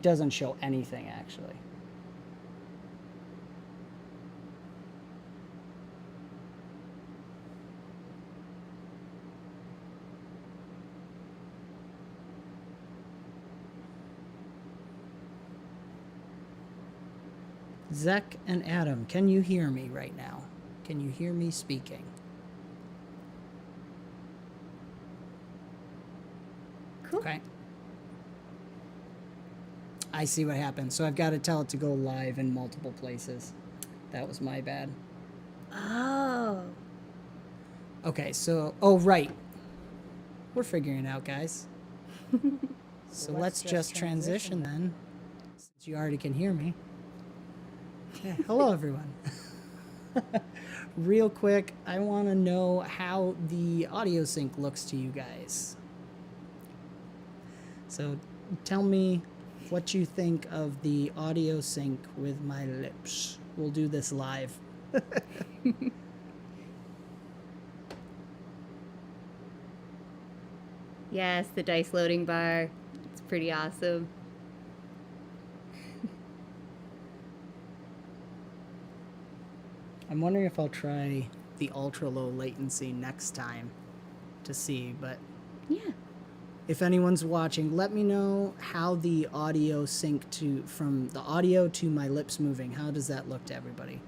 It doesn't show anything, actually. Zek and Adam, can you hear me right now? Can you hear me speaking? Cool. Okay. I see what happened. So I've got to tell it to go live in multiple places. That was my bad. Oh. Okay, so... Oh, right. We're figuring it out, guys. So let's just transition then, since you already can hear me. Okay, hello, everyone. Real quick, I want to know how the audio sync looks to you guys. So tell me what you think of the audio sync with my lips. We'll do this live. Yes, the dice loading bar. It's pretty awesome. I'm wondering if I'll try the ultra low latency next time to see, but Yeah. if anyone's watching, let me know how the audio sync to from the audio to my lips moving. How does that look to everybody?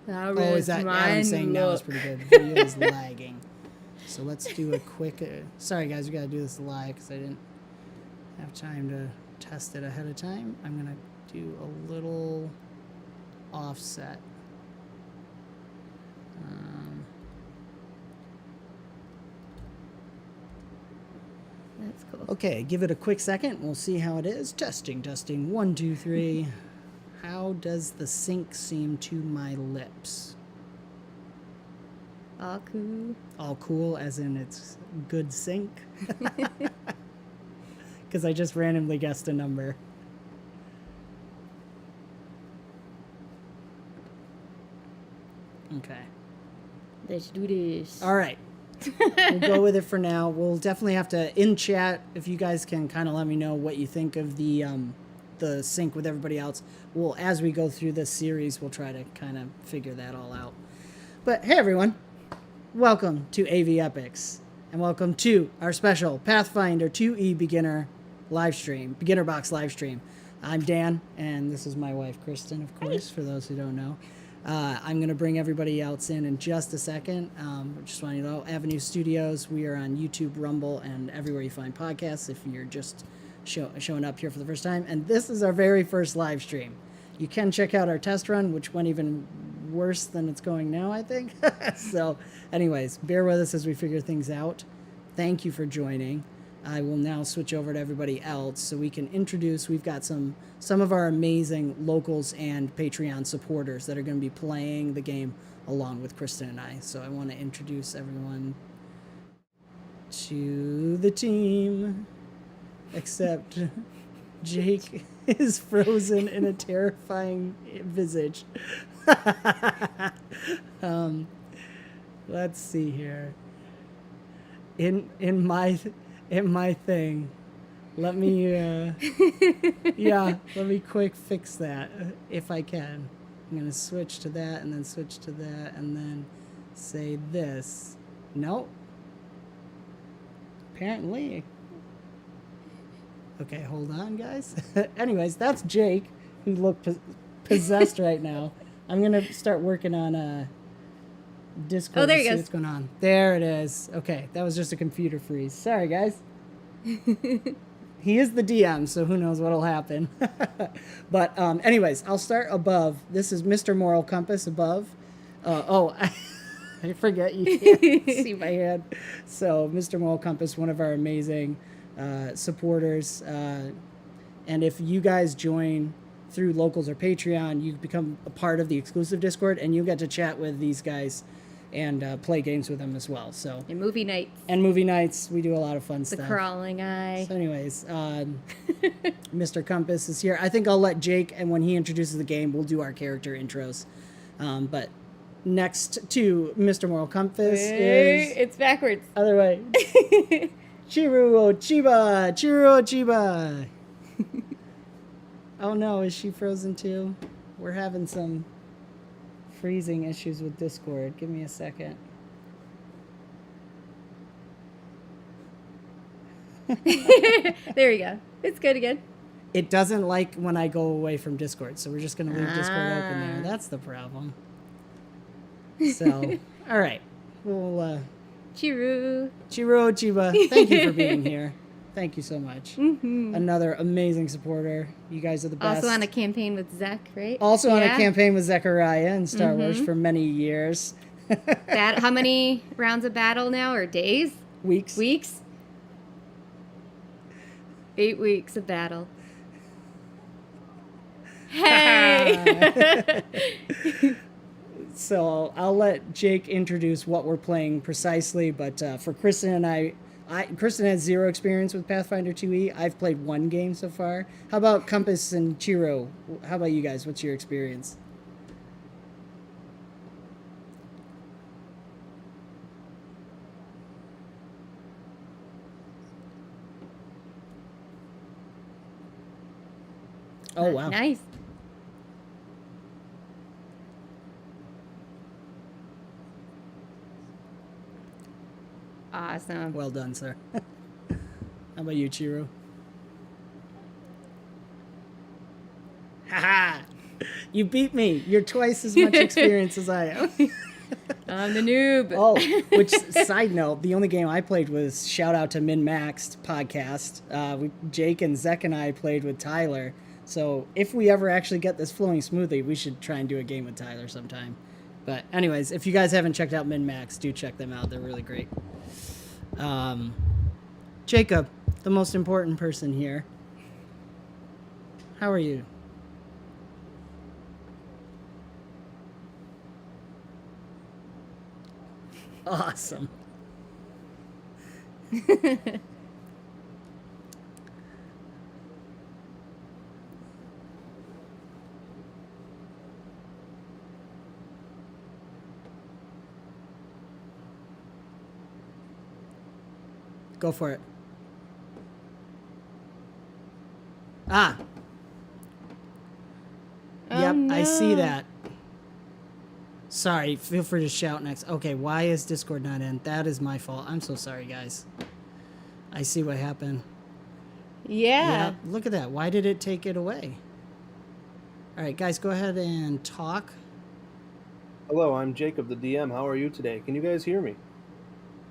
That Oh, is that Adam saying no? It's pretty good. Video is lagging. So let's do a quick... sorry, guys, we got to do this live because I didn't have time to test it ahead of time. I'm going to do a little offset. That's cool. Okay, give it a quick second. We'll see how it is. Testing, testing. 1, 2, 3. How does the sync seem to my lips? All cool. All cool, as in it's good sync? Because I just randomly guessed a number. Okay. Let's do this. All right. We'll go with it for now. We'll definitely have to, in chat, if you guys can kind of let me know what you think of the sync with everybody else. We'll, as we go through this series, we'll try to kind of figure that all out. But hey, everyone. Welcome to AV Epochs. And welcome to our special Pathfinder 2E beginner live stream, beginner box live stream. I'm Dan, and this is my wife, Kristen, of course, for those who don't know. I'm going to bring everybody else in just a second. Just want you to know, Avenue Studios, we are on YouTube, Rumble, and everywhere you find podcasts if you're just showing up here for the first time. And this is our very first live stream. You can check out our test run, which went even worse than it's going now, I think. So anyways, bear with us as we figure things out. Thank you for joining. I will now switch over to everybody else so we can introduce, we've got some of our amazing locals and Patreon supporters that are going to be playing the game along with Kristen and I. So I want to introduce everyone to the team, except Jake is frozen in a terrifying visage. Let's see here. In my thing, let me yeah, let me quick fix that if I can. I'm gonna switch to that and then switch to that and then say this. Nope. Apparently. Okay, hold on, guys. Anyways, that's Jake, who looked possessed right now. I'm gonna start working on Discord. Oh, there to he see goes. what's going on. There it is. Okay, that was just a computer freeze. Sorry, guys. He is the DM, so who knows what'll happen. But anyways, I'll start above. This is Mr. Moral Compass above. I forget you can't see my hand. So Mr. Moral Compass, one of our amazing supporters. And if you guys join through Locals or Patreon, you become a part of the exclusive Discord, and you get to chat with these guys and play games with them as well. So And movie nights. and movie nights, we do a lot of fun The stuff. crawling eye. So anyways, Mr. Compass is here. I think I'll let Jake, and when he introduces the game, we'll do our character intros. But next to Mr. Moral Compass is It's backwards. other way. 𝒂𝒑𝒏𝒄𝒂. Oh no, is she frozen too? We're having some freezing issues with Discord. Give me a second. There we go. It's good again. It doesn't like when I go away from Discord, so we're just going to leave Discord open there. That's the problem. So, all right. We'll, 𝒂𝒑𝒏𝒄𝒂. Thank you for being here. Thank you so much. Another amazing supporter. You guys are the best. Also on a campaign with Zek, right? Also on a campaign with Zechariah in Star Wars for many years. How many rounds of battle now, or days? Weeks. 8 weeks of battle. Hey! So I'll let Jake introduce what we're playing precisely, but for Kristen and I, Kristen has 0 experience with Pathfinder 2e. I've played 1 game so far. How about Compass and Chiro? How about you guys? What's your experience? Oh, wow. Nice. Awesome. Well done, sir. How about you, Chiro? Haha! You beat me. You're twice as much experience as I am. I'm the noob. Oh, which, side note, the only game I played was shout out to MinMaxed podcast. Jake and Zek and I played with Tyler. So if we ever actually get this flowing smoothly, we should try and do a game with Tyler sometime. But anyways, if you guys haven't checked out MinMax, do check them out. They're really great. Jacob, the most important person here. How are you? Awesome. Go for it. Ah. Oh, yep, no. I see that. Sorry, feel free to shout next. Okay, why is Discord not in? That is my fault. I'm so sorry, guys. I see what happened. Yeah. Look at that. Why did it take it away? All right, guys, go ahead and talk. Hello, I'm Jacob, the DM. How are you today? Can you guys hear me?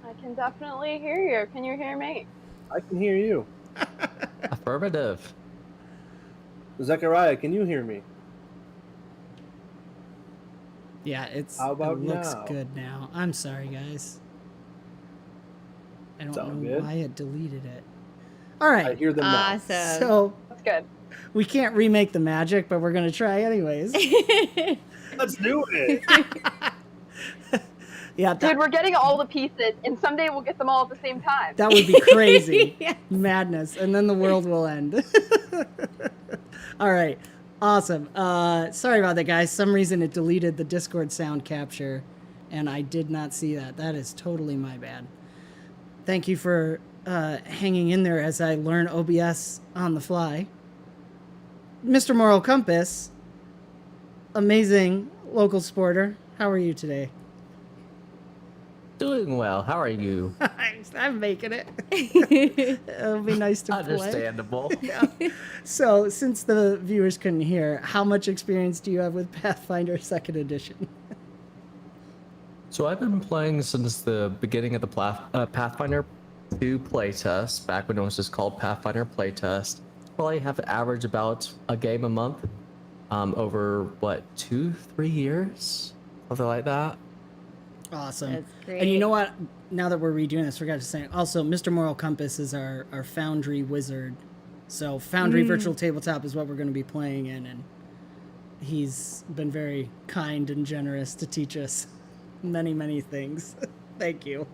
I can definitely hear you. Can you hear me? I can hear you. Affirmative. Zechariah, can you hear me? Yeah, How about it looks now? good now. I'm sorry, guys. I don't It's all know good. why it deleted it. All right. I hear them now. Awesome. So That's good. we can't remake the magic, but we're going to try anyways. Let's do it. Yeah, Dude, we're getting all the pieces, and someday we'll get them all at the same time. that would be crazy. Yes. Madness. And then the world will end. All right. Awesome. Sorry about that, guys. Some reason it deleted the Discord sound capture, and I did not see that. That is totally my bad. Thank you for hanging in there as I learn OBS on the fly. Mr. Moral Compass, amazing local supporter. How are you today? Doing well. How are you? I'm making it. It'll be nice to play. Understandable. So, since the viewers couldn't hear, how much experience do you have with Pathfinder 2nd Edition? So I've been playing since the beginning of the Pathfinder 2 playtest, back when it was just called Pathfinder Playtest. Probably have to average about a game a month, over, 2-3 years? Something like that. Awesome. That's great. And you know what? Now that we're redoing this, forgot to say, also, Mr. Moral Compass is our Foundry wizard. So Foundry Virtual Tabletop is what we're going to be playing in, and he's been very kind and generous to teach us many, many things. Thank you.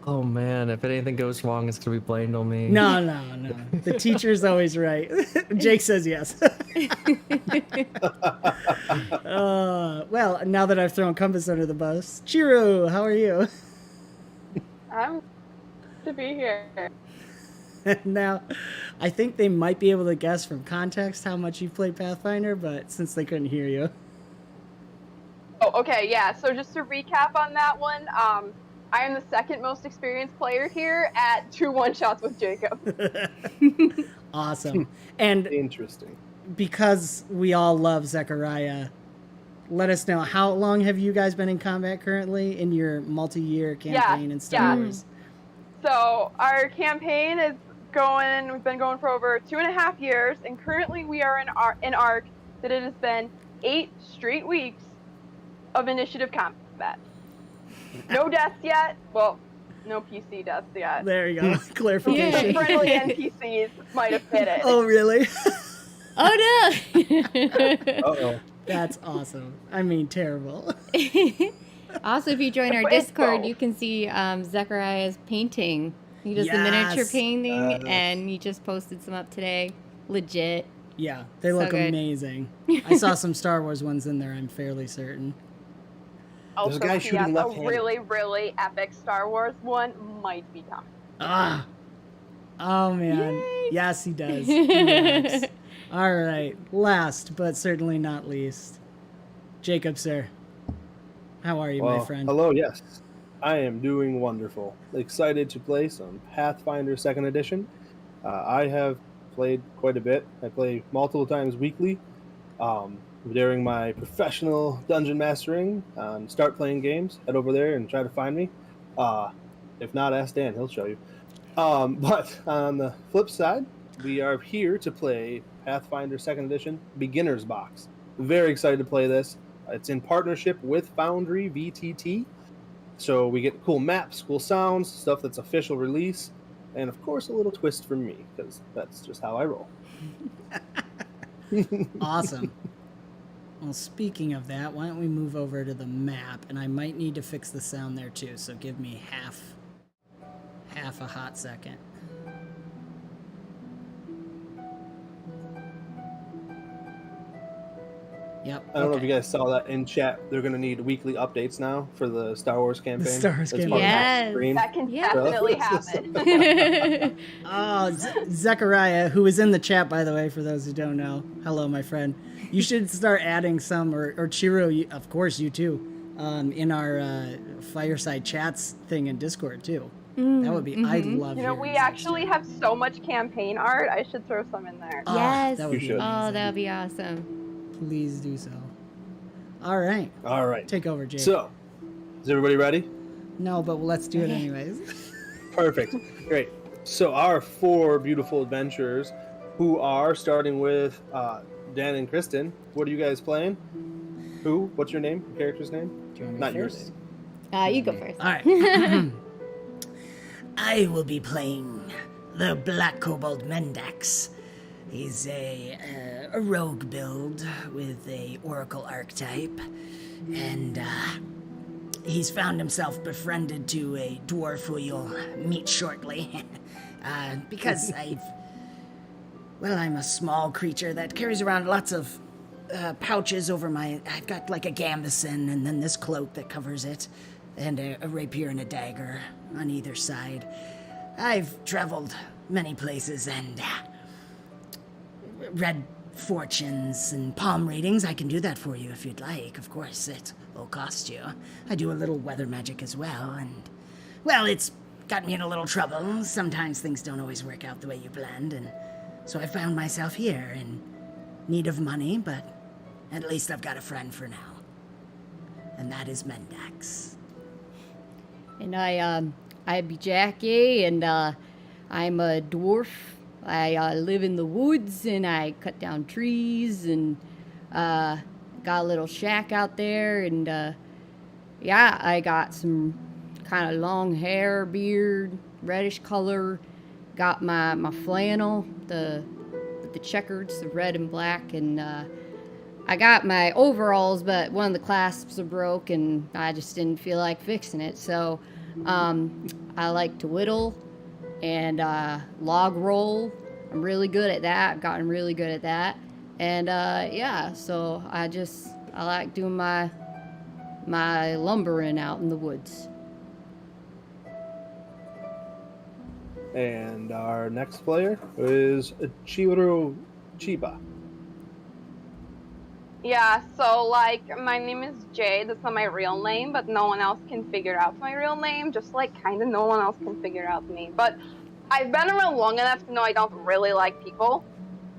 Oh man, if anything goes wrong, it's gonna be blamed on me. No. The teacher's always right. Jake says yes. Well, now that I've thrown Compass under the bus, Chiro, how are you? I'm to be here. Now, I think they might be able to guess from context how much you play Pathfinder, but since they couldn't hear you. Oh, okay, yeah. So just to recap on that one, I am the second most experienced player here at 2 one-shots with Jacob. Awesome. And Interesting. because we all love 𝒂𝒏𝒂, let us know, how long have you guys been in combat currently in your multi-year campaign in Star Wars? So our campaign is going, we've been going for over 2.5 years, and currently we are in an arc that it has been 8 straight weeks of initiative combat. No deaths yet. Well, no PC deaths yet. There you go. Clarification. Friendly NPCs might have hit it. Oh, really? Oh no! Uh-oh. That's awesome. I mean, terrible. Also, if you join our Wait, Discord, so- you can see 𝒂𝒏𝒂's painting. He does the miniature Yes. painting, and he just posted some up today. Legit. Yeah, they So look good. amazing. I saw some Star Wars ones in there, I'm fairly certain. Also, There's a guy yes, shooting a left-handed. really, really epic Star Wars one might be coming. Ah. Oh, man. Yes, he does. He rocks. All right. Last, but certainly not least, Jacob, sir. How are you, my Well, friend? hello, yes. I am doing wonderful. Excited to play some Pathfinder 2nd Edition. I have played quite a bit. I play multiple times weekly. During my professional dungeon mastering, start playing games, head over there and try to find me. If not, ask Dan, he'll show you. But on the flip side, we are here to play Pathfinder 2nd Edition Beginner's Box. Very excited to play this. It's in partnership with Foundry VTT. So we get cool maps, cool sounds, stuff that's official release, and of course a little twist from me, because that's just how I roll. Awesome. Well, speaking of that, why don't we move over to the map? And I might need to fix the sound there too, so give me half a hot second. Yep. I don't know if okay. you guys saw that in chat. They're going to need weekly updates now for the Star Wars campaign. Star Wars As campaign. part of that Yes. stream. That can Yeah. definitely happen. Oh, 𝒂𝒏𝒂𝒂, who is in the chat, by the way, for those who don't know. Hello, my friend. You should start adding some, or Chiro, of course, you too, in our fireside chats thing in Discord, too. That would be, I'd love You know, hearing we those actually too. have so much campaign art. I should throw some in there. Oh, Yes. that would You be should. Oh, amazing. that would be awesome. Please do so. All right. All right. Take over, Jake. So, is everybody ready? No, but let's do it anyways. Perfect. Great. So our 4 beautiful adventurers, who are starting with Dan and Kristen. What are you guys playing? Who? What's your name? Your character's name? Do you want me Not your first? name. You go first. All right. I will be playing the Black Kobold Mendax. He's a rogue build with a Oracle archetype, and he's found himself befriended to a dwarf who you'll meet shortly. Because I'm a small creature that carries around lots of pouches over I've got like a gambeson, and then this cloak that covers it, and a rapier and a dagger on either side. I've traveled many places and read fortunes and palm readings. I can do that for you if you'd like. Of course, it will cost you. I do a little weather magic as well, and, well, it's got me in a little trouble. Sometimes things don't always work out the way you planned, and so I found myself here in need of money, but at least I've got a friend for now. And that is Mendax. And I be Jackie, and I'm a dwarf. I live in the woods, and I cut down trees, and got a little shack out there, and yeah, I got some kind of long hair, beard, reddish color. Got my flannel, the checkers, the red and black, and I got my overalls, but one of the clasps are broke, and I just didn't feel like fixing it. So I like to whittle and log roll. I'm really good at that. I've gotten really good at that. And yeah, so I like doing my lumbering out in the woods. And our next player is Chiba. Yeah, so like my name is Jay, that's not my real name, but no one else can figure out my real name, just like kind of no one else can figure out me. But I've been around long enough to know I don't really like people.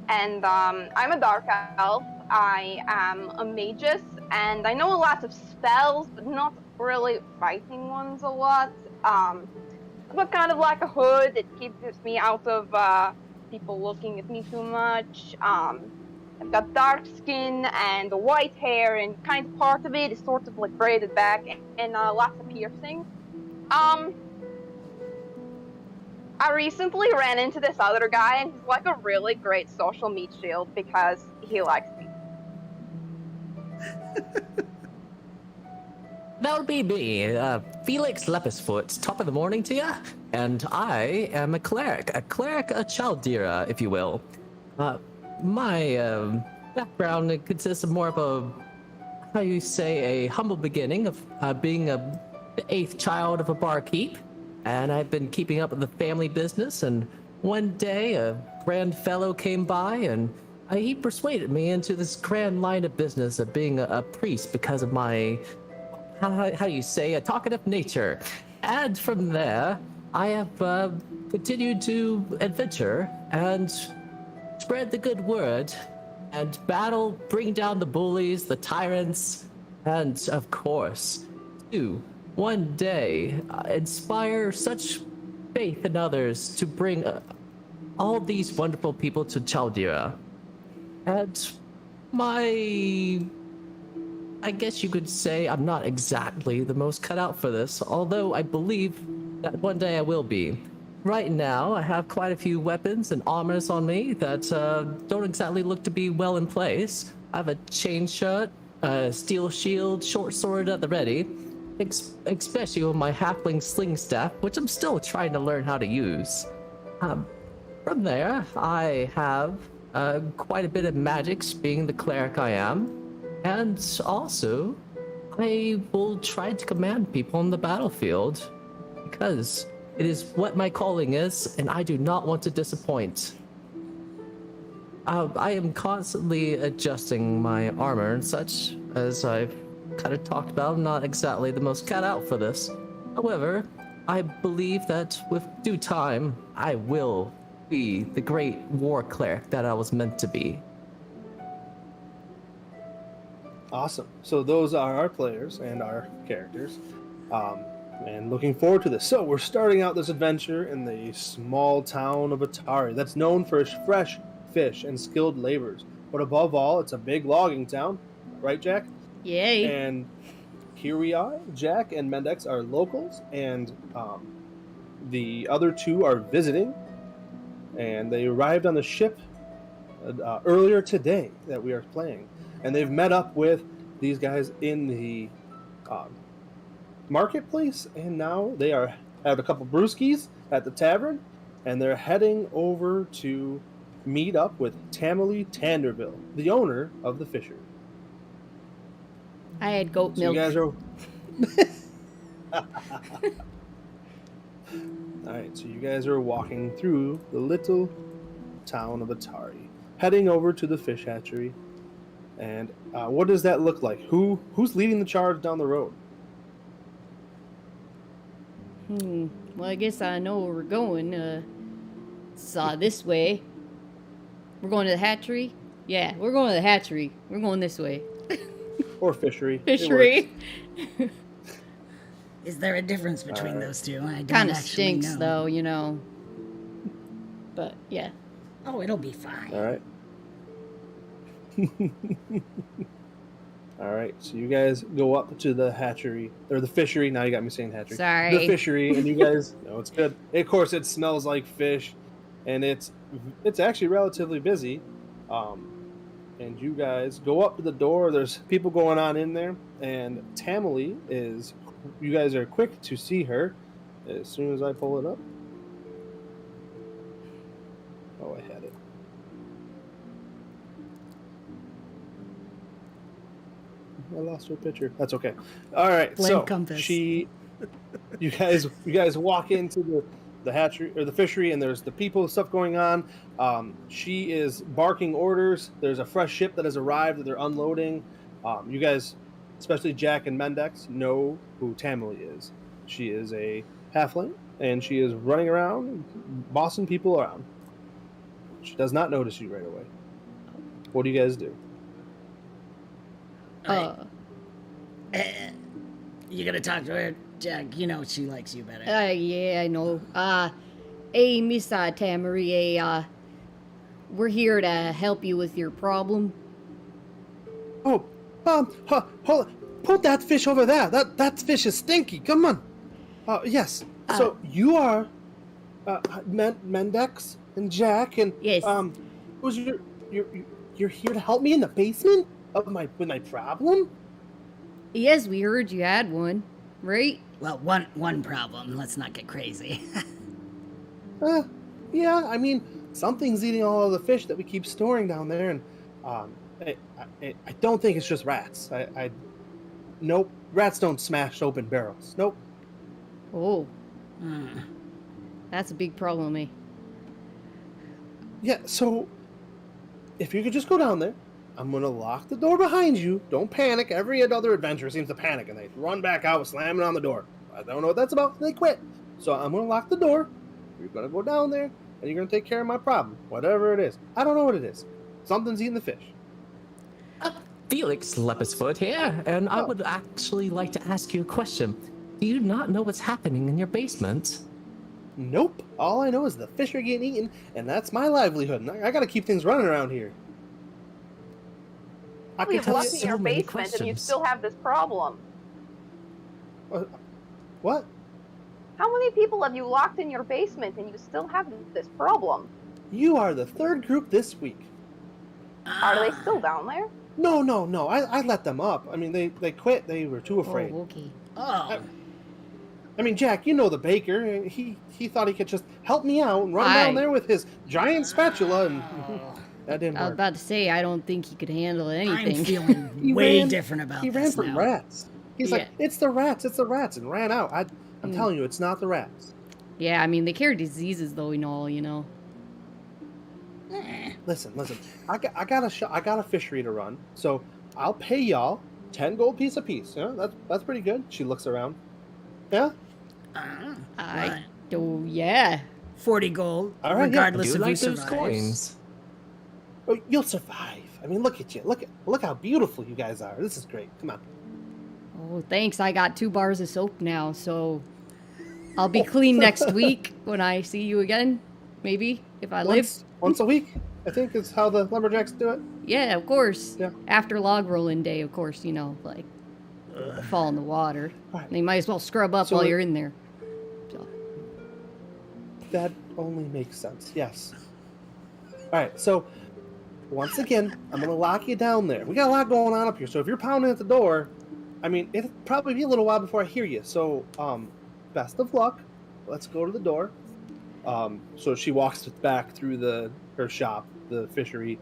And I'm a dark elf. I am a magus, and I know a lot of spells, but not really fighting ones a lot. But kind of like a hood, it keeps me out of people looking at me too much. I've got dark skin and white hair, and kind of part of it is sort of like braided back, and lots of piercings. I recently ran into this other guy, and he's like a really great social meat shield because he likes me. That would be me, Felix Lepusfoot. Top of the morning to ya, and I am a cleric, a 𝒂𝒂𝒔𝒕𝒆𝒄𝒂, if you will. My background consists of more of a humble beginning of being the 8th child of a barkeep, and I've been keeping up with the family business. And one day, a grand fellow came by, and he persuaded me into this grand line of business of being a priest because of my how do you say, a talkative nature. And from there, I have continued to adventure and spread the good word and battle, bring down the bullies, the tyrants, and of course, to one day inspire such faith in others to bring all these wonderful people to Chaldea. And I guess you could say I'm not exactly the most cut out for this, although I believe that one day I will be. Right now, I have quite a few weapons and armors on me that don't exactly look to be well in place. I have a chain shirt, a steel shield, short sword at the ready, especially with my halfling sling staff, which I'm still trying to learn how to use. From there, I have quite a bit of magics, being the cleric I am. And also, I will try to command people on the battlefield, because it is what my calling is, and I do not want to disappoint. I am constantly adjusting my armor and such, as I've kind of talked about. I'm not exactly the most cut out for this. However, I believe that with due time, I will be the great war cleric that I was meant to be. Awesome. So those are our players and our characters. And looking forward to this. So we're starting out this adventure in the small town of Atari that's known for its fresh fish and skilled laborers. But above all, it's a big logging town. Right, Jack? Yay. And here we are. Jack and Mendex are locals, and the other two are visiting. And they arrived on the ship earlier today that we are playing. And they've met up with these guys in the marketplace, and now they have a couple brewskis at the tavern, and they're heading over to meet up with Tamily Tanderville, the owner of the fishery. I had goat So milk. you guys are... All right, so you guys are walking through the little town of Atari, heading over to the fish hatchery. And what does that look like? Who's leading the charge down the road? Well, I guess I know where we're going. It's this way. We're going to the hatchery? Yeah, we're going to the hatchery. We're going this way. Or fishery. Fishery. Is there a difference between those two? I don't Kind of actually stinks, know. though, you know. But, yeah. Oh, it'll be fine. All right. All right, so you guys go up to the hatchery, or the fishery. Now you got me saying hatchery. Sorry. The fishery, and you guys, no, it's good. Of course, it smells like fish, and it's actually relatively busy. And you guys go up to the door. There's people going on in there, and Tamily is. You guys are quick to see her as soon as I pull it up. Oh, I had it. I lost her picture. That's okay. All right. Blame so compass. you guys walk into the hatchery or the fishery, and there's the people stuff going on. She is barking orders. There's a fresh ship that has arrived that they're unloading. You guys, especially Jack and Mendex, know who Tamily is. She is a halfling, and she is running around, bossing people around. She does not notice you right away. What do you guys do? You gotta talk to her, Jack. You know she likes you better. Yeah, I know. Hey, Miss Tamary, we're here to help you with your problem. Oh, hold on. Put that fish over there. That fish is stinky. Come on. Yes. So you are Mendex and Jack and Yes. who's you're here to help me in the basement of with my problem? Yes, we heard you had one, right? Well, one problem. Let's not get crazy. Yeah. I mean, something's eating all of the fish that we keep storing down there, and I don't think it's just rats. Nope. Rats don't smash open barrels. Nope. Oh. That's a big problem, eh? Yeah, so if you could just go down there, I'm going to lock the door behind you. Don't panic. Every other adventurer seems to panic, and they run back out slamming on the door. I don't know what that's about. They quit. So I'm going to lock the door. You're going to go down there, and you're going to take care of my problem, whatever it is. I don't know what it is. Something's eating the fish. Felix Lepusfoot here, and I would actually like to ask you a question. Do you not know what's happening in your basement? Nope. All I know is the fish are getting eaten, and that's my livelihood. And I got to keep things running around here. I We can have tell locked you in your so many basement, and you questions. still have this problem. what? How many people have you locked in your basement, and you still have this problem? You are the third group this week. Are they still down there? No. I let them up. I mean, they quit. They were too afraid. Oh, okay. Oh. I mean, Jack, you know the baker. He thought he could just help me out and run down there with his giant spatula, and that didn't I was work. about to say, I don't think he could handle I'm anything. feeling He way ran- different about He ran this from now. rats. He's like, it's the rats, and ran out. I'm telling you, it's not the rats. Yeah, I mean, they carry diseases, though, and all, you know. Listen. I got a fishery to run, so I'll pay y'all 10 gold piece a piece. Yeah, that's pretty good. She looks around. Yeah. I do, yeah. 40 gold, All right, regardless Do of you who like those survives. coins? Oh, you'll survive. I mean, look at you. Look how beautiful you guys are. This is great. Come on. Oh, thanks. I got 2 bars of soap now, so I'll be clean next week when I see you again. Maybe, if I live. Once a week, I think is how the lumberjacks do it. Yeah, of course. Yeah. After log rolling day, of course, you know, like, fall in the water. Right. You might as well scrub up So while it- you're in there. So. That only makes sense. Yes. All right. So once again, I'm gonna lock you down there. We got a lot going on up here. So if you're pounding at the door, I mean, it'll probably be a little while before I hear you. So best of luck. Let's go to the door. So she walks back through her shop, the fishery.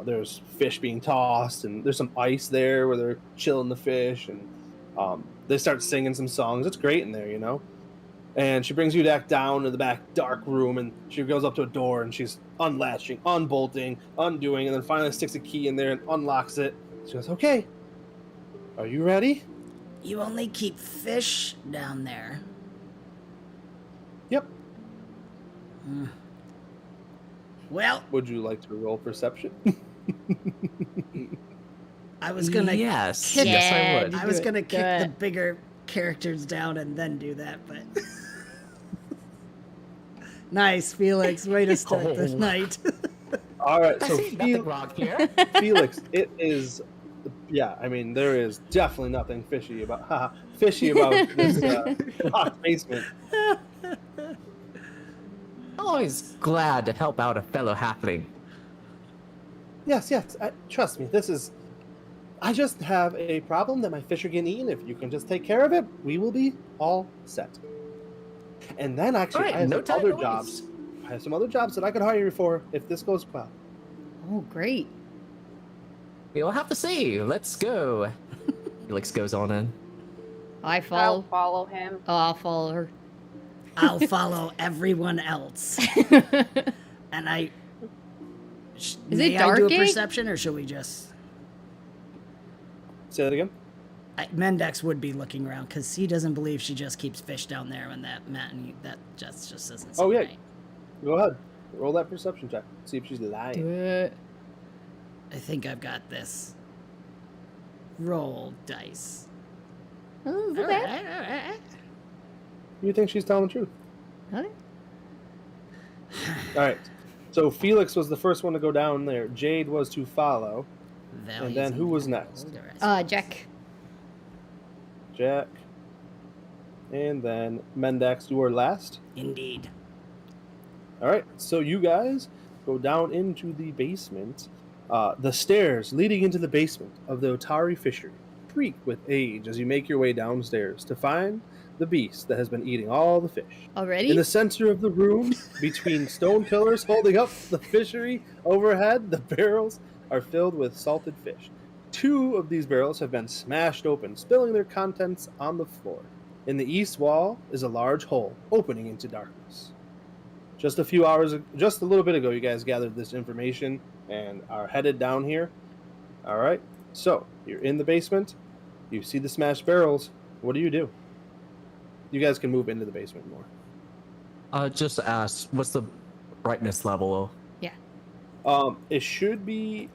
There's fish being tossed, and there's some ice there where they're chilling the fish, and they start singing some songs. It's great in there, you know. And she brings you back down to the back dark room, and she goes up to a door, and she's unlatching, unbolting, undoing, and then finally sticks a key in there and unlocks it. She goes, "Okay, are you ready?" You only keep fish down there. Yep. Well, Would you like to roll perception? I was gonna Yes, kick, yes, I Yeah, would. you I was do it. gonna Do kick the it. bigger characters down and then do that, but nice, Felix. Way to start the Oh. night. All right, I so see nothing wrong here. Felix, it is, yeah. I mean, there is definitely nothing fishy about this locked basement. Always glad to help out a fellow halfling. Yes. Trust me, I just have a problem that my fish are getting eaten. If you can just take care of it, we will be all set. And then actually, All right, I have no some time other to jobs. waste. I have some other jobs that I could hire you for if this goes well. Oh, great. We'll have to see. Let's go. Felix goes on in. I I'll follow. follow him. Oh, I'll follow her. I'll follow everyone else. And I. Is may it I do a dark-y? perception, or should we just? Say that again. Mendex would be looking around because he doesn't believe she just keeps fish down there when that that just doesn't seem Oh, yeah. right. Go ahead. Roll that perception check. See if she's lying. Do it. I think I've got this. Roll dice. Oh, is it All bad? right, all right. You think she's telling the truth? Okay. All right. So Felix was the first one to go down there. Jade was to follow. And then who was next? Jack. Jack. And then Mendex, you were last. Indeed. All right. So you guys go down into the basement. The stairs leading into the basement of the Otari fishery creak with age as you make your way downstairs to find the beast that has been eating all the fish. Already? In the center of the room, between stone pillars holding up the fishery overhead, the barrels are filled with salted fish. 2 of these barrels have been smashed open, spilling their contents on the floor. In the east wall is a large hole opening into darkness. Just a little bit ago, you guys gathered this information and are headed down here. All right. So you're in the basement. You see the smashed barrels. What do? You guys can move into the basement more. Just ask, what's the brightness level? Yeah. It should be.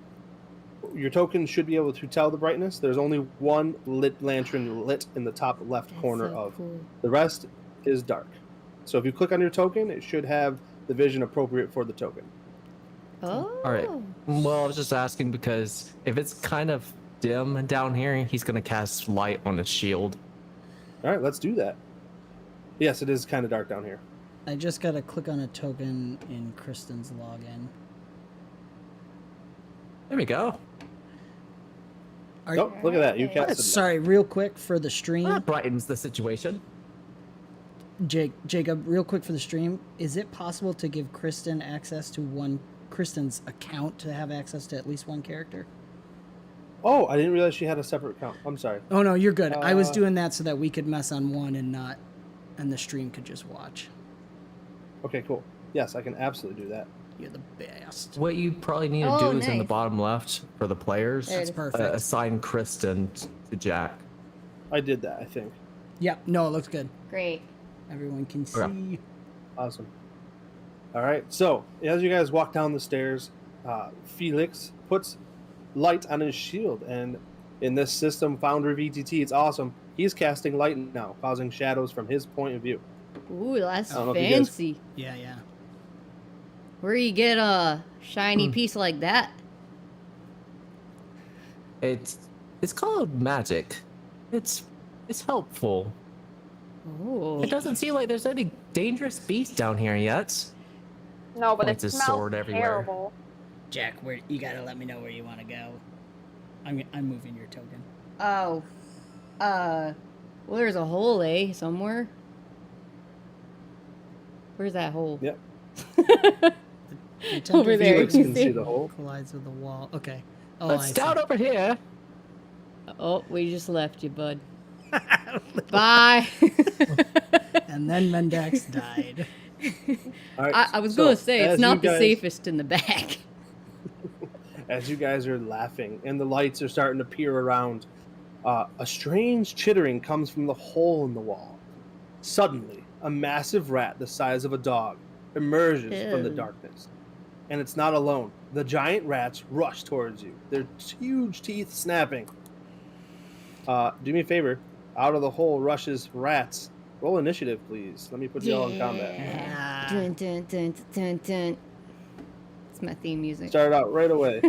Your token should be able to tell the brightness. There's only one lit lantern lit in the top left corner of. Cool. The rest is dark. So if you click on your token, it should have the vision appropriate for the token. Oh. All right. Well, I was just asking because if it's kind of dim down here, he's going to cast light on his shield. All right, let's do that. Yes, it is kind of dark down here. I just gotta click on a token in Kristen's login. There we go. Oh, look at that. You casted that. Sorry, real quick for the stream. That brightens the situation. Jacob, real quick for the stream. Is it possible to give Kristen access to Kristen's account to have access to at least one character? Oh, I didn't realize she had a separate account. I'm sorry. Oh no, you're good. I was doing that so that we could mess on one and the stream could just watch. Okay, cool. Yes, I can absolutely do that. You're the best. What you probably need to Oh, do is in the nice. bottom left for the players. There it That's is. perfect. Assign Kristen to Jack. I did that, I think. Yep. No, it looks good. Great. Everyone can see. Okay. Awesome. All right, so as you guys walk down the stairs, Felix puts light on his shield, and in this system, Foundry VTT, it's awesome. He's casting light now, causing shadows from his point of view. Ooh, that's I don't know if you guys- fancy. Yeah. Where you get a shiny piece like that? It's called magic. It's helpful. Oh. It doesn't seem like there's any dangerous beast down here yet. No, but it Points his smells sword everywhere. terrible. Jack, you gotta let me know where you want to go. I'm moving your token. Oh. Well, there's a hole, somewhere. Where's that hole? Yep. The Over there. Felix you can see? see the hole. collides with the wall. Okay. Oh, Let's I down see. over here. Oh, we just left you, bud. Bye. And then Mendex died. All right, I was so gonna say as it's not you the guys- safest in the back. As you guys are laughing and the lights are starting to peer around, a strange chittering comes from the hole in the wall. Suddenly, a massive rat the size of a dog emerges from the Ew. darkness. And it's not alone. The giant rats rush towards you, their huge teeth snapping. Do me a favor. Out of the hole rushes rats. Roll initiative, please. Let me put you all in combat. Yeah. Dun, dun, dun, dun, dun. It's my theme music. Start out right away.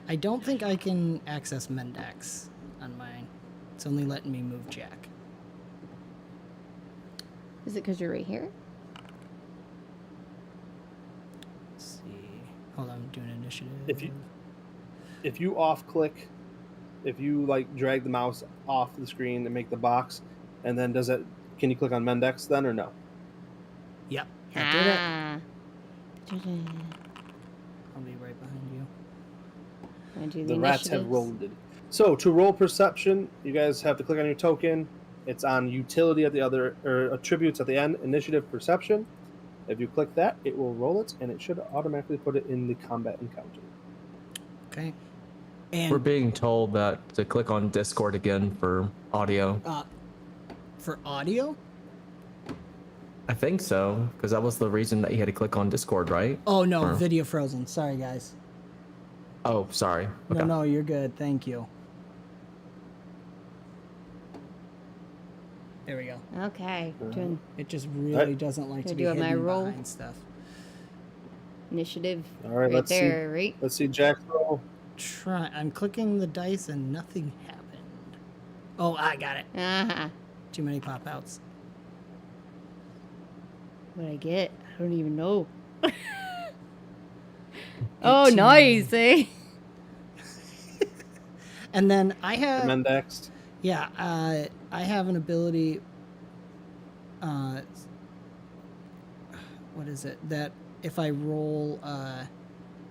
I don't think I can access Mendex on mine. It's only letting me move Jack. Is it because you're right here? Let's see. Hold on, I'm doing initiative. If you off click, if you like drag the mouse off the screen and make the box, and then can you click on Mendex then or no? Yep. That did it. Ah. I'll be right behind you. Wanna do The rats have initiatives? rolled it. So to roll perception, you guys have to click on your token, It's on utility at the other, or attributes at the end, initiative, perception. If you click that, it will roll it, and it should automatically put it in the combat encounter. Okay. We're And being told that to click on Discord again for audio. for audio? I think so, because that was the reason that you had to click on Discord, right? Oh, no, Or- video frozen. Sorry, guys. Oh, sorry. Okay. No, you're good. Thank you. There we go. Okay. Doing It just really doesn't like to be do my hidden roll? behind stuff. initiative. All right, right let's there, see. right? Let's see Jack's roll. I'm clicking the dice and nothing happened. Oh, I got it. Uh-huh. Too many pop outs. What I get? I don't even know. Oh, 18. nice, eh? And then I have And then next. yeah, I have an ability. What is it? That if I roll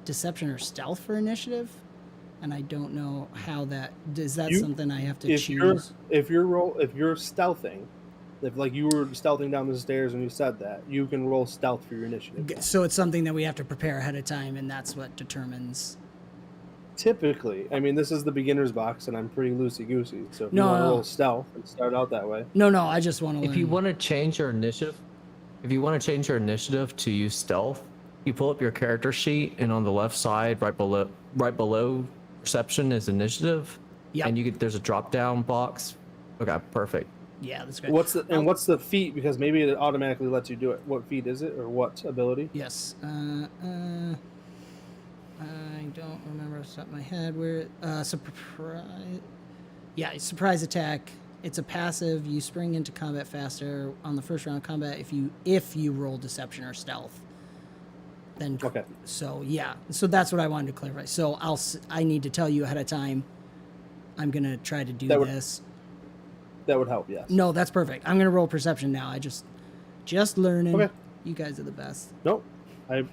deception or stealth for initiative, and I don't know how that is. That something I have to If choose? you're stealthing, if like you were stealthing down the stairs and you said that, you can roll stealth for your initiative. So it's something that we have to prepare ahead of time, and that's what determines. Typically, I mean, this is the beginner's box, and I'm pretty loosey-goosey. So if you No, want to no. roll stealth and start out that way, No, I just want to. If you want to change your initiative, to use stealth, you pull up your character sheet, and on the left side, right below perception is initiative. Yep. And there's a drop down box. Okay, perfect. Yeah, that's good. what's the feat? Because maybe it automatically lets you do it. What feat is it, or what ability? Yes. I don't remember off the top of my head where. Surprise. Yeah, surprise attack. It's a passive. You spring into combat faster on the first round of combat if you roll deception or stealth. Then Okay. So yeah. So that's what I wanted to clarify. So I need to tell you ahead of time. I'm gonna try to do this. That would help. Yes. No, that's perfect. I'm gonna roll perception now. I just learning. Okay. You guys are the best. Nope. I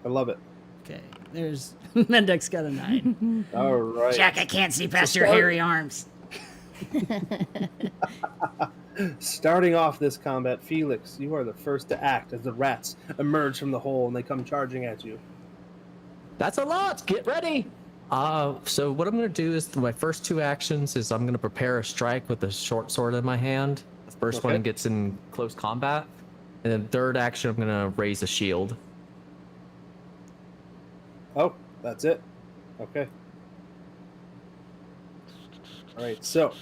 love it. Okay. There's Mendek's got a 9. All right. Jack, I can't see past your start- hairy arms. Starting off this combat, Felix, you are the first to act as the rats emerge from the hole and they come charging at you. That's a lot. Get ready. So what I'm going to do is my first 2 actions is I'm going to prepare a strike with a short sword in my hand. The first Okay. one gets in close combat, and then third action I'm going to raise a shield. Oh, that's it. Okay. All right. So,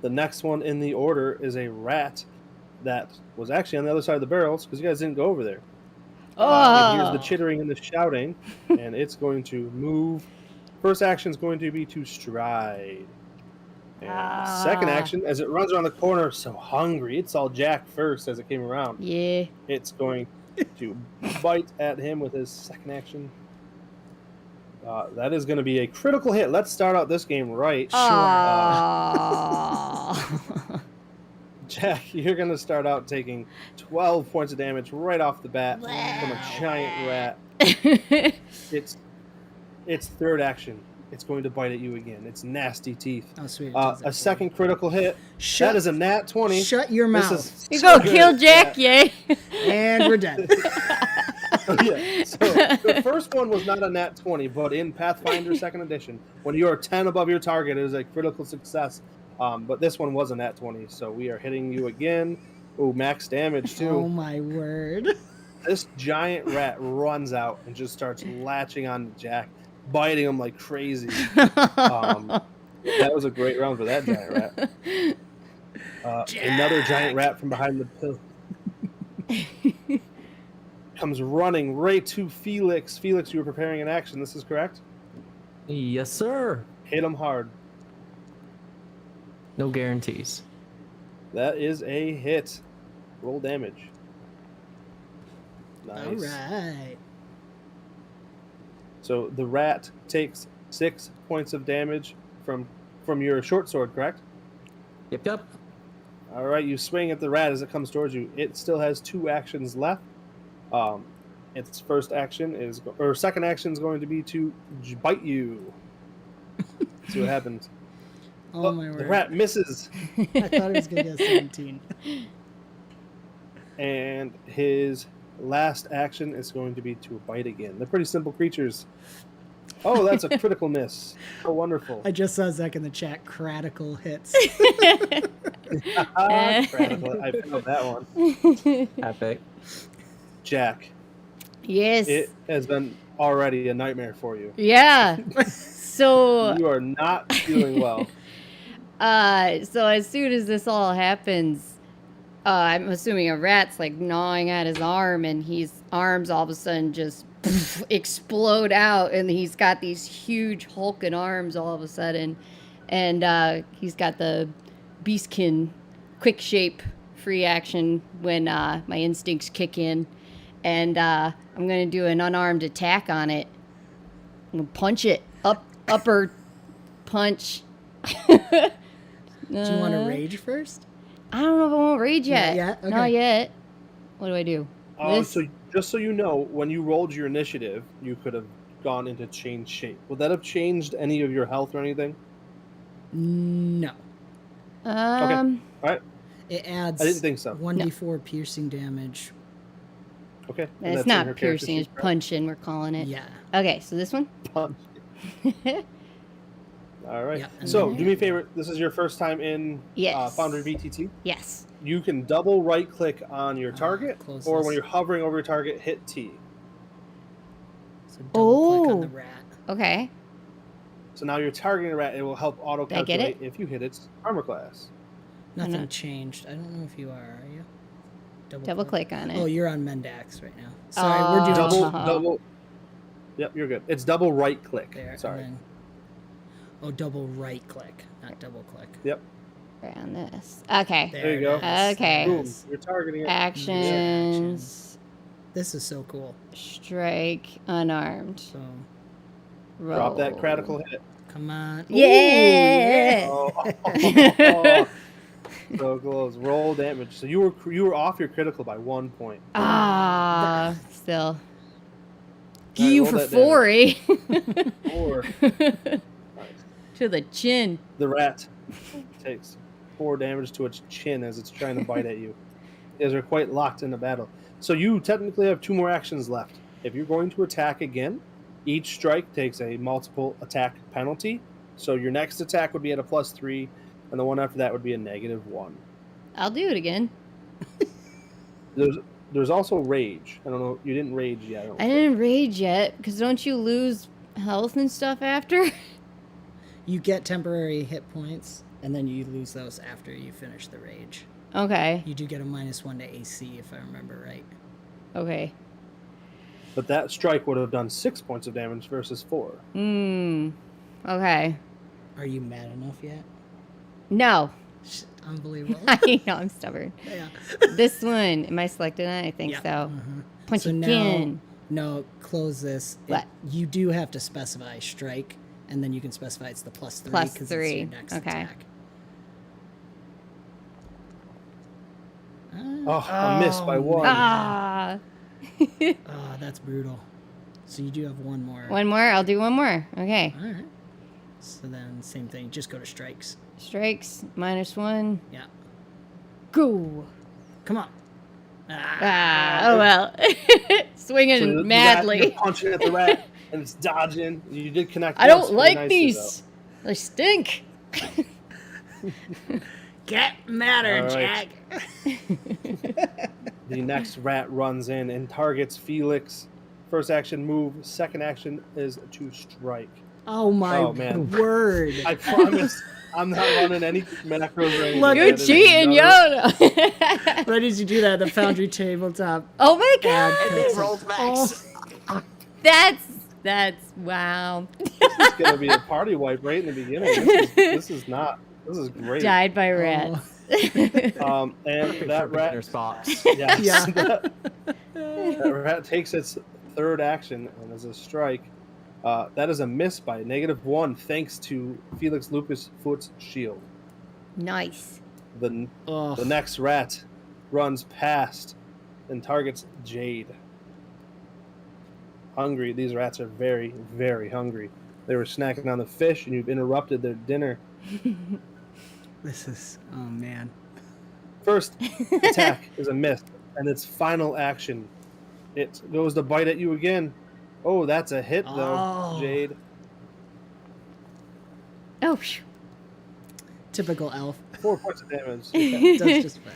the next one in the order is a rat that was actually on the other side of the barrels because you guys didn't go over there. It hears the chittering and the shouting, and it's going to move. First action is going to be to stride. And second action, as it runs around the corner, so hungry, it's all Jack first as it came around. Yeah. It's going to bite at him with his second action. That is going to be a critical hit. Let's start out this game right. Jack, you're going to start out taking 12 points of damage right off the bat from a giant rat. Its third action. It's going to bite at you again. Its nasty teeth. Oh, sweet. A second critical hit. That is a nat 20. Shut your This mouth. is You so go good. kill Jack, Yeah. yay. And we're dead. Yeah. So the first one was not a nat 20, but in Pathfinder 2nd Edition, when you are 10 above your target, it is a critical success. But this one was a nat 20, so we are hitting you again. Oh, max damage too. Oh my word. This giant rat runs out and just starts latching on to Jack, biting him like crazy. That was a great round for that giant rat. Another giant rat from behind the pill comes running right to Felix. Felix, you were preparing an action. This is correct? Yes, sir. Hit him hard. No guarantees. That is a hit. Roll damage. Nice. All right. So the rat takes 6 points of damage from your short sword, correct? Yep. All right, you swing at the rat as it comes towards you. It still has 2 actions left. Its second action is going to be to bite you. See what happens. Oh, my The word. rat misses. I thought it was going to get 17. And his last action is going to be to bite again. They're pretty simple creatures. Oh, that's a critical miss. Oh, wonderful. I just saw Zach in the chat. Critical hits. Critical. I found that one. Epic. Jack, Yes. it has been already a nightmare for you. Yeah. So You are not feeling well. so as soon as this all happens, I'm assuming a rat's like gnawing at his arm, and his arms all of a sudden just explode out, and he's got these huge hulking arms all of a sudden, and he's got the beastkin quick shape free action when my instincts kick in, and I'm gonna do an unarmed attack on it. I'm gonna punch it upper punch. Do you want to rage first? I don't know if I want rage yet. Not yet? Okay. Not yet. What do I do? This? So just so you know, when you rolled your initiative, you could have gone into change shape. Would that have changed any of your health or anything? No. All right. It adds I didn't think so. 1d4 piercing damage. Okay. And It's that's in her not character piercing, sheet, it's right? punching, we're calling it. Yeah. Okay, so this one? Punch. All right. Yeah, and So then- do me a favor. This is your first time in Yes. Foundry BTT. Yes. You can double right click on your target, close or this. when you're hovering over your target, hit T. So double click on Oh. the rat. Okay. So now you're targeting a rat. It will help auto Did I get calculate if you hit its armor class. Nothing not- changed. I don't know if you are you? Double click on it. Oh, you're on Mendax right now. Sorry, we're doing Double. Yep, you're good. It's double right click. there. and Sorry. then- double right click, not double click. Yep. Right on this. Okay. There you go. it is. Okay. Boom. You're targeting it. Actions. This is so cool. Strike. Unarmed. So, Roll. Drop that critical hit. come on. Yeah. Oh, so close. Roll damage. So you were off your critical by 1 point. Ah, still. All Give right, you roll for that 4, eh? 4. To the chin. The rat takes 4 damage to its chin as it's trying to bite at you. You guys are quite locked in the battle. So you technically have 2 more actions left. If you're going to attack again, each strike takes a multiple attack penalty. So your next attack would be at a +3, and the one after that would be a -1. I'll do it again. There's also rage. I don't know. You didn't rage yet. I didn't rage yet, because don't you lose health and stuff after? You get temporary hit points, and then you lose those after you finish the rage. Okay. You do get a -1 to AC, if I remember right. Okay. But that strike would have done 6 points of damage versus 4. Okay. Are you mad enough yet? No. Unbelievable. I know, I'm stubborn. Yeah. This one, am I selected on it? I think Yeah. so. Punch So now- again. No, close this. What? You do have to specify strike, and then you can specify it's the +3 Plus because it's 3. your next Okay. attack. Oh, a miss by 1. Ah. Oh, that's brutal. So you do have one more. One more? I'll do one more. Okay. All right. So then, same thing. Just go to strikes. Strikes, -1. Yeah. Go. Come on. Oh well. Swinging So you're madly. punching at the rat, and it's dodging. You did connect. I once don't pretty like nicely, these. They stink. Get madder, All right. Jack. though. The next rat runs in and targets Felix. First action move. Second action is to strike. Oh my Oh, man. word. I promise I'm not running any macros or anything. Look, You're That is cheating, another- Yoda. Right as you do that, the Foundry tabletop Oh my ad god. picks up. rolled back. That's wow. It's gonna be a party wipe right in the beginning. This is great. Died by rats. And Perfect that for rat, beginner's box. yes, Yeah. that rat takes its third action and as a strike. That is a miss by -1, thanks to Felix Lupus Foot's shield. Nice. The Ugh. next rat runs past and targets Jade. Hungry. These rats are very, very hungry. They were snacking on the fish, and you've interrupted their dinner. This is, oh man. First attack is a miss, and its final action, it goes to bite at you again. Oh, that's a hit, though, Oh. Jade. Oh, phew. Typical elf. 4 points of damage. Does just fine.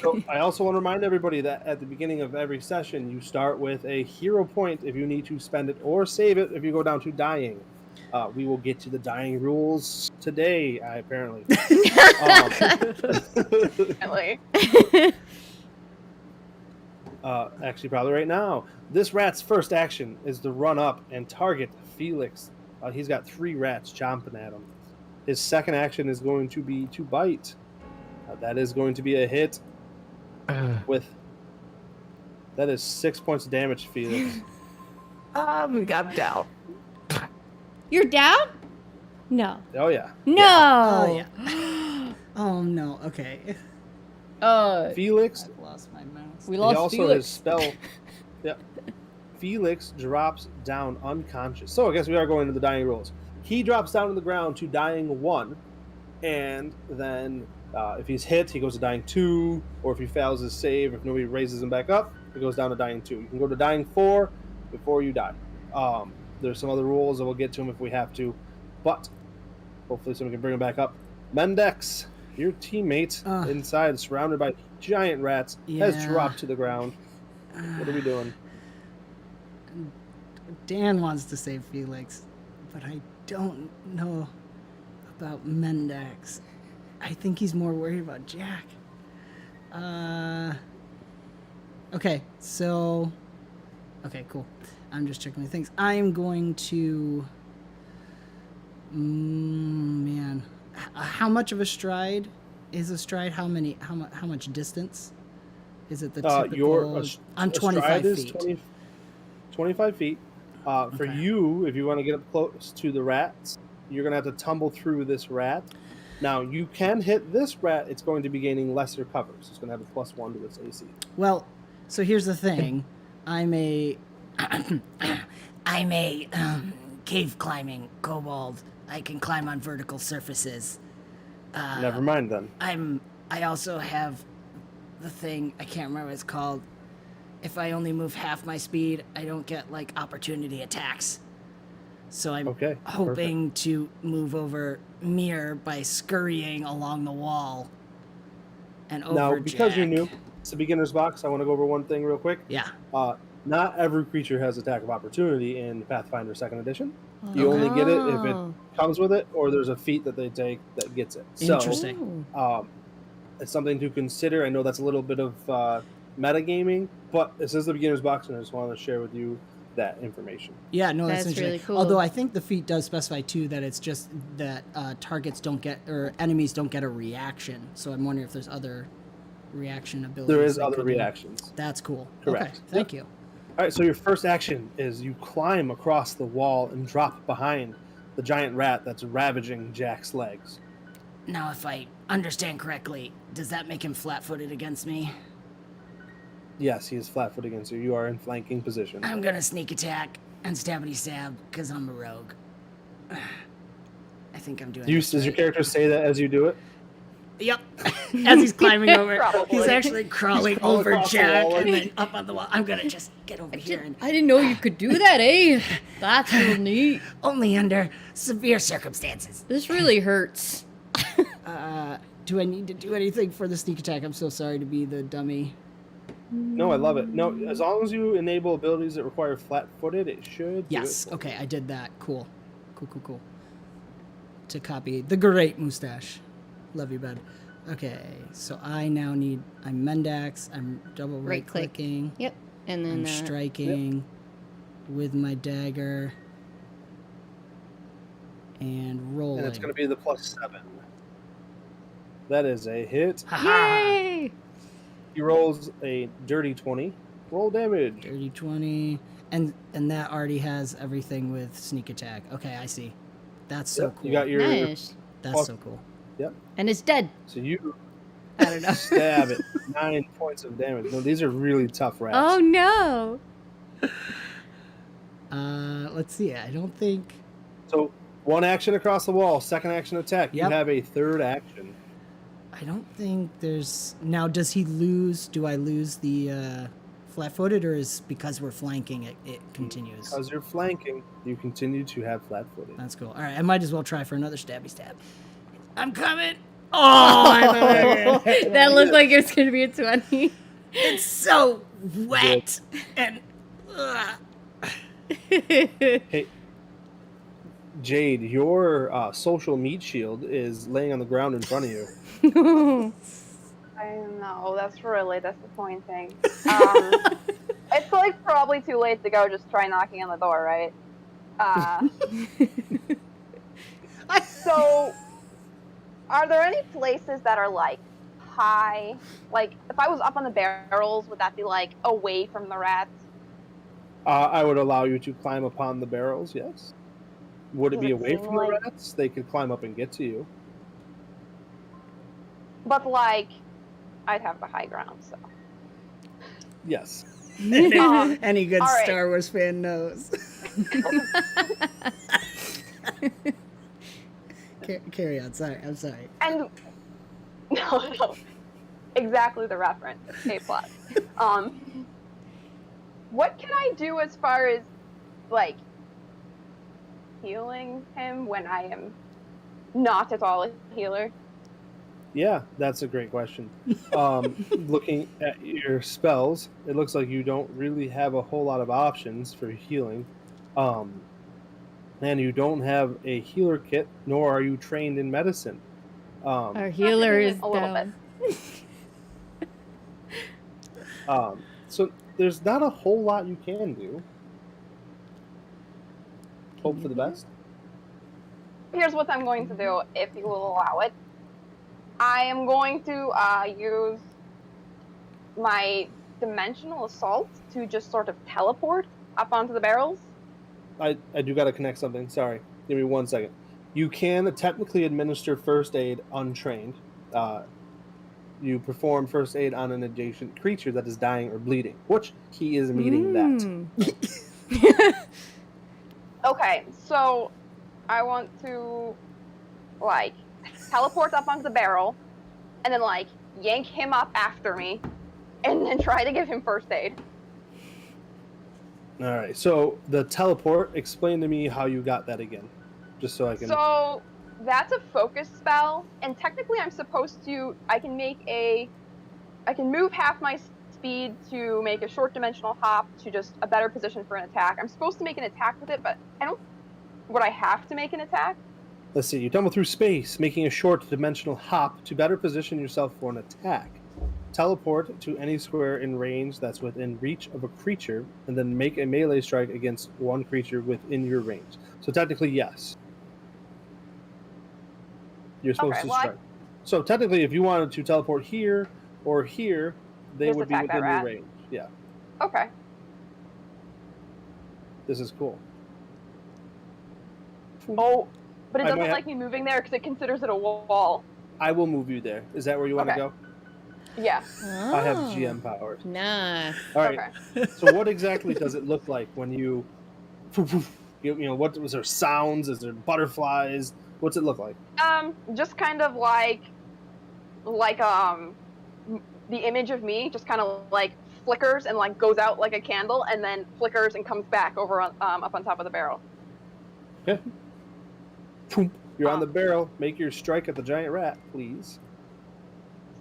So I also want to remind everybody that at the beginning of every session, you start with a hero point if you need to spend it, or save it if you go down to dying. We will get to the dying rules today, apparently. Really. Actually, probably right now. This rat's first action is to run up and target Felix. He's got 3 rats chomping at him. His second action is going to be to bite. That is going to be a hit with... That is 6 points of damage, Felix. I'm down. You're down? No. Oh, yeah. No. Oh, yeah. Oh, no. Okay. Felix, I've lost my mouse. We he lost also Felix. his spell... Yep. Felix drops down unconscious. So I guess we are going to the dying rules. He drops down to the ground to dying 1, and then if he's hit, he goes to dying 2, or if he fails his save, if nobody raises him back up, he goes down to dying 2. You can go to dying 4 before you die. There's some other rules, and we'll get to them if we have to, but hopefully someone can bring him back up. Mendex, your teammate inside, surrounded by giant rats, has Yeah. dropped to the ground. What are we doing? Dan wants to save Felix, but I don't know about Mendex. I think he's more worried about Jack. Okay, so... Okay, cool. I'm just checking my things. I'm going to... man. How much of a stride is a stride? How much distance? Is it the typical... I'm 25 feet. 25 feet. For Okay. you, if you want to get up close to the rats, you're going to have to tumble through this rat. Now, you can hit this rat. It's going to be gaining lesser cover. So it's going to have a +1 to its AC. Well, so here's the thing. I'm a cave climbing kobold. I can climb on vertical surfaces. Never mind then. I also have the thing, I can't remember what it's called. If I only move half my speed, I don't get like opportunity attacks. So I'm Okay, hoping to move over Mir by scurrying along the wall and over Now, because you're Jack. new, it's a beginner's box. I want to go over one thing real quick. Yeah. Not every creature has attack of opportunity in Pathfinder 2nd Edition. You only get it if it comes with it, or there's a feat that they take that gets it. Interesting. So, it's something to consider. I know that's a little bit of metagaming, but this is the beginner's box, and I just wanted to share with you that information. Yeah, no, that's That's interesting. really cool. Although I think the feat does specify too that it's just that targets don't get, or enemies don't get a reaction. So I'm wondering if there's other reaction abilities. There is that other could- reactions. That's cool. Correct. Okay, thank you. All right, so your first action is you climb across the wall and drop behind the giant rat that's ravaging Jack's legs. Now, if I understand correctly, does that make him flat-footed against me? Yes, he is flat-footed against you. You are in flanking position. I'm gonna sneak attack and stabbity-stab because I'm a rogue. I think I'm doing this Does your right. character say that as you do it? Yep. As he's climbing over, Probably. he's actually crawling crawling over across the Jack wall, and like- then up on the wall. I'm gonna just get over here and I didn't know you could do that, eh? That's real neat. only under severe circumstances. This really hurts. Do I need to do anything for the sneak attack? I'm so sorry to be the dummy. No, I love it. No, as long as you enable abilities that require flat-footed, it should. Yes. Do it. Okay, I did that. Cool. Cool. To copy the great mustache. Love you, bud. Okay, so I now need. I'm Mendax. I'm double Right click. clicking. Yep. And then I'm striking with my dagger and rolling. And it's going to be the +7. That is a hit. Yay! He rolls a dirty 20. Roll damage. Dirty 20, and that already has everything with sneak attack. Okay, I see. That's so Yep, cool. You got your. Nice. That's so cool. Yep. And it's dead. So you I don't know. stab it. 9 points of damage. No, these are really tough rats. Oh no. Let's see. I don't think So 1 action across the wall, 2nd action attack. Yep. You have a 3rd action. I don't think there's... Now, does he lose... Do I lose the flat-footed, or is because we're flanking it continues? Because you're flanking, you continue to have flat-footed. That's cool. All right, I might as well try for another stabby stab. I'm coming! Oh! That looked like it was going to be a 20. It's so wet! And... Hey, Jade, your social meat shield is laying on the ground in front of you. I know, that's really disappointing. It's like probably too late to go just try knocking on the door, right? So, are there any places that are like high? Like, if I was up on the barrels, would that be like away from the rats? I would allow you to climb upon the barrels, yes. Would it Does be it away seem from like- the rats? They could climb up and get to you. But like, I'd have the high ground, so. Yes. Any good all right. Star Wars fan knows. Carry on. Sorry, I'm sorry. And no, exactly the reference. A plus. What can I do as far as like healing him when I am not at all a healer? Yeah, that's a great question. Looking at your spells, it looks like you don't really have a whole lot of options for healing. And you don't have a healer kit, nor are you trained in medicine. Our healer is A little down. So there's not a whole lot you can do. Hope for the best. Here's what I'm going to do, if you will allow it. I am going to use my dimensional assault to just sort of teleport up onto the barrels. I do got to connect something. Sorry. Give me 1 second. You can technically administer first aid untrained. You perform first aid on an adjacent creature that is dying or bleeding, which he is meeting that. Okay, so I want to, like, teleport up onto the barrel, and then, like, yank him up after me, and then try to give him first aid. All right. So the teleport, explain to me how you got that again, just so I can... So that's a focus spell, and technically I'm supposed to, I can move half my speed to make a short dimensional hop to just a better position for an attack. I'm supposed to make an attack with it, but would I have to make an attack? Let's see. You tumble through space, making a short dimensional hop to better position yourself for an attack. Teleport to any square in range that's within reach of a creature, and then make a melee strike against one creature within your range. So technically, yes. You're supposed to strike. So technically, if you wanted to teleport here or here, they Just would be attack that within your rat. range. Yeah, Okay. this is cool. Oh, but it I doesn't might like me moving there because it considers it a wall. I will move you there. Is that where you want to Okay. go? Yeah. I have GM powers. Nah. All right. Okay. So what exactly does it look like when you what was there sounds? Is there butterflies? What's it look like? Just kind of like the image of me just kind of like flickers and like goes out like a candle and then flickers and comes back over on, up on top of the barrel. Okay. You're on the barrel. Make your strike at the giant rat, please.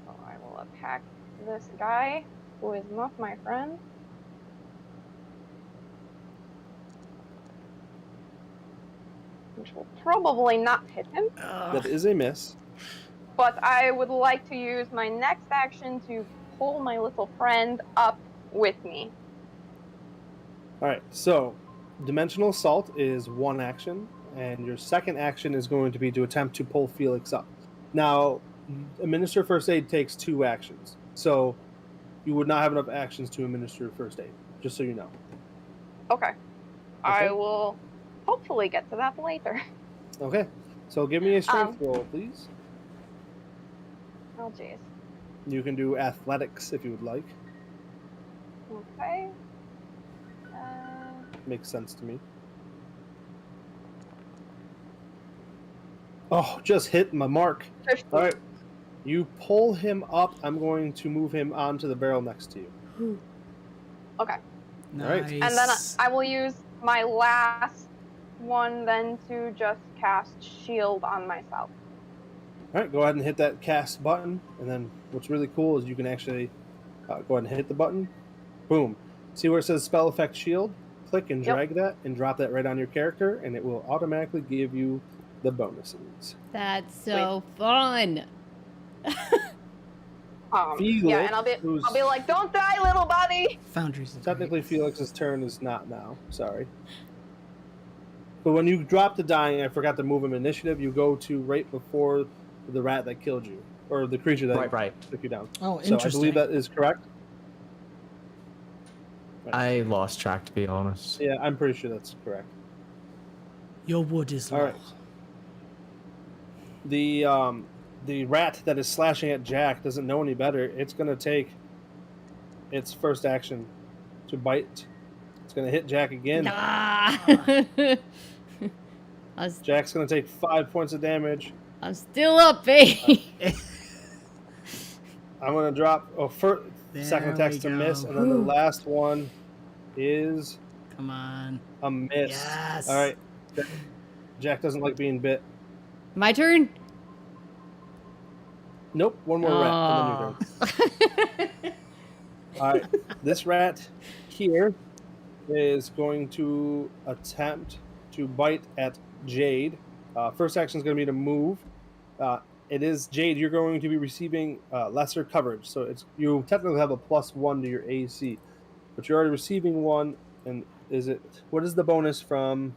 So I will attack this guy who is not my friend. Which will probably not hit him. That is a miss. But I would like to use my next action to pull my little friend up with me. All right. So, dimensional assault is one action, and your second action is going to be to attempt to pull Felix up. Now, administer first aid takes 2 actions, so you would not have enough actions to administer first aid. Just so you know. Okay. I will hopefully get to that later. Okay. So give me a strength roll, please. Oh, jeez. You can do athletics if you would like. Okay. Makes sense to me. Oh, just hit my mark. 15. All right. You pull him up. I'm going to move him onto the barrel next to you. Okay. Alright. Nice. And then I will use my last one then to just cast shield on myself. All right, go ahead and hit that cast button. And then what's really cool is you can actually go ahead and hit the button. Boom. See where it says spell effect shield? Click and drag that and drop that right on your character, and it will automatically give you the bonuses. That's so fun. Yeah, and I'll be like, don't die, little buddy. Foundry's Technically, Felix's turn is not now. Sorry. But when you drop the dying, I forgot to move him initiative. You go to right before the rat that killed you, or the creature that took you down. Oh, So interesting. I believe that is correct. I lost track, to be honest. Yeah, I'm pretty sure that's correct. Your wood is All low. right. The rat that is slashing at Jack doesn't know any better. It's going to take its first action to bite. It's going to hit Jack again. Jack's going to take 5 points of damage. I'm still up, babe. I'm going to drop second attack's to miss, and then the last one is Come on. a miss. Yes. All right. Jack doesn't like being bit. My turn? Nope, one more rat, and then your turn. All right, this rat here is going to attempt to bite at Jade. First action is going to be to move. It is Jade. You're going to be receiving lesser coverage, so you technically have a +1 to your AC, but you're already receiving one. And what is the bonus from?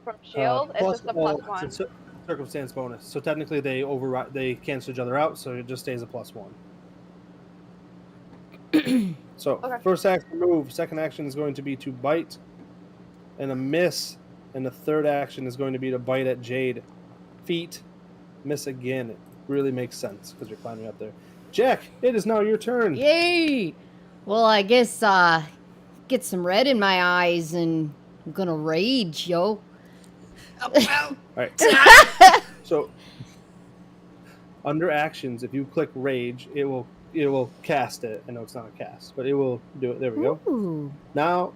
From shield, it's just a +1. It's a circumstance bonus. So technically, they cancel each other out, so it just stays a +1. So first action move, second action is going to be to bite, and a miss, and the third action is going to be to bite at Jade. Feet, miss again. It really makes sense because you're climbing up there. Jack, it is now your turn. Yay! Well, I guess get some red in my eyes, and I'm gonna rage, yo. All right. So under actions, if you click rage, it will cast it. I know it's not a cast, but it will do it. There we go. Ooh. Now,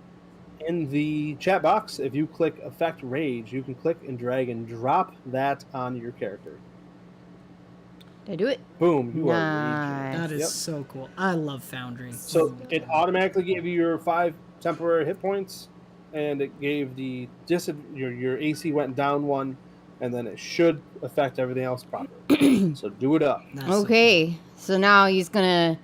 in the chat box, if you click Effect Rage, you can click and drag and drop that on your character. Did I do it? Boom, you are Nice. raging. That is so cool. I love Foundry. So it automatically gave you your 5 temporary hit points, and it gave your AC went down 1, and then it should affect everything else properly. So do it up. That's Okay, so now he's gonna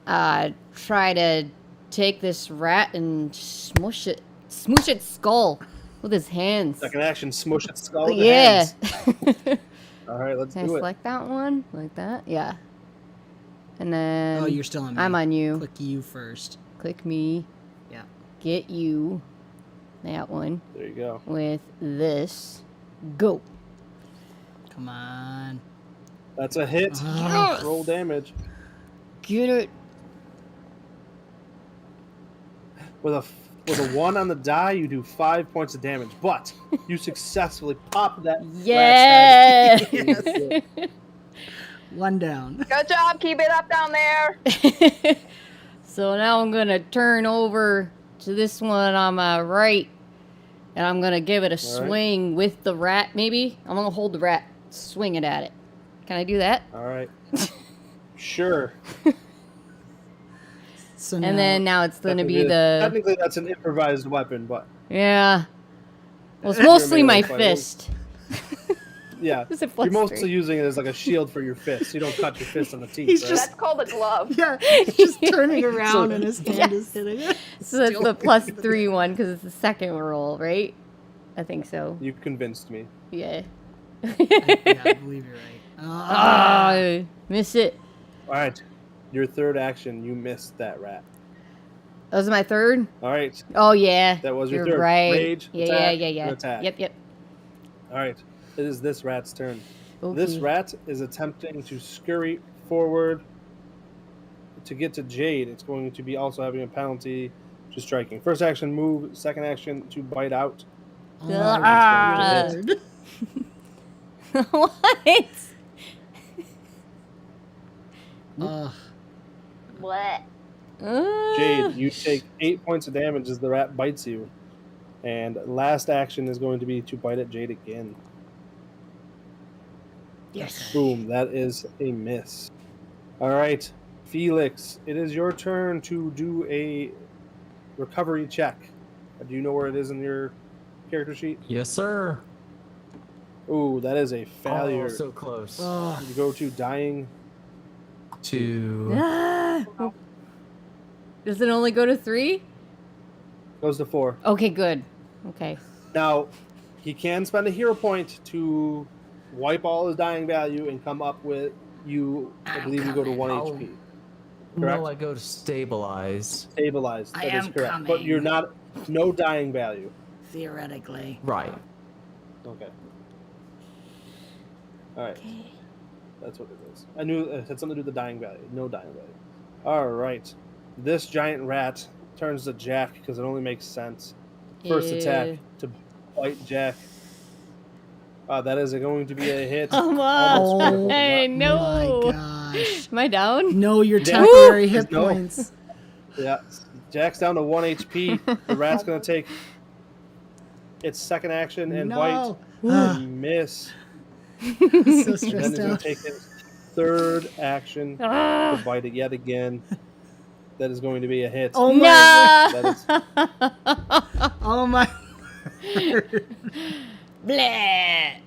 try to take this rat and smoosh its skull with his hands. Second action, smush its skull with the Yeah. hands. All right, let's Can I do it. select that one? Like that? Yeah. And then Oh, you're still on me. I'm on you. Click you first. Click me. Yeah. Get you. That one. There you go. With this. Go. Come on. That's a hit. Yes! Roll damage. Get it. With a 1 on the die, you do 5 points of damage, but you successfully pop that. Yeah. rat's head. One down. Good job, keep it up down there. So now I'm gonna turn over to this one on my right, and I'm gonna give it a swing with the rat. Maybe I'm gonna hold the rat, swing it at it. Can I do that? All right. Sure. So And then now it's gonna be the Technically, that's an improvised weapon, but yeah. Well, it's You're a mostly my melee fighter. fist. yeah, It's a you're mostly +3. using it as like a shield for your fist. So you don't cut your fist on the teeth. He's right? just- That's called a glove. Yeah, he's just turning around So- and his hand is hitting it. So that's the +3 one because it's the second roll, right? I think so. You convinced me. Yeah. Yeah, I believe you're right. Ah, miss it. All right, your third action, you missed that rat. That was my third. All right, Oh yeah. that was your You're third. right. Rage, Yeah, attack, yeah. and attack. Yep. All right, it is this rat's turn. Okay. This rat is attempting to scurry forward to get to Jade. It's going to be also having a penalty to striking. First action move, second action to bite out. Oh, Ah. Lord. What? What? Jade, you take 8 points of damage as the rat bites you. And last action is going to be to bite at Jade again. Yes. Boom, that is a miss. All right, Felix, it is your turn to do a recovery check. Do you know where it is in your character sheet? Yes, sir. Ooh, that is a failure. Oh, so close. You go to dying. To Ah. Does it only go to 3? Goes to 4. Okay, good. Okay. Now, he can spend a hero point to wipe all his dying value and come up with you. I believe you go to 1 Oh. HP. Correct? no, I go to stabilize. Stabilized. I That is am correct. coming. But you're not. No dying value. Theoretically. Right. Okay. All right. That's what it is. I knew it had something to do with the dying value. No dying value. All right. This giant rat turns to Jack because it only makes sense. First attack to bite Jack. That is going to be a hit. Come Almost on. critical, but Hey, not- no. My gosh. Am I down? No, your Jack- temporary hit No. points. Yeah. Jack's down to 1 HP. The rat's going to take its second action and bite. No. Ah, Miss. so And then stressed he's going to out. take his third action to Ah. bite it yet again. That is going to be a hit. Oh my. No. That is Oh my. Bleh.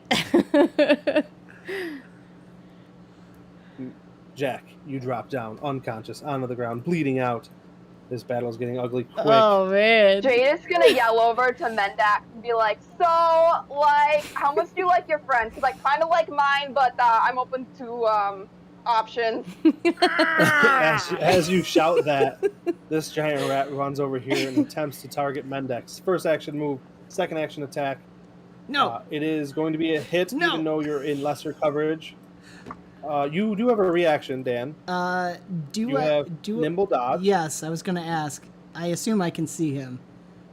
Jack, you drop down, unconscious, onto the ground, bleeding out. This battle is getting ugly quick. Oh, man. Jade is gonna yell over to Mendak and be like, so, like, how much do you like your friends? Because I kind of like mine, but I'm open to options. As you shout that, this giant rat runs over here and attempts to target Mendex. First action move, second action attack. No. It is going to be a hit, No. even though you're in lesser coverage. You do have a reaction, Dan. Do You I have do nimble dodge. Yes, I was gonna ask. I assume I can see him,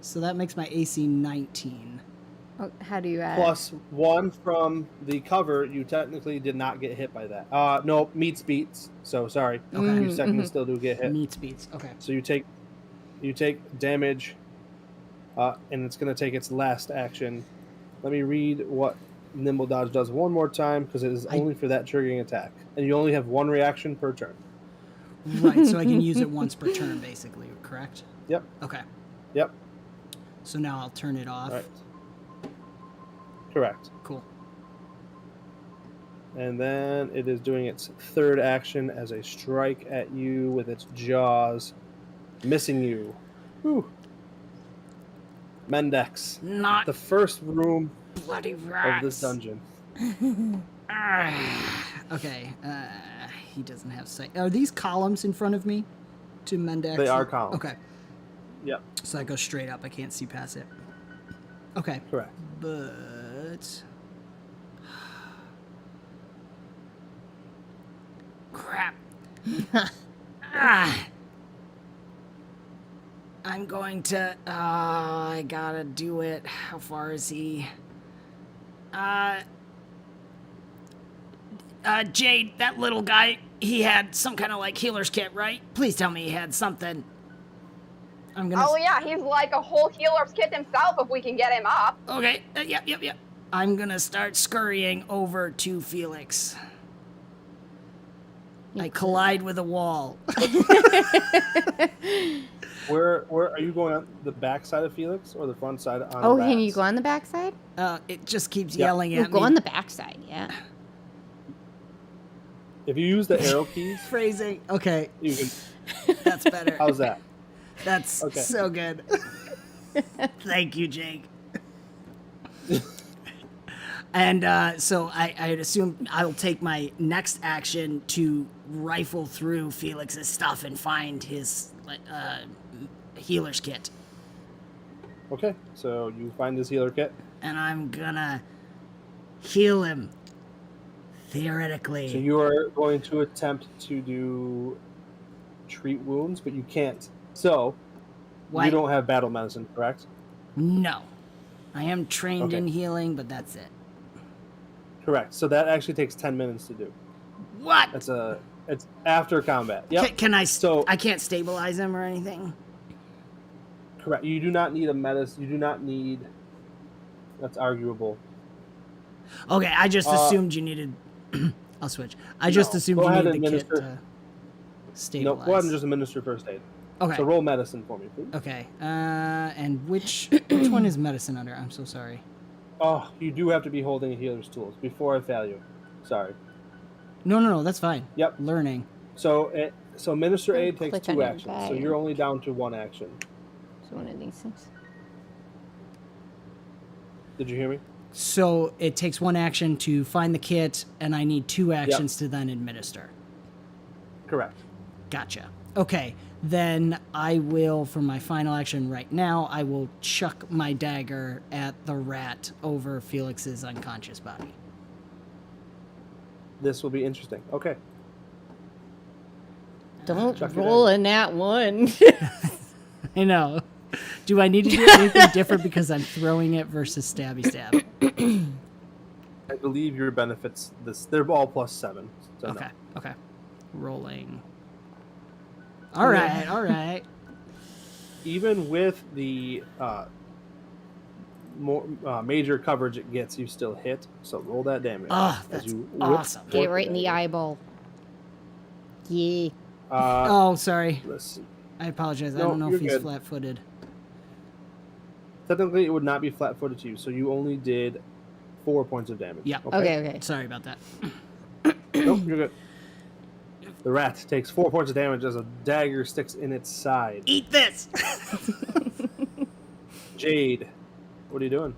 so that makes my AC 19. Oh, how do you add? Plus 1 from the cover. You technically did not get hit by that. No, meets beats. So sorry. Okay. You technically still do get hit. Meat speeds. Okay. So you take damage, and it's going to take its last action. Let me read what Nimble Dodge does one more time because it is only for that triggering attack, and you only have 1 reaction per turn. Right, so I can use it once per turn, basically. Correct. Yep. Okay. Yep. So now I'll turn it off. All right. Correct. Cool. And then it is doing its third action as a strike at you with its jaws, missing you. Whew. Mendex, Not the first room bloody of rats. this dungeon. Okay. He doesn't have sight. Are these columns in front of me? To Mendex? They are columns. Okay. Yep. So I go straight up. I can't see past it. Okay. Correct. But crap. I'm going to I gotta do it. How far is he? Jade, that little guy, he had some kind of like healer's kit, right? Please tell me he had something. I'm gonna Oh yeah, he's like a whole healer's kit himself if we can get him up. Okay, yep. I'm gonna start scurrying over to Felix. I collide with a wall. Where are you going, on the back side of Felix or the front side on Oh, rats? can you go on the backside? It just keeps Yep. yelling We'll at go me. on the backside, yeah. If you use the arrow keys, Phrasing. Okay, you can. that's better. How's that? That's Okay. so good. Thank you, Jake. And so I'd assume I'll take my next action to rifle through Felix's stuff and find his healer's kit. Okay, so you find this healer kit. And I'm gonna heal him. Theoretically. So you are going to attempt to do treat wounds, but you can't. So Why? you don't have battle medicine, correct? No. I am trained Okay. in healing, but that's it. Correct. So that actually takes 10 minutes to do. What? It's after combat. Yep. Can I? So I can't stabilize him or anything. correct. You do not need a medicine. You do not need. That's arguable. Okay, I just assumed you needed. I'll switch. I just assumed Go you ahead needed the and kit to stabilize. No, go ahead and just administer first aid. Okay. So roll medicine for me, please. Okay. And which one is medicine under? I'm so sorry. Oh, you do have to be holding a healer's tools before I fail you. Sorry. No, that's fine. Yep. Learning. So minister aid takes Click on 2 your actions. So guide. you're only down to 1 action. So one of these things. Did you hear me? So it takes 1 action to find the kit, and I need 2 actions to then administer. Correct. Gotcha. Okay, then I will, for my final action right now, I will chuck my dagger at the rat over Felix's unconscious body. This will be interesting. Okay. Don't Chuck it roll in. in that one. I know. Do I need to do anything different because I'm throwing it versus stabby stab? I believe your benefits this. They're all +7. So Okay, no. okay. Rolling. All right. Even with the more major coverage it gets, you still hit. So roll that damage. Oh, as that's you whip awesome. Get it forth right in the dagger. eyeball. Yeah. Oh, sorry. Let's see. I apologize. I No, don't know if you're he's good. flat-footed. Technically, it would not be flat-footed to you, so you only did 4 points of damage. Yeah. Okay. Sorry about that. Nope, you're good. The rat takes 4 points of damage as a dagger sticks in its side. Eat this! Jade, what are you doing?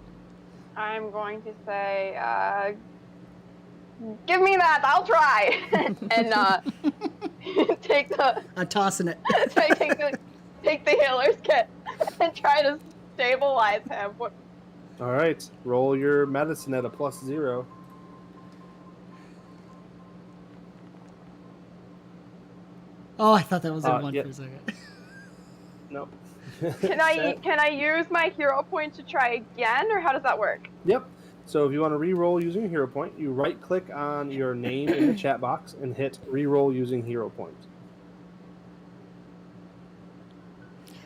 I'm going to say, give me that, I'll try. And take the I'm tossing it. take the healer's kit and try to stabilize him. What? All right, roll your medicine at a +0. Oh, I thought that was a 1 yep. for a second. Nope. Can I use my hero point to try again, or how does that work? Yep. So if you want to re-roll using a hero point, you right-click on your name in the chat box and hit re-roll using hero point.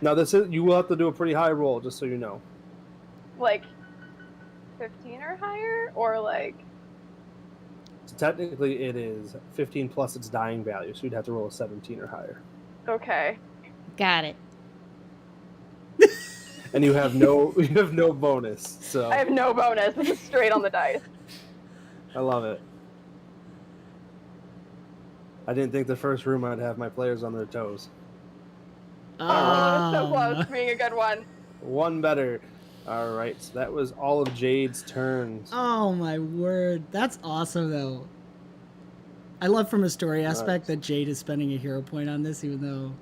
Now you will have to do a pretty high roll, just so you know. Like 15 or higher, or like? So technically, it is 15 plus its dying value, so you'd have to roll a 17 or higher. Okay. Got it. And you have no bonus. So I have no bonus. This is straight on the dice. I love it. I didn't think the first room I'd have my players on their toes. Oh, it's so close to being a good one. One better. All right, so that was all of Jade's turns. Oh my word. That's awesome though. I love from a story aspect that Jade is spending a hero point on this even though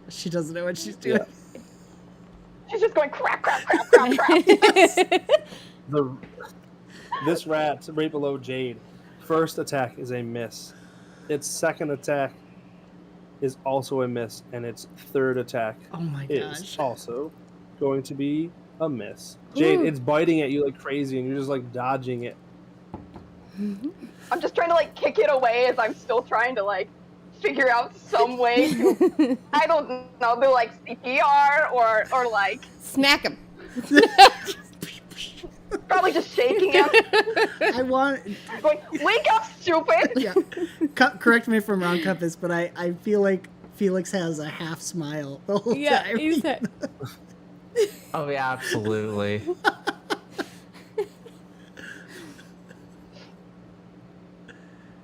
she doesn't know what she's doing. Yeah. She's just going crap, crap, crap, crap, crap. This rat right below Jade, first attack is a miss. Its second attack is also a miss, and its third attack Oh my is gosh. also going to be a miss. Jade, Ooh. it's biting at you like crazy, and you're just like dodging it. I'm just trying to like kick it away as I'm still trying to like figure out some way to, I don't know, do like CPR or like Smack him. probably just shaking him, I want going, wake up, stupid. yeah. Correct me if I'm wrong, Compass, but I feel like Felix has a half smile the whole time. he's that. Oh yeah, absolutely.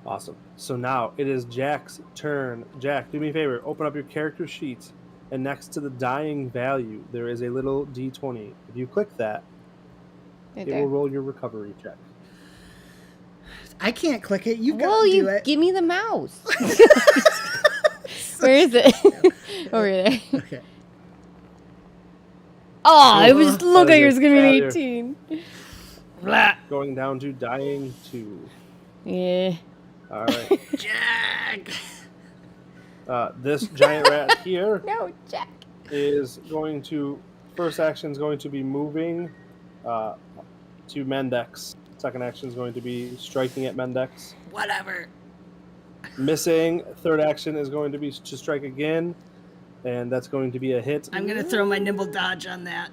Awesome. So now it is Jack's turn. Jack, do me a favor. Open up your character sheet, and next to the dying value, there is a little D20. If you click that, Right it there. will roll your recovery check. I can't click it. You've got Well, to do you it. give me the mouse. Where is it? Over there. Okay. Oh, it was look like it was gonna be an Failure. 18. Blah. Going down to dying 2. Yeah. All right. Jack. This giant rat here No, Jack. is going to, first action is going to be moving to Mendex. Second action is going to be striking at Mendex. Whatever. Missing. Third action is going to be to strike again, and that's going to be a hit. I'm gonna throw my nimble dodge on that.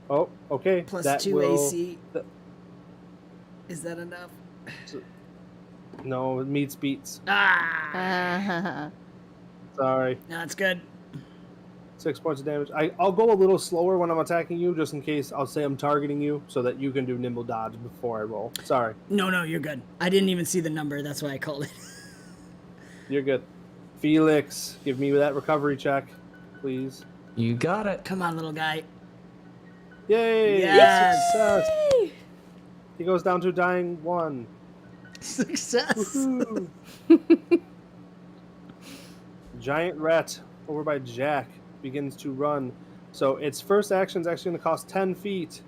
Oh, okay. Plus that 2 will, AC. Is that enough? No, it meets beats. Ah. Sorry. No, it's good. 6 points of damage. I'll go a little slower when I'm attacking you, just in case I'll say I'm targeting you, so that you can do nimble dodge before I roll. Sorry. No, you're good. I didn't even see the number. That's why I called it. You're good. Felix, give me that recovery check, please. You got it. Come on, little guy. Yay! Yes! Success! He goes down to dying 1. Success. Woohoo. Giant rat over by Jack begins to run. So its first action is actually going to cost 10 feet.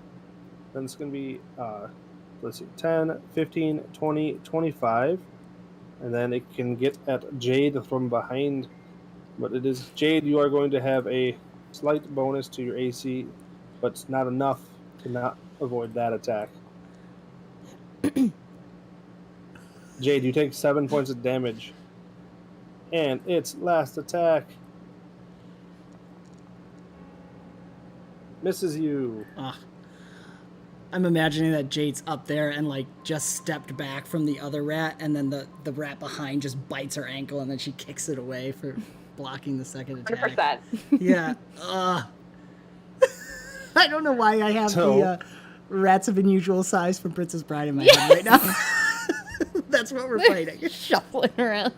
Then it's going to be, let's see, 10, 15, 20, 25. And then it can get at Jade from behind. But it is, Jade, you are going to have a slight bonus to your AC, but it's not enough to not avoid that attack. Jade, you take 7 points of damage. And its last attack misses you. I'm imagining that Jade's up there and like just stepped back from the other rat, and then the rat behind just bites her ankle, and then she kicks it away for blocking the second attack. 100%. Yeah. I don't know why I have the rats of unusual size from Princess Bride in my head right now. That's what we're fighting. Shuffling around.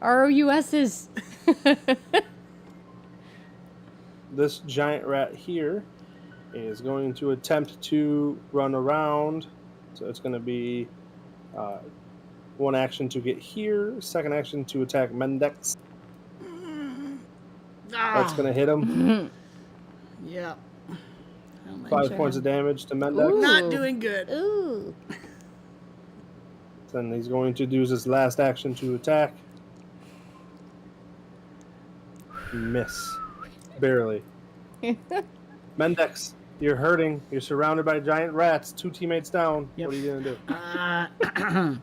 ROUSs. This giant rat here is going to attempt to run around. So it's going to be one action to get here, second action to attack Mendex. That's going to hit him. Yeah. 5 points of damage to Mendex. Ooh. Not doing good. Ooh. Then he's going to use his last action to attack. Miss. Barely. Mendex, you're hurting. You're surrounded by giant rats. 2 teammates down. Yep. What are you going to do?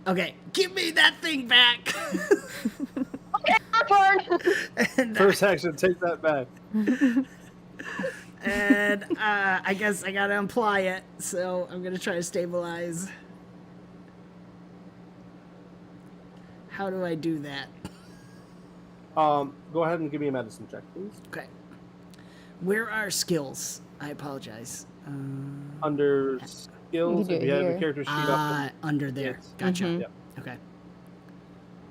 Okay, give me that thing back. Okay, our turn. And, First action, take that back. and I guess I gotta imply it, so I'm gonna try to stabilize. How do I do that? Go ahead and give me a medicine check, please. Okay. Where are skills? I apologize. Under skills, do if it you have here. your character sheet up, Under there. Yes. Gotcha. Mhm. Yep. Okay.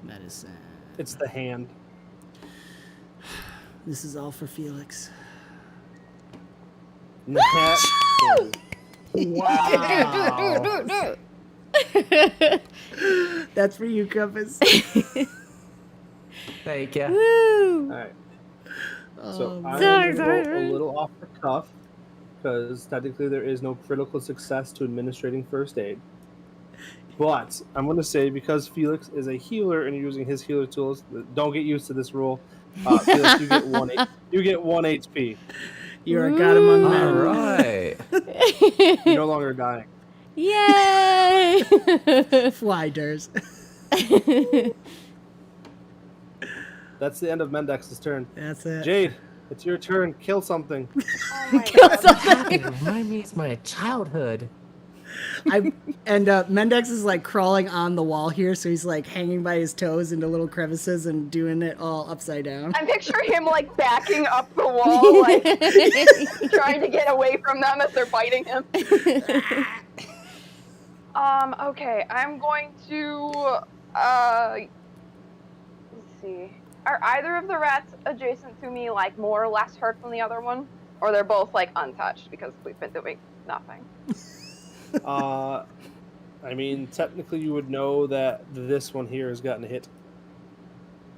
Medicine. it's the hand. This is all for Felix. Nat 20. Wow. That's for you, Compass. Thank you. Woo! All right. So I'm sorry, going to go sorry. a little off the cuff because technically there is no critical success to administrating first aid. But I'm going to say because Felix is a healer and you're using his healer tools, don't get used to this rule. Felix, you get 1 HP. You're a god among All men. right. You're no longer dying. Yay! Fly, Durs. That's the end of Mendex's turn. That's it. Jade, it's your turn. Kill something. Oh my God. It reminds me of my childhood. Mendex is like crawling on the wall here, so he's like hanging by his toes into little crevices and doing it all upside down. I picture him like backing up the wall, like trying to get away from them as they're biting him. Okay, I'm going to let's see. Are either of the rats adjacent to me like more or less hurt than the other one? Or they're both like untouched because we've been doing nothing? I mean, technically you would know that this one here has gotten hit.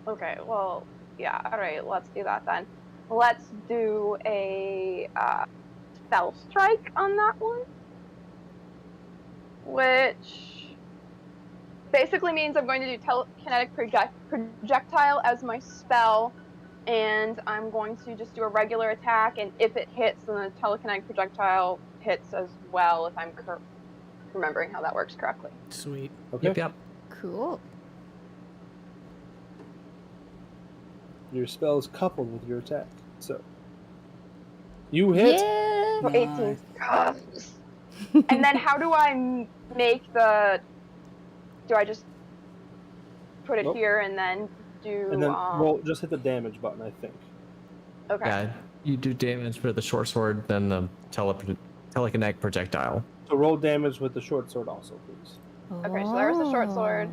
Okay, well, yeah, alright, let's do that then. Let's do a spell strike on that one. Which basically means I'm going to do telekinetic projectile as my spell, and I'm going to just do a regular attack, and if it hits, then the telekinetic projectile hits as well, if I'm remembering how that works correctly. Sweet. Okay. Yep. Cool. Your spell is coupled with your attack. So you hit. Yeah. So 18. And then how do I make the... Do I just put it Nope. here and then do... And then roll. Just hit the damage button, I think. Okay. Yeah, you do damage for the short sword, then the telekinetic projectile. So roll damage with the short sword also, please. Okay, so there's the short sword.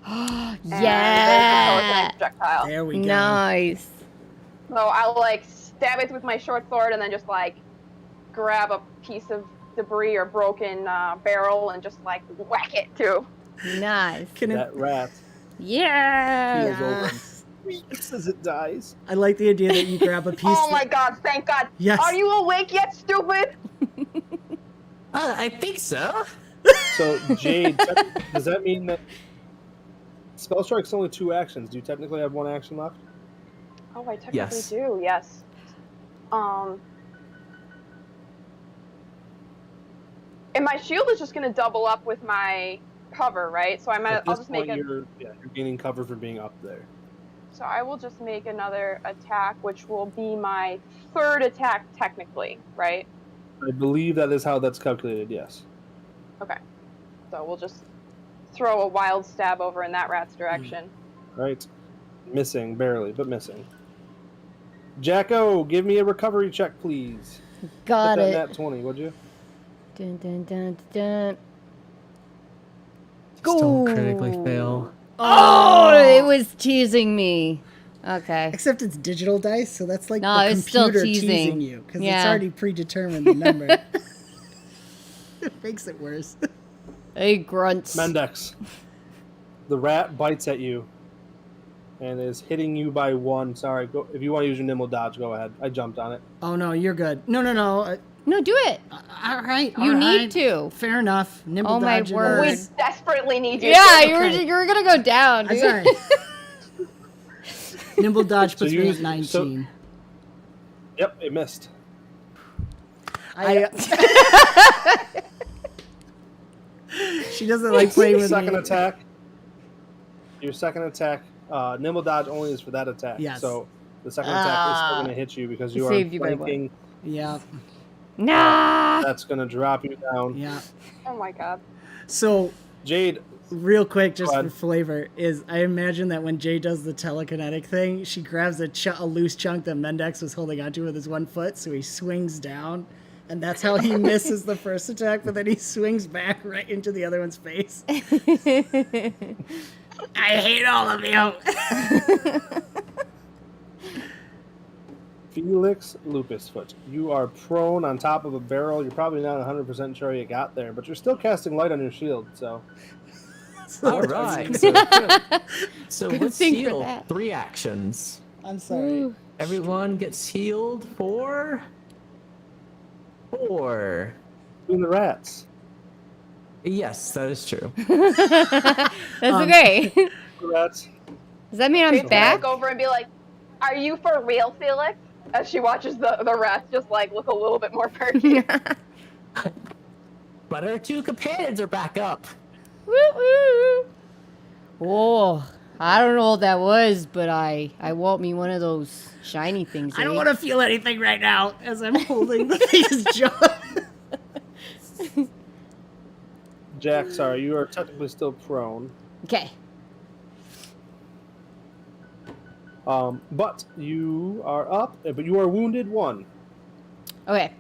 Oh. And there's the Yeah. telekinetic projectile. There we go. Nice. So I'll like stab it with my short sword and then just like grab a piece of debris or broken barrel and just like whack it too. Nice. Can it, That rat Yeah. feels over Yeah. and squeaks as it dies. I like the idea that you grab a piece. Oh my god, thank god. Yes. Are you awake yet, stupid? I think so. So Jade, does that mean that spell strike's only 2 actions? Do you technically have 1 action left? Oh, I technically Yes. do, yes. And my shield is just gonna double up with my cover, right? So At I'll this just make point, it. you're gaining cover for being up there. So I will just make another attack, which will be my 3rd attack technically, right? I believe that is how that's calculated. Yes. Okay. So we'll just throw a wild stab over in that rat's direction. Right. Missing barely, but missing. Jacko, give me a recovery check, please. Got Hit it. that nat 20, would you? Dun, dun, dun, dun. Still Go. critically fail. Oh, it was teasing me. Okay. Except it's digital dice, so that's like No, the it's still computer teasing. teasing you because it's Yeah. already predetermined the number. It makes it worse. Hey, grunts. Mendex. The rat bites at you and is hitting you by 1. Sorry, go, if you want to use your nimble dodge, go ahead. I jumped on it. Oh no, you're good. No. No, do it. All right. You need to. Fair enough. Nimble Oh, my dodge. it word. We is. desperately need you. Yeah, Okay. you were gonna go down, That's dude. all right. Nimble dodge puts me use- at 19. Yep, it missed. She doesn't like playing with Second me. attack. Your second attack. Nimble dodge only is for that attack. Yes. So the second attack is still going to hit you because you are Saved you by one. flanking. Yeah. Nah. That's going to drop you down. Yeah. Oh my god. So Jade, real quick, just Go for ahead. flavor, is I imagine that when Jay does the telekinetic thing, she grabs a loose chunk that Mendex was holding onto with his 1 foot, so he swings down, and that's how he misses the first attack, but then he swings back right into the other one's face. I hate all of you. Felix Lupusfoot, you are prone on top of a barrel. You're probably not 100% sure you got there, but you're still casting light on your shield, so... All right. So, good. So Good let's thing for heal. that. 3 actions. I'm sorry. Everyone gets healed for 4. Between the rats. Yes, that is true. That's okay. The rats. Does that mean I'm Jade's gonna back? look over and be like, "Are you for real, Felix?" As she watches the rats just like look a little bit more perky. But our 2 companions are back up. Woo woo. Oh, I don't know what that was, but I want me one of those shiny things. I don't eh? want to feel anything right now as I'm holding the thing's jaw. Jack, sorry, you are technically still prone. Okay. But you are up, but you are wounded 1. Okay.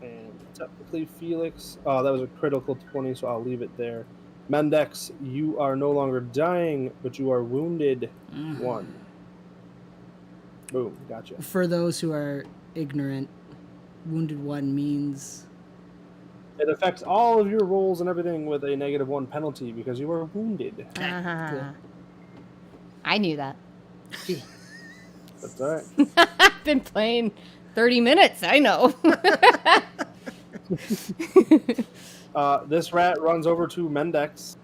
And technically, Felix, that was a critical 20, so I'll leave it there. Mendex, you are no longer dying, but you are wounded 1. Boom, gotcha. For those who are ignorant, wounded 1 means... It affects all of your rolls and everything with a -1 penalty because you are wounded. Uh-huh. I knew that. That's all right. I've been playing 30 minutes. I know. This rat runs over to Mendex,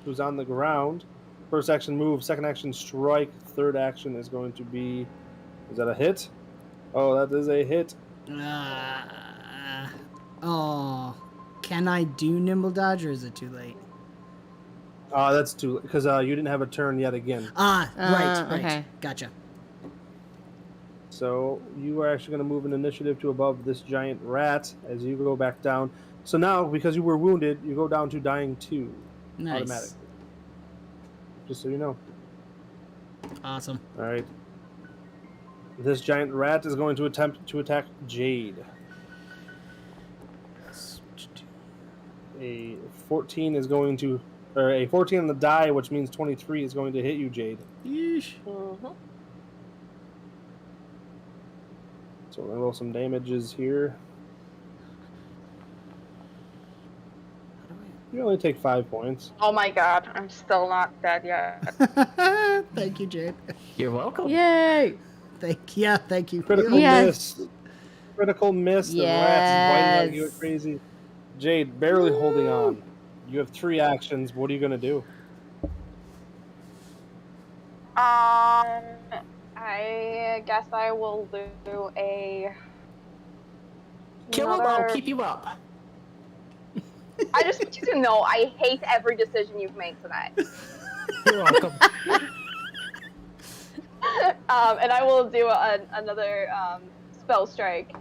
who's on the ground, First action move, second action strike, third action is going to be. Is that a hit? Oh, that is a hit. Oh, can I do nimble dodge, or is it too late? That's too because you didn't have a turn yet again. Right. Okay. Gotcha. So you are actually going to move an initiative to above this giant rat as you go back down. So now, because you were wounded, you go down to dying 2 Nice. automatically. Just so you know. Awesome. All right. This giant rat is going to attempt to attack Jade. A 14 is going to, or a 14 on the die, which means 23 is going to hit you, Jade. Yeesh. So we're gonna roll some damages here. You only take 5 points. Oh my god, I'm still not dead yet. Thank you, Jade. You're welcome. Yay! Thank you. Critical Yes. miss. Critical miss. The Yes. rat's biting at you like crazy. Jade, barely holding on. You have 3 actions. What are you gonna do? I guess I will do a. Kill him, another- I'll keep you up. I just want you to know I hate every decision you've made tonight. You're welcome. And I will do another spell strike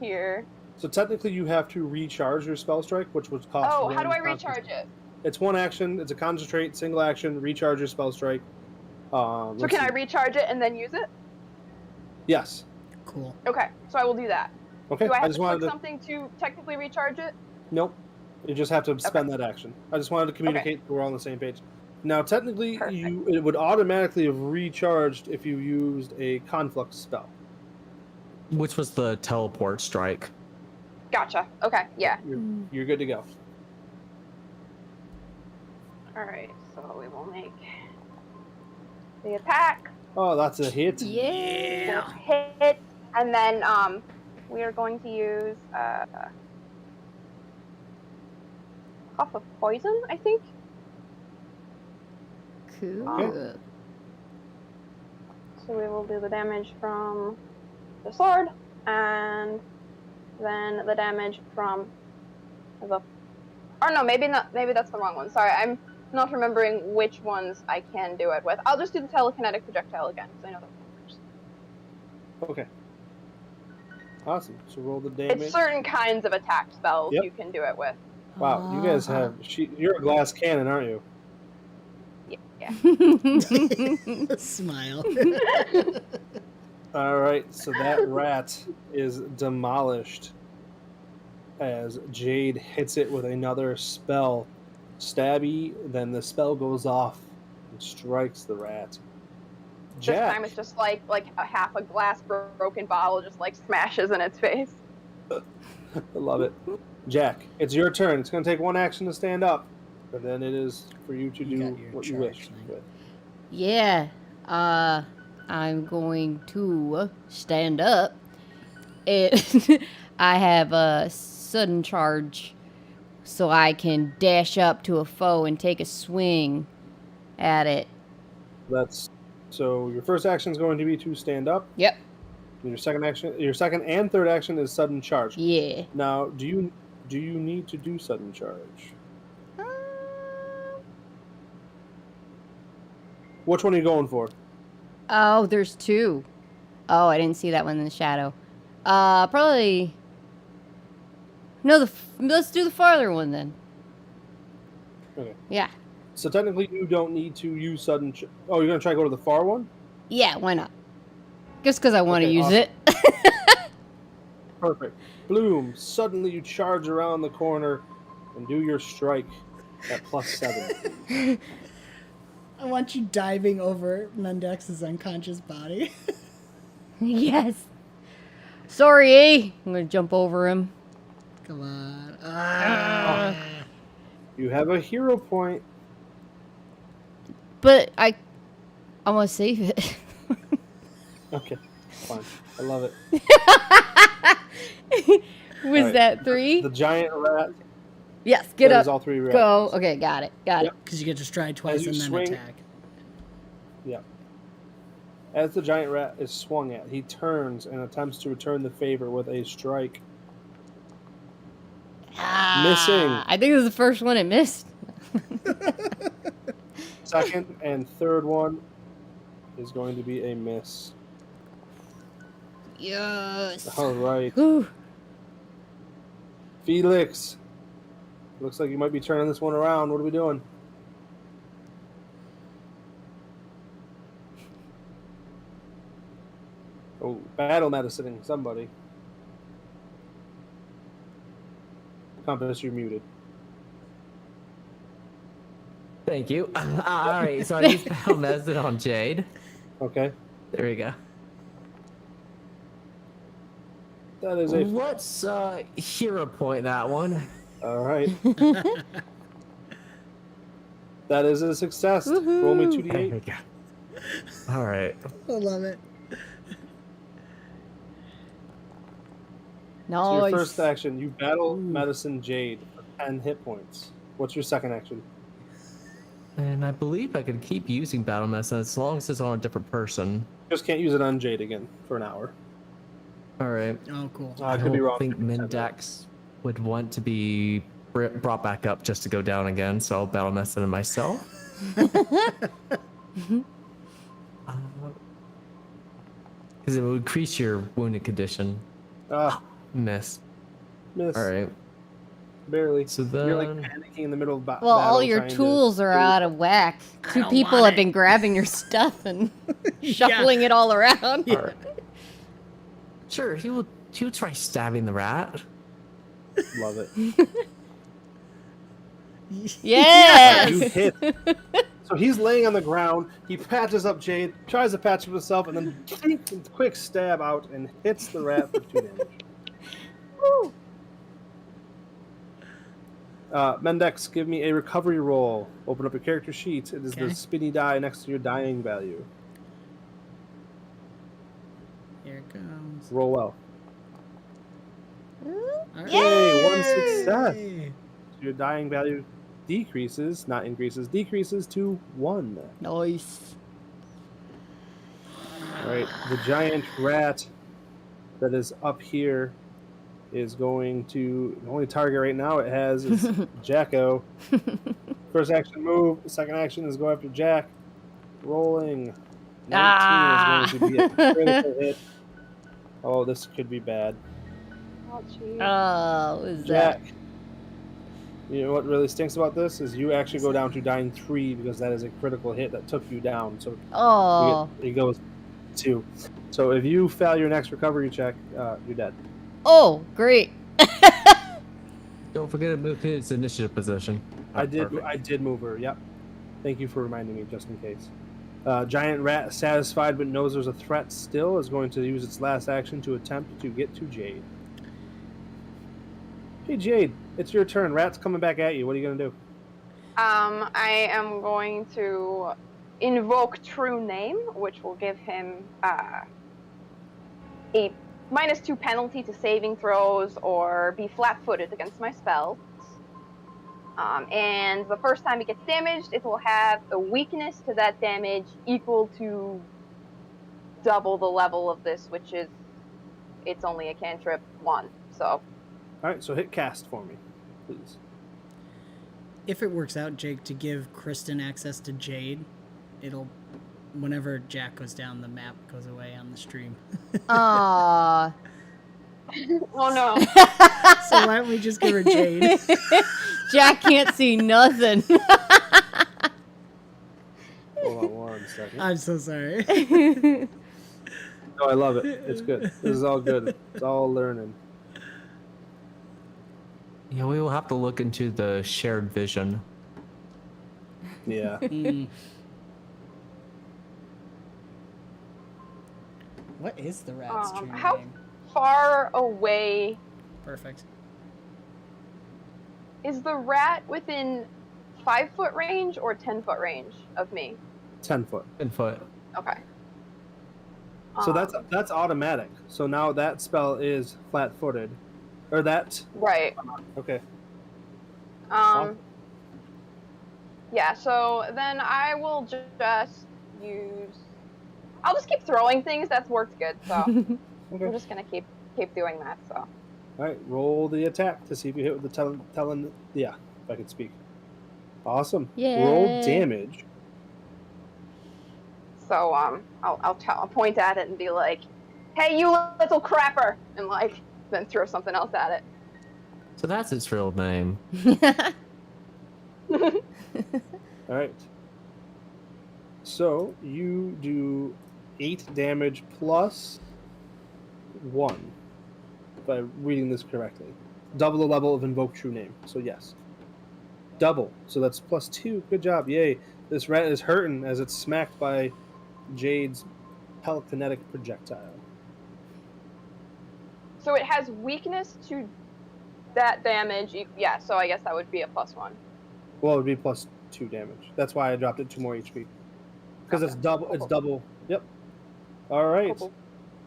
here. So technically, you have to recharge your spell strike, which would cost. Oh, how do I one recharge it? It's 1 action. It's a concentrate, single action. Recharge your spell strike. So can I recharge it and then use it? Yes. Cool. Okay, so I will do that. Okay. Do I have just to wanted click to. something to technically recharge it? Nope. You just have to spend that action. I just wanted to communicate we're all on the same page. Now, technically, Perfect. it would automatically have recharged if you used a conflict spell. Which was the teleport strike. Gotcha. Okay, yeah. You're good to go. Alright, so we will make the attack. Oh, that's a hit. Yeah. We'll hit, and then we are going to use puff of poison, I think. Cool. Okay. So we will do the damage from the sword, and then the damage from the. Or no, maybe not. Maybe that's the wrong one. Sorry, I'm not remembering which ones I can do it with. I'll just do the telekinetic projectile again, because I know that works. Okay. Awesome. So roll the damage. It's certain kinds of attack spells Yep. you can do it with. Wow, you guys have. You're a glass cannon, aren't you? Yeah. Smile. All right. So that rat is demolished as Jade hits it with another spell. Stabby. Then the spell goes off and strikes the rat. This Jack. time it's just like a half a glass broken bottle just like smashes in its face. I love it. Jack, it's your turn. It's going to take 1 action to stand up, and then it is for you to You do got your what you charge wish thing. with. Yeah. I'm going to stand up. I have a sudden charge, so I can dash up to a foe and take a swing at it. That's so. Your first action is going to be to stand up. Yep. Your second and third action is sudden charge. Yeah. Now, do you need to do sudden charge? Which one are you going for? Oh, there's 2. Oh, I didn't see that one in the shadow. Probably. No, let's do the farther one then. Okay. Yeah. So technically, you don't need to use sudden. Oh, you're gonna try to go to the far one? Yeah, why not? Just because I want to Okay, use awesome. it. Perfect. Bloom. Suddenly, you charge around the corner and do your strike at +7. I want you diving over Mendex's unconscious body. Yes. Sorry. I'm going to jump over him. Come on. You have a hero point. But I want to save it. Okay, fine. I love it. Was Alright. that 3? The giant rat. Yes, get That up. is all 3 Go. reactions. Okay, got it. Got Yep. Because you get to stride twice you and then swing- attack. Yeah. As the giant rat is swung at, he turns and attempts to return the favor with a strike. it. Missing. I think this is the first one it missed. Second and third one is going to be a miss. Yes. All right. Whew. Felix. Looks like you might be turning this one around. What are we doing? Oh, battle medicining somebody. Compass, you're muted. Thank you. All right, so I used battle medicine on Jade. Okay. There we go. That is a... Let's hero point that one. All right. That is a success. Roll me Woohoo. There 2d8. we go. All right. I love it. So Nice. your first action, you battle medicine Jade for 10 hit points. What's your second action? And I believe I can keep using battle medicine as long as it's on a different person. Just can't use it on Jade again for an hour. All right. Oh, cool. I could be wrong. I think Mindax would want to be brought back up just to go down again, so I'll battle medicine it myself. Because it would increase your wounded condition. Miss. Miss. All right. Barely. So You're like then, panicking in the middle of Well, battle. all your trying to- tools are out of whack. Two don't people want have it. been grabbing your stuff and shuffling it all around. all right. Sure, he'll try stabbing the rat. Love it. Yes. You hit. So he's laying on the ground. He patches up Jade, tries to patch up himself, and then quick stab out and hits the rat for 2 damage. Woo. Mendex, give me a recovery roll. Open up your character sheet. It is Okay. the spinny die next to your dying value. Here it comes. Roll well. All right. Yay! 1 success. Yay. Your dying value decreases, not increases, decreases to 1. Nice. All right, the giant rat that is up here is going to... The only target right now it has is Jacko. First action move. Second action is go after Jack. Rolling. 19 is going to be a critical hit. Oh, this could be bad. Oh, jeez. Oh, what is Jack. that? You know what really stinks about this is you actually go down to dying 3 because that is a critical hit that took you down. So Oh. it goes 2. So if you fail your next recovery check, you're dead. Oh, great. Don't forget to move his initiative position. Oh, I did perfect. move her. Yep. Thank you for reminding me, just in case. Giant rat, satisfied but knows there's a threat still, is going to use its last action to attempt to get to Jade. Hey Jade, it's your turn. Rat's coming back at you. What are you gonna do? I am going to invoke True Name, which will give him a -2 penalty to saving throws or be flat-footed against my spells. And the first time it gets damaged, it will have a weakness to that damage equal to double the level of this, which is, it's only a cantrip 1. So, Alright, so hit cast for me, please. If it works out, Jake, to give Kristen access to Jade, it'll... Whenever Jack goes down, the map goes away on the stream. Aw. oh no. So why don't we just give her Jade? Jack can't see nothing. Hold on 1 second. I'm so sorry. No, I love it. It's good. This is all good. It's all learning. Yeah, we will have to look into the shared vision. Yeah. Mm. What is the rat's true how- name? Far away Perfect. is the rat within 5-foot range or 10-foot range of me? 10 foot. 10 foot. Okay. So that's automatic. So now that spell is flat-footed. Or that... right. Okay. Yeah, so then I will just use... I'll just keep throwing things. That's worked good, so Okay. we're just going to keep doing that, so. All right, roll the attack to see if you hit with the yeah, if I could speak. Awesome. Roll Yay. damage. So, I'll point at it and be like, hey, you little crapper! And, like, then throw something else at it. So that's its real name. All right. So you do 8 damage plus 1, if I'm reading this correctly. Double the level of invoke true name. So yes, double. So that's plus 2. Good job. Yay. This rat is hurting as it's smacked by Jade's telekinetic projectile. So it has weakness to that damage. Yeah, so I guess that would be a +1. Well, it would be plus 2 damage. That's why I dropped it 2 more HP. Because it's double. It's double. Yep. All right. Cool.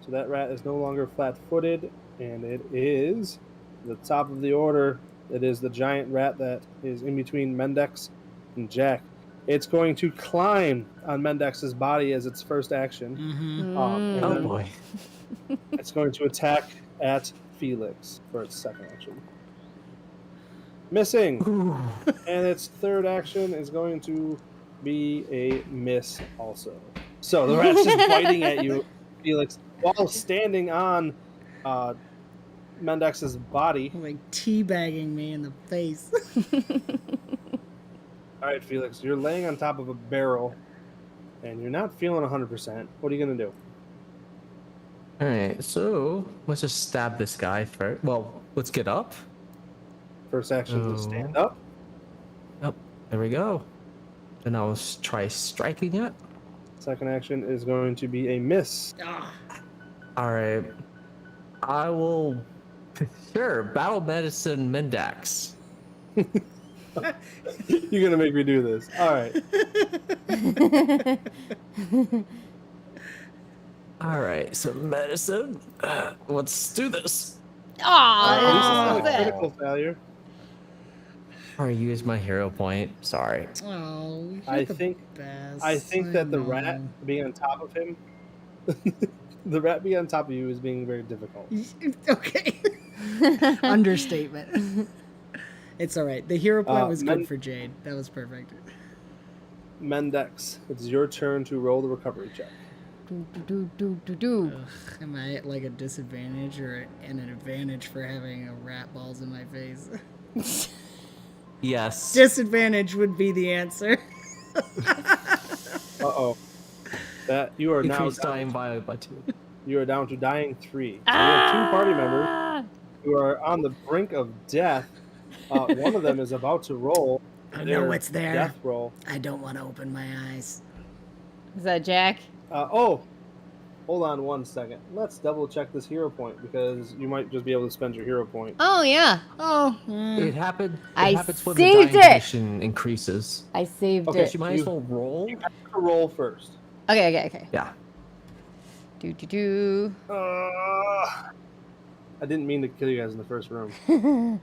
So that rat is no longer flat-footed, and it is the top of the order. It is the giant rat that is in between Mendex and Jack. It's going to climb on Mendex's body as its first action. Mm-hmm. And Oh then boy. it's going to attack at Felix for its second action. Missing. And its third action is going to be a miss also. So the rat's just biting at you, Felix, while standing on Mendex's body. Like teabagging me in the face. All right, Felix, you're laying on top of a barrel, and you're not feeling 100%. What are you going to do? Alright, so let's just stab this guy first. Well, let's get up. First action to stand up. Yep, there we go. And I'll try striking it. Second action is going to be a miss. Alright. I will... Sure, battle medicine Mendax. You're going to make me do this. All right. Alright, so medicine. Let's do this. At least it's not a Oh, critical failure. Or use my hero point. Sorry. Oh, you're I the think best. I think that the know. rat being on top of him, the rat being on top of you is being very difficult. Okay. Understatement. It's all right. The hero point was good for Jade. That was perfect. Mendex, it's your turn to roll the recovery check. Ugh, am I at like a disadvantage or an advantage for having a rat balls in my face? Yes. Disadvantage would be the answer. Uh-oh. That you are now Increase down, dying by 2. you are down to dying 3. So you have 2 party members who are on the brink of death. One of them is about to roll. I know their what's there. Death roll. I don't want to open my eyes. Is that Jack? Oh, hold on 1 second. Let's double check this hero point because you might just be able to spend your hero point. Oh, yeah. Oh, It happens I when the saved dying it! condition increases. I saved Okay, it. So you might as well roll. You have to roll first. Okay. Yeah. Do. I didn't mean to kill you guys in the first room.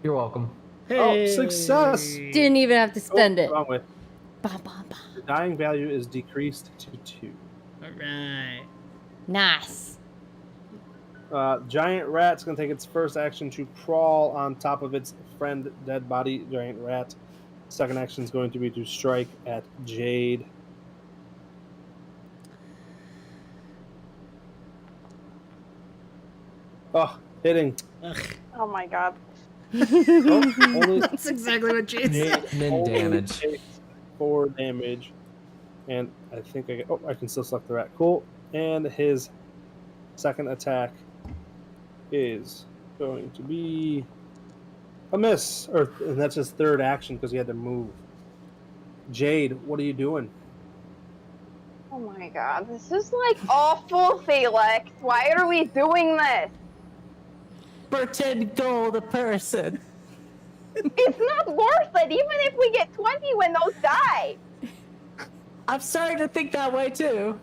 You're welcome. Oh, success! Didn't even have to spend it. Wrong way. Bum, bum, bum. The dying value is decreased to 2. All right. Nice. Giant rat's going to take its first action to crawl on top of its friend dead body, giant rat. Second action is going to be to strike at Jade. Oh, hitting. Ugh, Oh my god. Oh, only that's exactly what Jade said. Jade Min only damage. takes 4 damage. And I think I can still select the rat. Cool. And his second attack is going to be a miss. And that's his third action because he had to move. Jade, what are you doing? Oh my god. This is like awful, Felix. Why are we doing this? Pretend go the person. It's not worth it, even if we get 20 when those die. I'm starting to think that way too.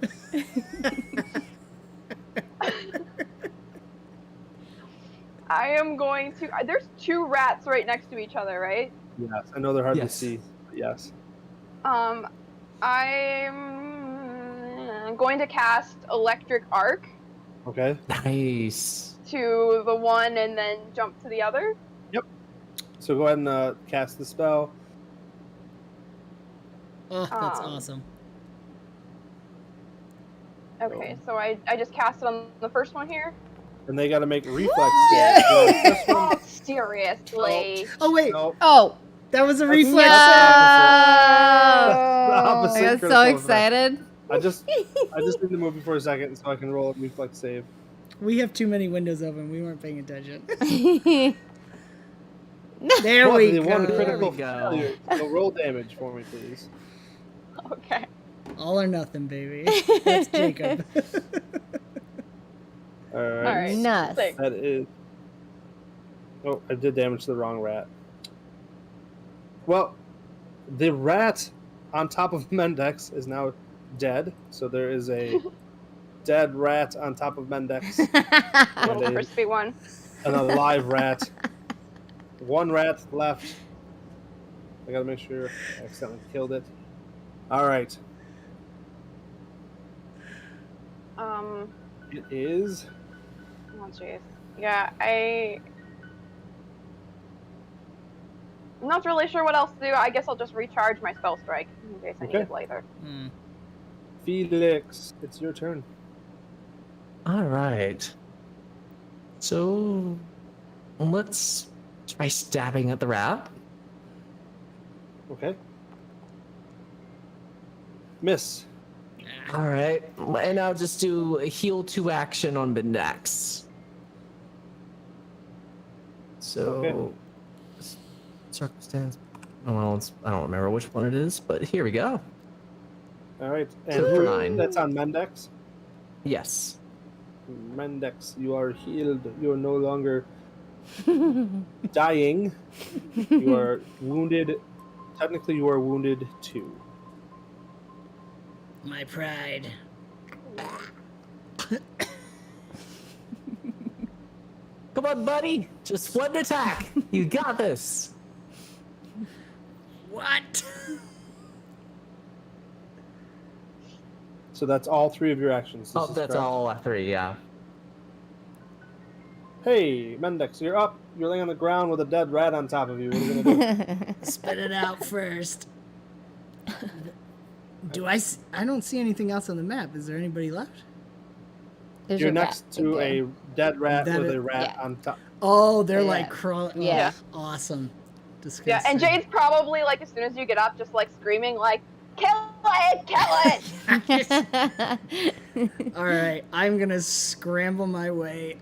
I am going to. There's 2 rats right next to each other, right? Yes, I know they're hard to Yes. see. But yes. I'm going to cast Electric Arc Okay. Nice. to the one and then jump to the other. So go ahead and cast the spell. Oh, that's Um, awesome. Okay, so I just cast it on the first one here. And they got to make reflex saves. So this one, Oh, seriously. Oh wait, no, Oh, that was a That's- reflex. that's no! the opposite I got critical so effect. excited. I just need to move you for a second so I can roll a reflex save. We have too many windows open. We weren't paying attention. Okay. There Well, we the one go. critical There we go. failure. So roll damage for me, please. Okay. All or nothing, baby. That's Jacob. All right. All right. Nice. 6. That is. Oh, I did damage to the wrong rat. Well, the rat on top of Mendex is now dead. So there is a dead rat on top of Mendex. Little a- crispy one. An alive rat. 1 rat left. I gotta make sure I accidentally killed it. Alright. Oh It is. jeez. Yeah, I'm not really sure what else to do. I guess I'll just recharge my spell strike in case I need Okay. it later. Hmm. Felix, it's your turn. All right. So let's try stabbing at the rat. Okay. Miss. All right, and I'll just do a heal 2 action on Mendex. So, Okay. circumstance. Well, I don't remember which one it is, but here we go. Alright. And So for 9. that's on Mendex. Yes. Mendex, you are healed. You are no longer dying. You are wounded. Technically, you are wounded 2. My pride. Come on, buddy. Just one attack. You got this. What? So that's all 3 of your actions. Oh, This is that's correct. all 3, yeah. Hey, Mendex, you're up. You're laying on the ground with a dead rat on top of you. What are you gonna do? Spit it out first. I don't see anything else on the map. Is there anybody left? There's You're a next rat to in a dead rat That with is- a rat yeah. on top. Oh, they're Yeah. like crawling. Yeah. Oh, awesome. Disgusting. Yeah, and Jade's probably like as soon as you get up, just like screaming like, "Kill it! Kill it!" All right, I'm gonna scramble my way.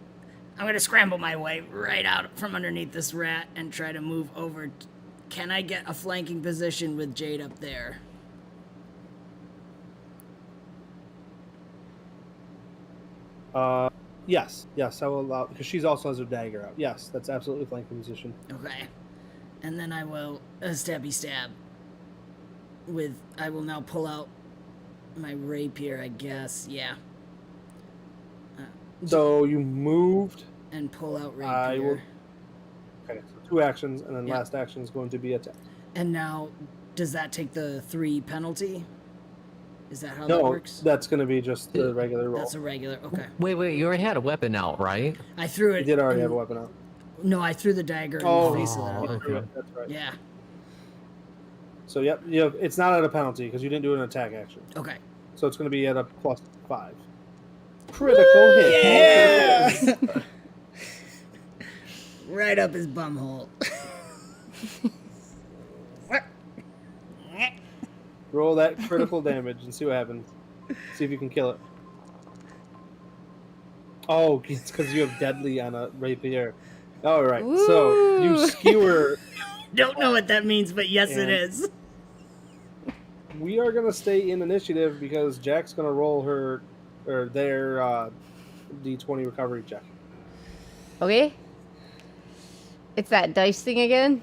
I'm gonna scramble my way right out from underneath this rat and try to move over. Can I get a flanking position with Jade up there? Yes, I will allow because she's also has her dagger out. Yes, that's absolutely flanking position. Okay. And then I will stabby stab. I will now pull out my rapier, I guess. Yeah. So you moved. And pull out rapier. I will. Okay, so 2 actions, and then Yeah. last action is going to be attack. And now, does that take the 3 penalty? Is that how that No, works? that's going to be just the regular roll. That's a regular. Okay. Wait, you already had a weapon out, right? I threw You it. did already in- have a weapon out. No, I threw the dagger in Oh. the face of Oh, that. okay. That's right. Yeah. So yep, it's not at a penalty because you didn't do an attack action. Okay. So it's going to be at a +5. Critical hit. Yeah! Right up his bumhole. Roll that critical damage and see what happens. See if you can kill it. Oh, it's because you have deadly on a rapier. All right, so you Ooh. skewer. Don't know what that means, but yes, it And- is. We are gonna stay in initiative because Jack's gonna roll her or their D20 recovery check. Okay. It's that dice thing again.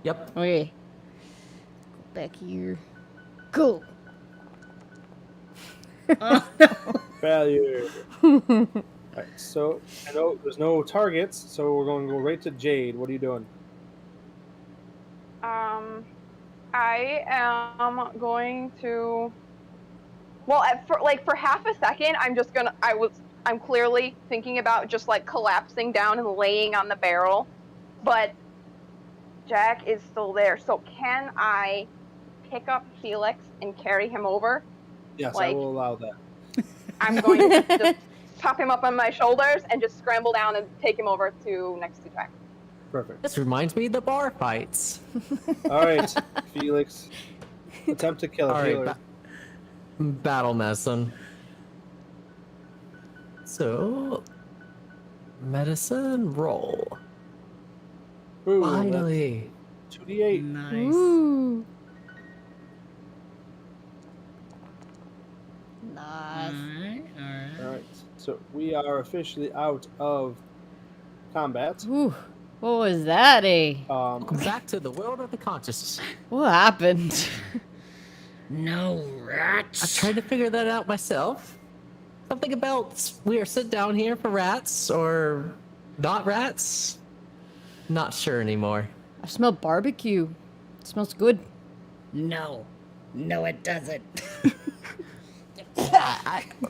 Yep. Okay. Go back here. Cool. Oh, no. Failure. Alright, so I know there's no targets, so we're going to go right to Jade. What are you doing? I am going to. Well, for half a second, I'm clearly thinking about just like collapsing down and laying on the barrel, but Jack is still there. So can I pick up Felix and carry him over? Yes, Like, I will allow that. I'm going to just pop him up on my shoulders and just scramble down and take him over to next to Jack. Perfect. This reminds me of the bar fights. All right, Felix. Attempt to kill a All right, healer. battle medicine. So, medicine roll. Ooh, Finally. 2d8. Nice. Ooh. All Nice. right. All right. All right, so we are officially out of combat. Ooh. What was that, Welcome back to the world of the conscious. What happened? No rats. I tried to figure that out myself. Something about we are sitting down here for rats or not rats. Not sure anymore. I smell barbecue. It smells good. No. No, it doesn't.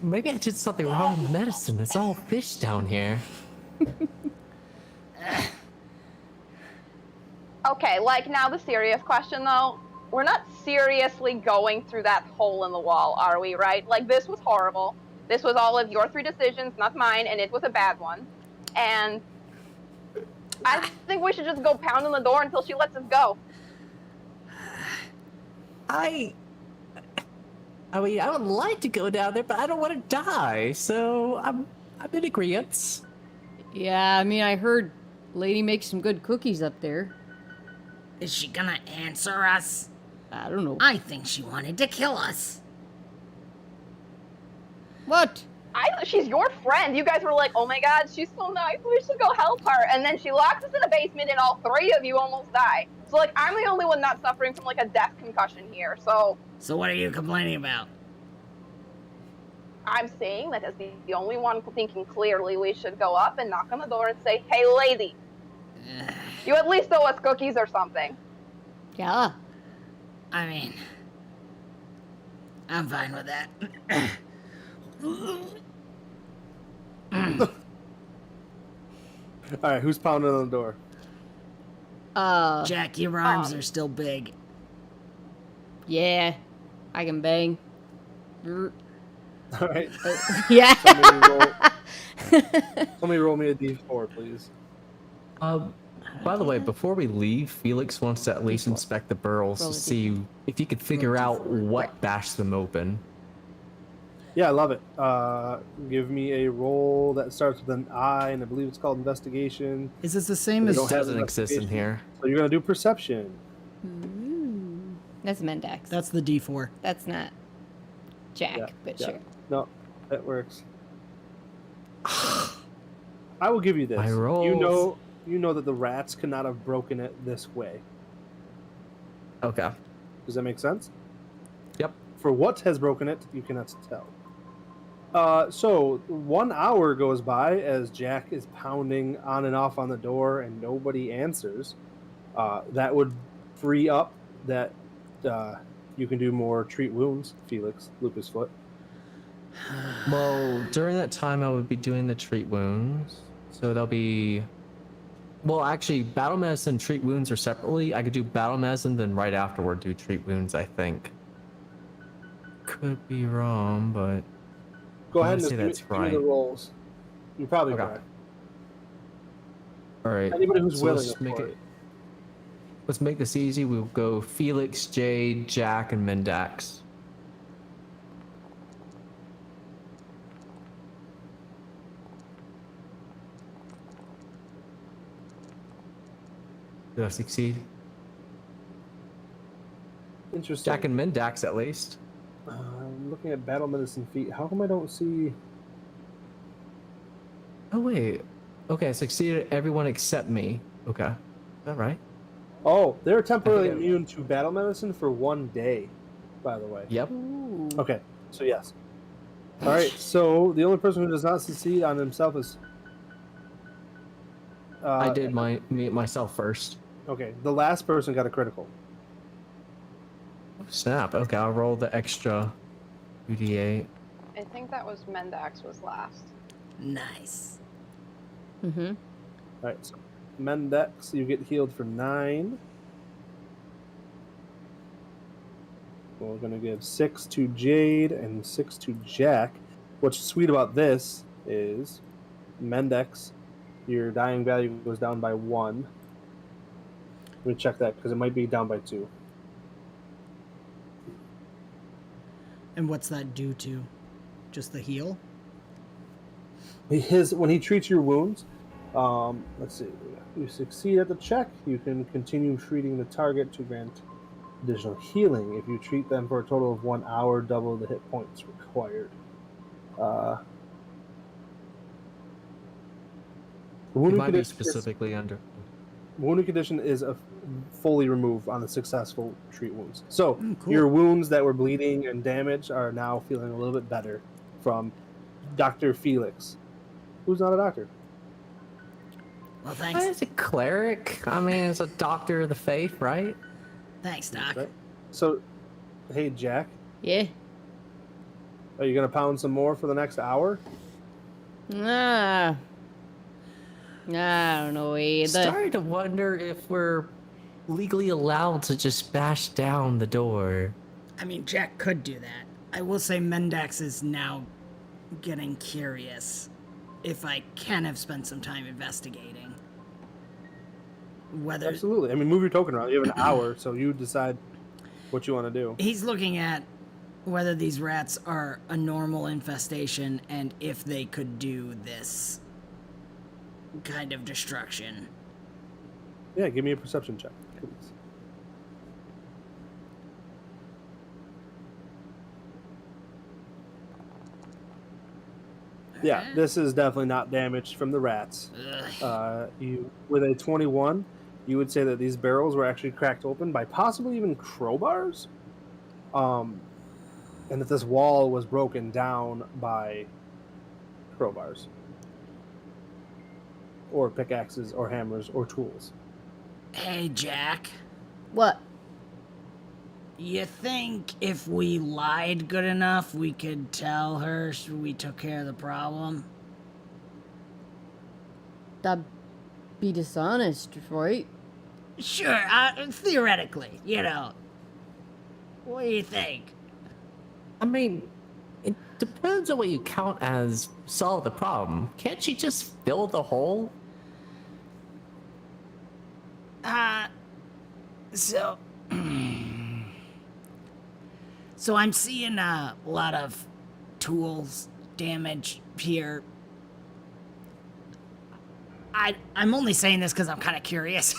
Maybe I did something wrong with medicine. It's all fish down here. Okay, like now the serious question though. We're not seriously going through that hole in the wall, are we, right? Like, this was horrible. This was all of your 3 decisions, not mine, and it was a bad one. And I think we should just go pound on the door until she lets us go. I mean, I would like to go down there, but I don't want to die, so I'm in agreement. Yeah, I mean, I heard Lady makes some good cookies up there. Is she gonna answer us? I don't know. I think she wanted to kill us. What? She's your friend. You guys were like, oh my god, she's so nice, we should go help her. And then she locks us in a basement and all 3 of you almost die. So, like, I'm the only one not suffering from, like, a death concussion here, so... So what are you complaining about? I'm saying that as the only one thinking clearly, we should go up and knock on the door and say, hey, lady, you at least owe us cookies or something. Yeah. I mean, I'm fine with that. All right, who's pounding on the door? Jack, your arms are still big. Yeah. I can bang. All right. Yeah. Somebody roll me a d4, please. By the way, before we leave, Felix wants to at least inspect the barrels Roll to a see if you could figure out what bashed them open. Yeah, I love it. Give me a roll that starts with an I, and I believe it's called investigation. Is this the same We as... don't have Doesn't exist in investigation. here. So you're gonna do perception. Ooh. That's Mendax. That's the D4. That's not Jack, Yeah, but yeah. sure. No, that works. I will give you this. My rolls. You know that the rats could not have broken it this way. Okay. Does that make sense? Yep. For what has broken it, you cannot tell. So 1 hour goes by as Jack is pounding on and off on the door and nobody answers. That would free up that you can do more treat wounds, Felix, Lucas Foot. Well, during that time, I would be doing the treat wounds. So there'll be... Well, actually, battle medicine, treat wounds are separately. I could do battle medicine, then right afterward do treat wounds, I think. Could be wrong, but... Go I ahead and wanna just say give that's me the right. rolls. You're probably Okay. correct. All right. Anybody who's so willing, let's of make course. it. Let's make this easy. We'll go Felix, Jade, Jack, and Mendax. Did I succeed? Interesting. Jack and Mendax, at least. I'm looking at battle medicine feat. How come I don't see? Oh wait. Okay, I succeeded everyone except me. Okay. Is that right? Oh, they're temporarily Okay. immune to battle medicine for 1 day. By the way. Yep. Ooh. Okay. So yes. All right, so the only person who does not succeed on himself is. I did myself first. Okay, the last person got a critical. Snap. Okay, I'll roll the extra 2d8. I think that was Mendax was last. Nice. Mm-hmm. All right, so Mendax, you get healed for 9. We're gonna give 6 to Jade and 6 to Jack. What's sweet about this is Mendax, your dying value goes down by 1. Let me check that because it might be down by 2. And what's that due to? Just the heal? When he treats your wounds, let's see, you succeed at the check, you can continue treating the target to grant additional healing. If you treat them for a total of 1 hour, double the hit points required. It might be specifically under. Wounding condition is fully removed on the successful treat wounds. So Cool. your wounds that were bleeding and damaged are now feeling a little bit better from Dr. Felix, who's not a doctor. Well, thanks. It's a cleric. I mean, it's a doctor of the faith, right? Thanks, Doc. Right? So, hey, Jack, Yeah. are you going to pound some more for the next hour? I don't know either. Starting to wonder if we're legally allowed to just bash down the door. I mean, Jack could do that. I will say Mendax is now getting curious if I can have spent some time investigating. Whether Absolutely. I mean, move your token around. You have an hour, so you decide what you want to do. he's looking at whether these rats are a normal infestation and if they could do this kind of destruction. Yeah, give me a perception check, please. Yeah, this is definitely not damaged from the rats. You with a 21, you would say that these barrels were actually cracked open by possibly even crowbars, and that this wall was broken down by crowbars, or pickaxes, or hammers, or tools. Hey, Jack. What? You think if we lied good enough, we could tell her we took care of the problem? That'd be dishonest, right? Sure, theoretically, you know. What do you think? I mean, it depends on what you count as solve the problem. Can't she just fill the hole? So... So I'm seeing a lot of tools damage here. I'm only saying this because I'm kind of curious,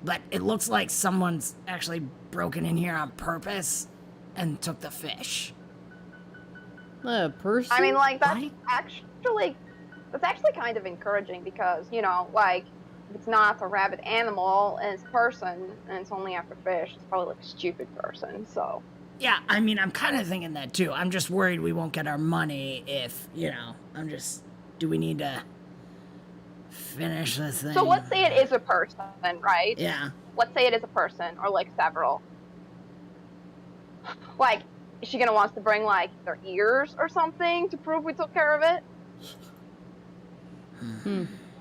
but it looks like someone's actually broken in here on purpose and took the fish. A person? I mean, like, that's Right? actually kind of encouraging because, you know, like, if it's not a rabid animal and it's a person and it's only after fish, it's probably like a stupid person, so. Yeah, I mean, I'm kind of thinking that too. I'm just worried we won't get our money if, do we need to finish this thing? So let's say it is a person, right? Yeah. Let's say it is a person or like several. Like, is she gonna want us to bring like their ears or something to prove we took care of it?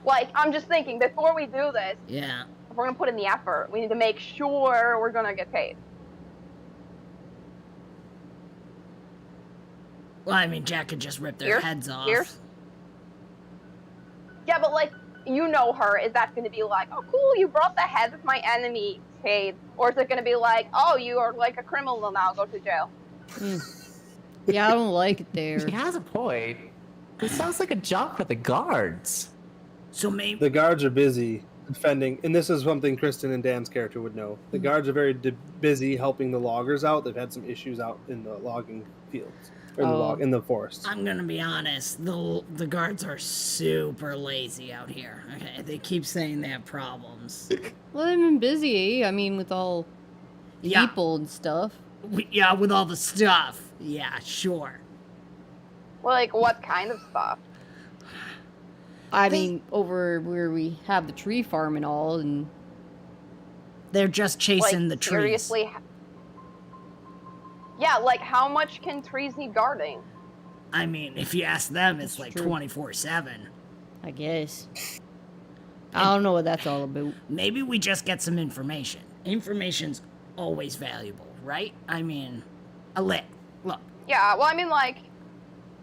Like, I'm just thinking before we do this, Yeah. if we're gonna put in the effort, we need to make sure we're gonna get paid. Well, I mean, Jack could just rip their Ears? heads off. Ears? Yeah, but like, you know her, is that gonna be like, oh cool, you brought the head of my enemy paid? Or is it gonna be like, oh, you are like a criminal now, go to jail? Yeah, I don't like it there. She has a point. It sounds like a job for the guards. So maybe... The guards are busy defending, and this is something Kristen and Dan's character would know. The guards are very busy helping the loggers out. They've had some issues out in the logging fields, or in the forest. I'm gonna be honest, the guards are super lazy out here. Okay, they keep saying they have problems. Well, they've been busy. I mean, with all Yeah. people and stuff. Yeah, with all the stuff. Yeah, sure. Like, what kind of stuff? I mean, over where we have the tree farm and all, and They're just chasing the trees. Seriously? Yeah, like, how much can trees need guarding? I mean, if you ask them, it's That's like true. 24/7. I guess. I don't know what that's all about. Maybe we just get some information. Information's always valuable, right? I mean, look, Yeah, well, I mean, like,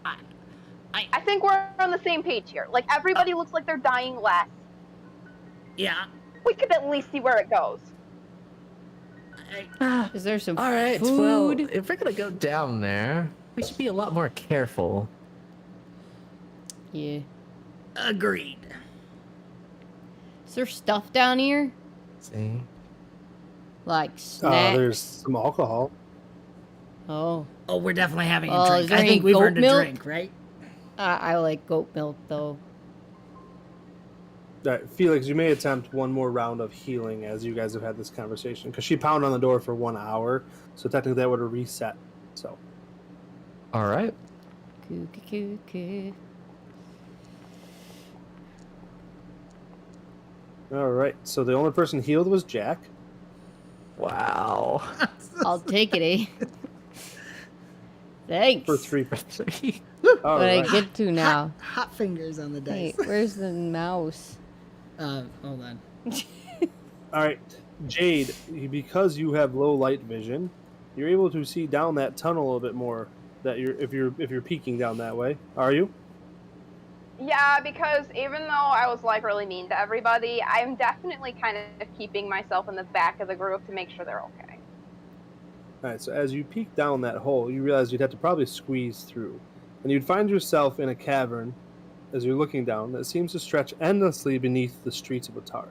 I- I think we're on the same page here. Like, everybody looks like they're dying less. yeah. We could at least see where it goes. Is there some All right, food? well, if we're gonna go down there, we should be a lot more careful. Yeah. Agreed. Is there stuff down here? See? Like snacks? There's some alcohol. Oh. Oh, we're definitely having a Oh, drink. is there I any think we've goat earned a milk? drink, right? I like goat milk, though. All right, Felix, you may attempt one more round of healing as you guys have had this conversation, because she pounded on the door for 1 hour, so technically that would have reset. So, All right. Coo-coo-coo-coo. all right. So the only person healed was Jack. Wow. I'll take it, eh? Thanks. For 3. All What I right. get to now. Hot fingers on the Wait, dice. where's the mouse? Hold on. All right, Jade. Because you have low light vision, you're able to see down that tunnel a little bit more. That if you're peeking down that way, are you? Yeah, because even though I was, like, really mean to everybody, I'm definitely kind of keeping myself in the back of the group to make sure they're okay. All right. So as you peek down that hole, you realize you'd have to probably squeeze through, and you'd find yourself in a cavern. As you're looking down, that seems to stretch endlessly beneath the streets of Atari.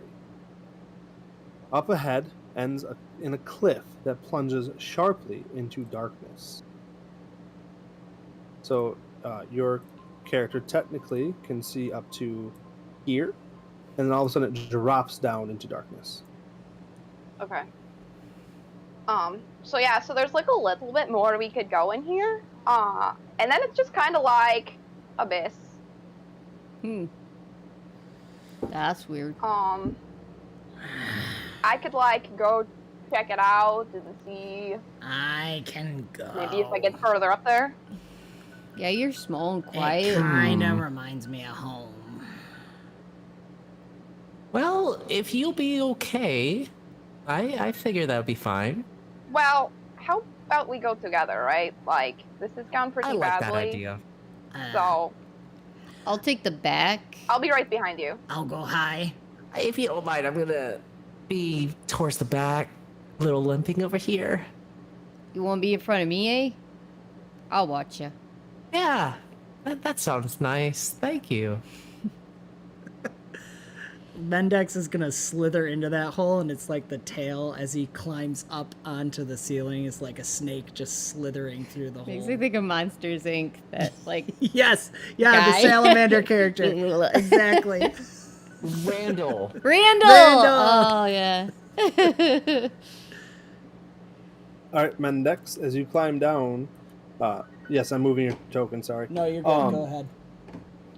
Up ahead ends in a cliff that plunges sharply into darkness. So your character technically can see up to here, and then all of a sudden it drops down into darkness. Okay. So yeah, so there's, like, a little bit more we could go in here. And then it's just kind of like abyss. That's weird. I could, like, go check it out and see I can go. maybe if I get further up there. Yeah, you're small and It quiet. kind of reminds me of home. Well, if you'll be okay, I figure that would be fine. Well, how about we go together, right? Like, this has gone pretty I like badly. that idea. So, I'll take the back. I'll be right behind you. I'll go high. If you don't mind, I'm gonna be towards the back, a little limping over here. You want to be in front of me, eh? I'll watch you. Yeah, that sounds nice. Thank you. Mendex is gonna slither into that hole, and it's like the tail as he climbs up onto the ceiling is like a snake just slithering through the Makes hole. me think of Monsters Inc. That, like, Yes, yeah, Guy. the salamander character. Exactly. Randall. Randall! Randall! Oh, yeah. All right, Mendex, as you climb down, yes, I'm moving your token. Sorry. No, you're good. Go ahead.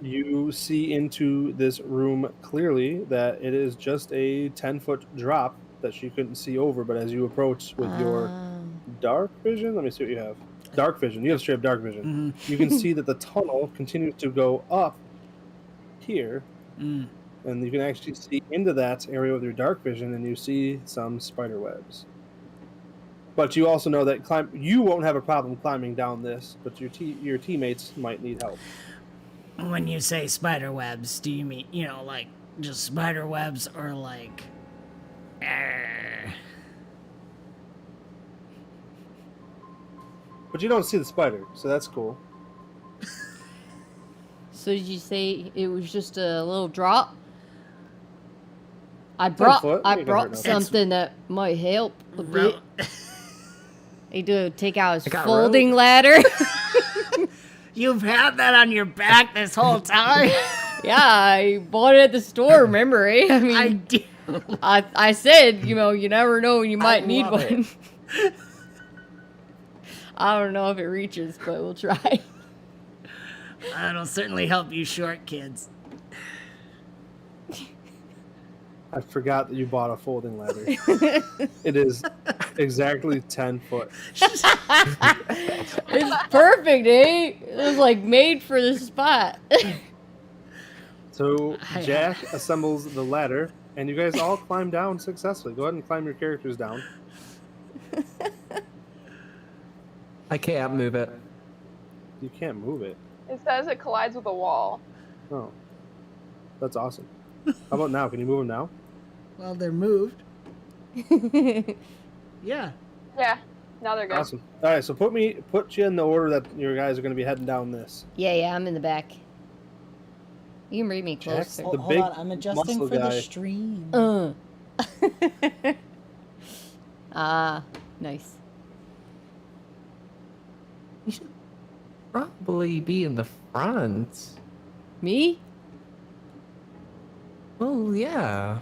You see into this room clearly that it is just a 10-foot drop that you couldn't see over, but as you approach with your dark vision, let me see what you have. Dark vision. You have straight up dark vision. You can see that the tunnel continues to go up here, and you can actually see into that area with your dark vision, and you see some spider webs. But you also know that you won't have a problem climbing down this, but your teammates might need help. When you say spider webs, do you mean, like just spider webs or like... But you don't see the spider, so that's cool. So did you say it was just a little drop? I brought foot. Ain't gonna hurt nothing. something that might help a bit. He to take out his I got folding ladder. You've had that on your back this whole time? Yeah, I bought it at the store, remember, eh? I mean, I do. I said, you never know when you might need love one. I don't know if it reaches, but we'll try. That'll certainly help you short kids. I forgot that you bought a folding ladder. It is exactly 10 foot. It's perfect, eh? It was like made for the spot. So Jack assembles the ladder, and you guys all climb down successfully. Go ahead and climb your characters down. I can't move it. You can't move it. It says it collides with a wall. Oh, that's awesome. How about now? Can you move them now? Well, they're moved. Yeah. Yeah, now they're good. Awesome. All right, so put you in the order that your guys are going to be heading down this. Yeah, I'm in the back. You can read me closer. The Hold big on, I'm adjusting muscle for the guy. stream. Nice. You should probably be in the front. Me? Well, yeah.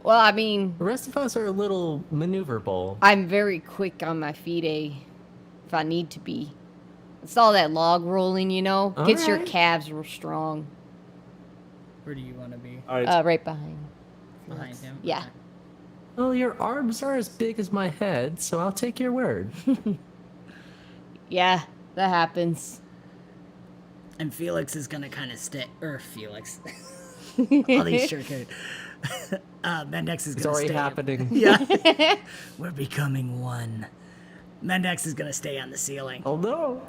Well, I mean, The rest of us are a little maneuverable. I'm very quick on my feet, if I need to be. It's all that log rolling, you know? Gets your Alright. calves real strong. Where do you want to be? All right. Right behind. Behind him? Yeah. Okay. Well, your arms are as big as my head, so I'll take your word. Yeah, that happens. And Felix is gonna kind of stay, or Felix. All these short characters. Mendex is It's gonna already stay. happening. Yeah. We're becoming one. Mendex is gonna stay on the ceiling. Oh no.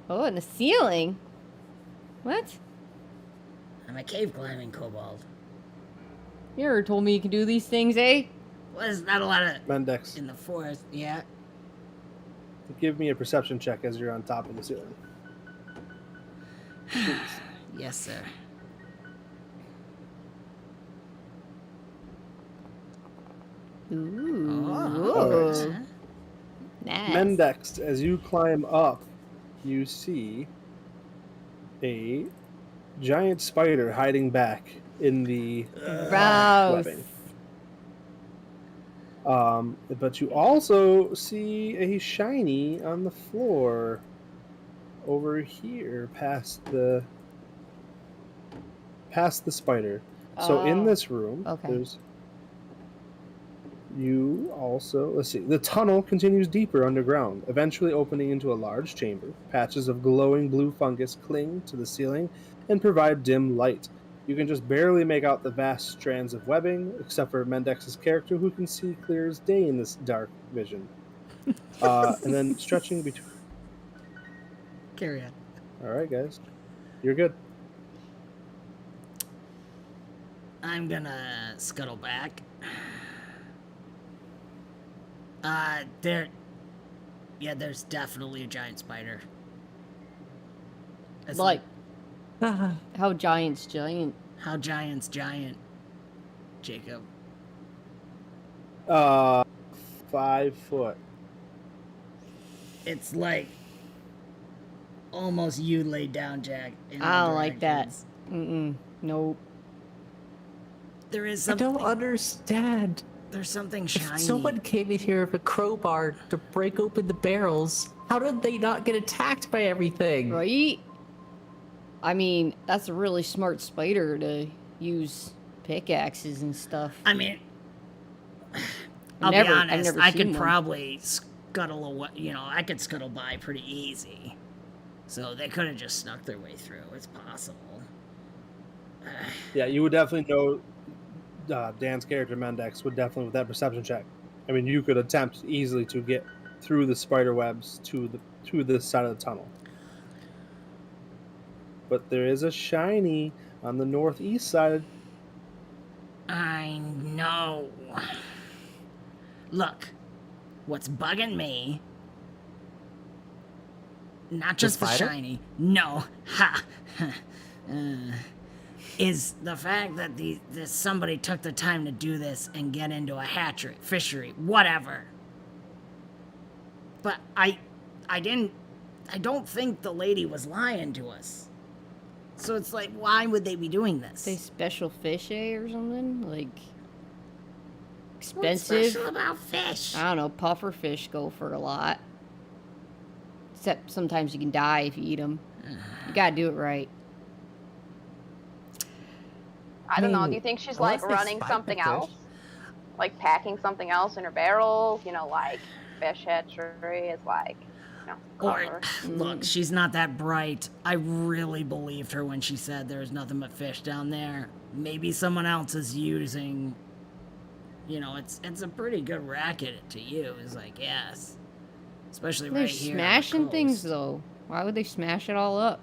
Oh, and the ceiling? What? I'm a cave climbing kobold. You never told me you can do these things, eh? Well, there's not a lot of Mendex, in the forest. Yeah. give me a perception check as you're on top of the ceiling. Please. Yes, sir. Ooh. Alright. Nice. Mendex, as you climb up, you see a giant spider hiding back in the Gross. webbing. But you also see a shiny on the floor over here past the spider. So in Oh, this room, okay. there's you also, let's see, the tunnel continues deeper underground, eventually opening into a large chamber. Patches of glowing blue fungus cling to the ceiling and provide dim light. You can just barely make out the vast strands of webbing, except for Mendex's character, who can see clear as day in this dark vision. And then stretching between... Carry on. All right, guys. You're good. I'm gonna scuttle back. There's definitely a giant spider. It's Like, how giant's giant? how giant's giant, Jacob. 5 foot. It's like almost you laid down, Jack. In I all don't like that. directions. Nope. There is I something. don't understand. There's something If shiny. someone came in here with a crowbar to break open the barrels, how did they not get attacked by everything? Right? I mean, that's a really smart spider to use pickaxes and stuff. I mean, I'll Never- be I've honest. never I seen could one. probably scuttle away. I could scuttle by pretty easy. So they could have just snuck their way through. It's possible. Yeah, you would definitely know Dan's character, Mendex, would definitely, with that perception check. I mean, you could attempt easily to get through the spider webs to this side of the tunnel. But there is a shiny on the northeast side. I know. Look, what's bugging me, not just the spider? shiny, no, is the fact that this somebody took the time to do this and get into a hatchery, fishery, whatever. But I don't think the lady was lying to us. So it's like, why would they be doing this? Say special fish, or something? Like, What's expensive? special about fish? I don't know. Puffer fish go for a lot. Except sometimes you can die if you eat them. You gotta do it right. I don't know. Do you think she's like unless they running spike something the fish. else? Like packing something else in her barrels? You know, like fish hatchery is like, you know, Or, cover. look, she's not that bright. I really believed her when she said there's nothing but fish down there. Maybe someone else is using, you know, it's a pretty good racket to use, I guess. Especially They're right here. on the smashing things coast. though. Why would they smash it all up?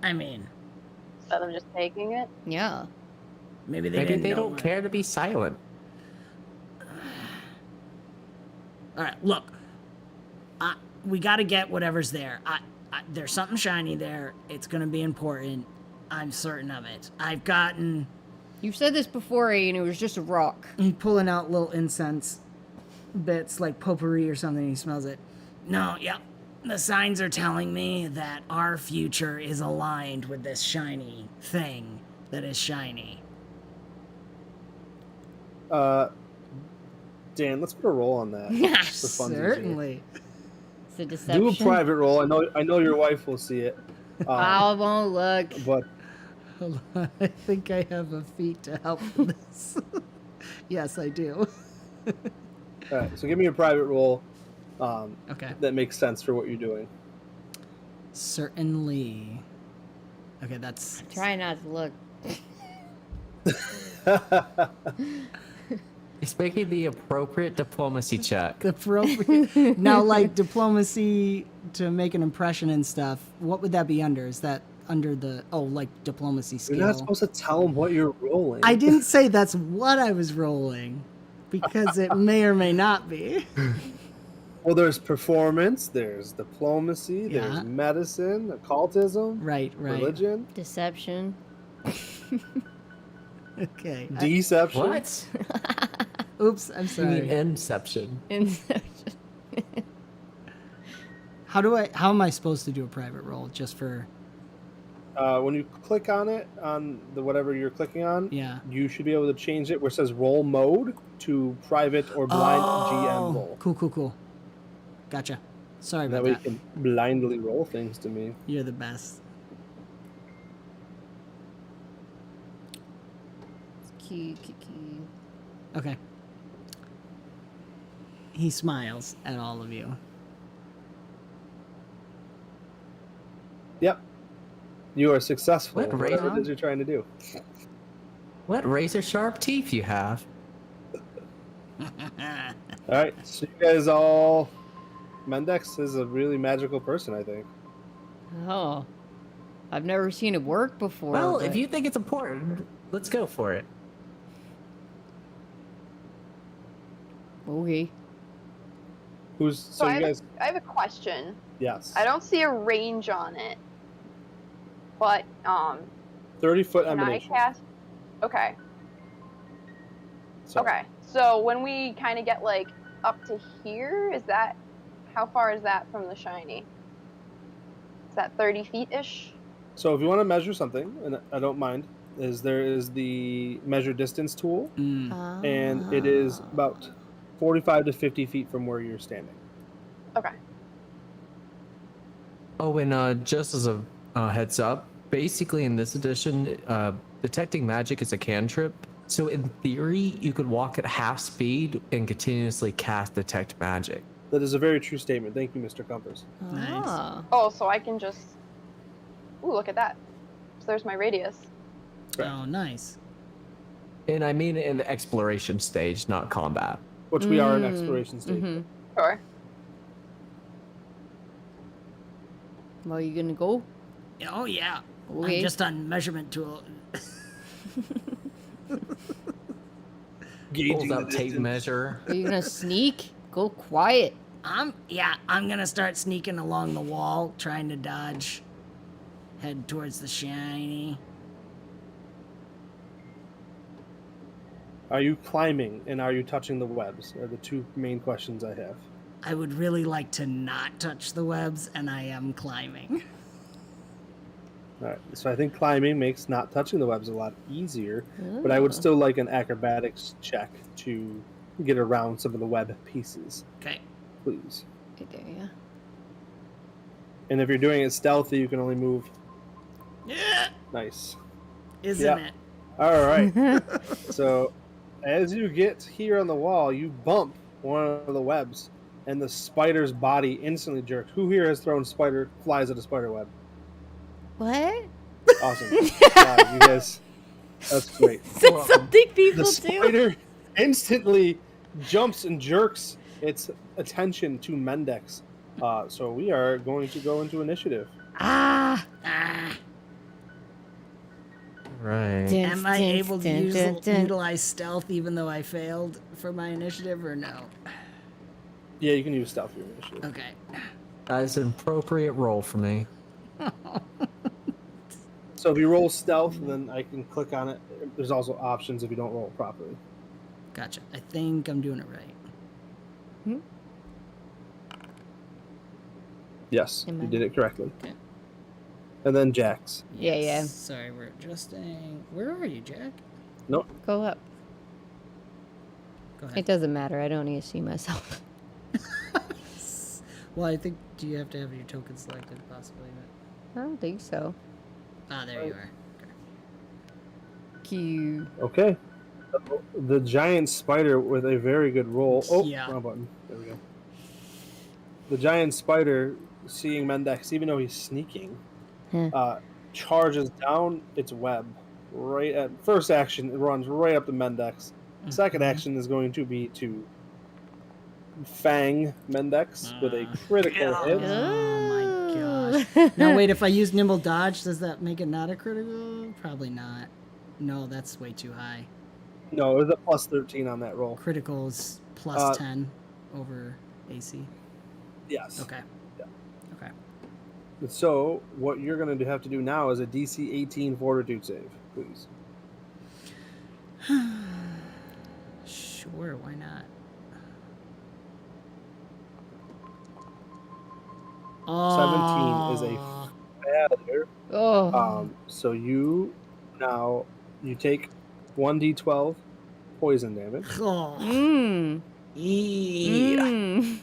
I mean, Instead of just taking it. Yeah. maybe they Maybe didn't they know don't it. care to be silent. All right, look. We got to get whatever's there. There's something shiny there. It's going to be important. I'm certain of it. I've gotten... You've said this before, and it was just a rock. He's pulling out little incense bits like potpourri or something. He smells it. No, yep. The signs are telling me that our future is aligned with this shiny thing that is shiny. Dan, let's put a roll on that. Just for funsies here. Certainly. It's a deception. Do a private roll. I know your wife will see it. I won't look. But Hold on. I think I have a feat to help with this. Yes, I do. all right, so give me a private roll. Okay. That makes sense for what you're doing. Certainly. Okay, that's... Try not to look. He's making the appropriate diplomacy check. appropriate. Now, like diplomacy to make an impression and stuff, what would that be under? Is that under the, like diplomacy skill? You're not supposed to tell them what you're rolling. I didn't say that's what I was rolling, because it may or may not be. Well, there's performance, there's diplomacy, Yeah. there's medicine, occultism, Right. religion, Deception. Okay. deception. What? Oops, I'm You sorry. mean inception? Inception. How am I supposed to do a private roll just for... When you click on it, on the whatever you're clicking on, Yeah. you should be able to change it where it says roll mode to private or blind GM roll. Cool. Gotcha. Sorry That about way that. you can blindly roll things to me. You're the best. Key. Okay. He smiles at all of you. Yep. You are successful. What in whatever razor? it is you're trying to do. What razor sharp teeth you have? All right. So you guys all... Mendex is a really magical person, I think. Oh. I've never seen it work before. Well, but- if you think it's important, let's go for it. Okay. So I you guys... have a question. Yes. I don't see a range on it. But 30-foot can I emanation. cast? Okay. So, Okay. So when we kind of get like up to here, is that how far is that from the shiny? Is that 30 feet ish? So if you want to measure something, and I don't mind, there is the measure distance tool, and it is about 45 to 50 feet from where you're standing. Okay. Oh, and just as a heads up, basically in this edition, detecting magic is a cantrip. So in theory, you could walk at half speed and continuously cast detect magic. That is a very true statement. Thank you, Mr. Compass. Nice. Ah. Oh, so I can just. Ooh, look at that. So there's my radius. Oh, nice. And I mean in the exploration stage, not combat. Which we are in exploration stage. Mhm. Sure. Well, you gonna go? Oh, yeah. Okay. I'm just on measurement tool. Gauging Pulls the out tape distance. measure. Are you gonna sneak? Go quiet. I'm gonna start sneaking along the wall, trying to dodge. Head towards the shiny. Are you climbing and are you touching the webs? Are the two main questions I have. I would really like to not touch the webs, and I am climbing. All right. So I think climbing makes not touching the webs a lot easier, but I would still like an acrobatics check to get around some of the web pieces. Okay. please. Right there, yeah. And if you're doing it stealthy, you can only move. Yeah. Nice. Isn't Yeah. it? All right. So, as you get here on the wall, you bump one of the webs, and the spider's body instantly jerks. Who here has thrown flies at a spider web? What? Awesome. Wow, you guys, that's great. Is that something people The do? spider instantly jumps and jerks its attention to Mendex. So we are going to go into initiative. Ah. Right. Am I able to utilize stealth even though I failed for my initiative or no? Yeah, you can use stealth for your initiative. Okay. That is an appropriate roll for me. So if you roll stealth, then I can click on it. There's also options if you don't roll it properly. Gotcha. I think I'm doing it right. Yes, Am you I- did it correctly. Okay. And then Jax. Yeah, yeah. Sorry, we're adjusting. Where are you, Jack? Nope. Go up. Go ahead. It doesn't matter. I don't need to see myself. Well, I think, do you have to have your token selected, possibly? I don't think so. Ah, there you are. Okay. Q. Okay. The giant spider with a very good roll. Oh, Yeah. wrong button. There we go. The giant spider, seeing Mendex, even though he's sneaking, charges down its web. Right at first action, it runs right up to Mendex. Second action is going to be to fang Mendex with a critical hit. Oh my gosh. Now wait, if I use nimble dodge, does that make it not a critical? Probably not. No, that's way too high. No, it was a plus 13 on that roll. Critical is plus 10 over AC. Yes. Okay. Yeah. Okay. So what you're going to have to do now is a DC 18 Fortitude save, please. Sure, why not? Oh, 17 is a failure. Oh. So you take 1d12 poison damage. Oh. Mmm. Mmm.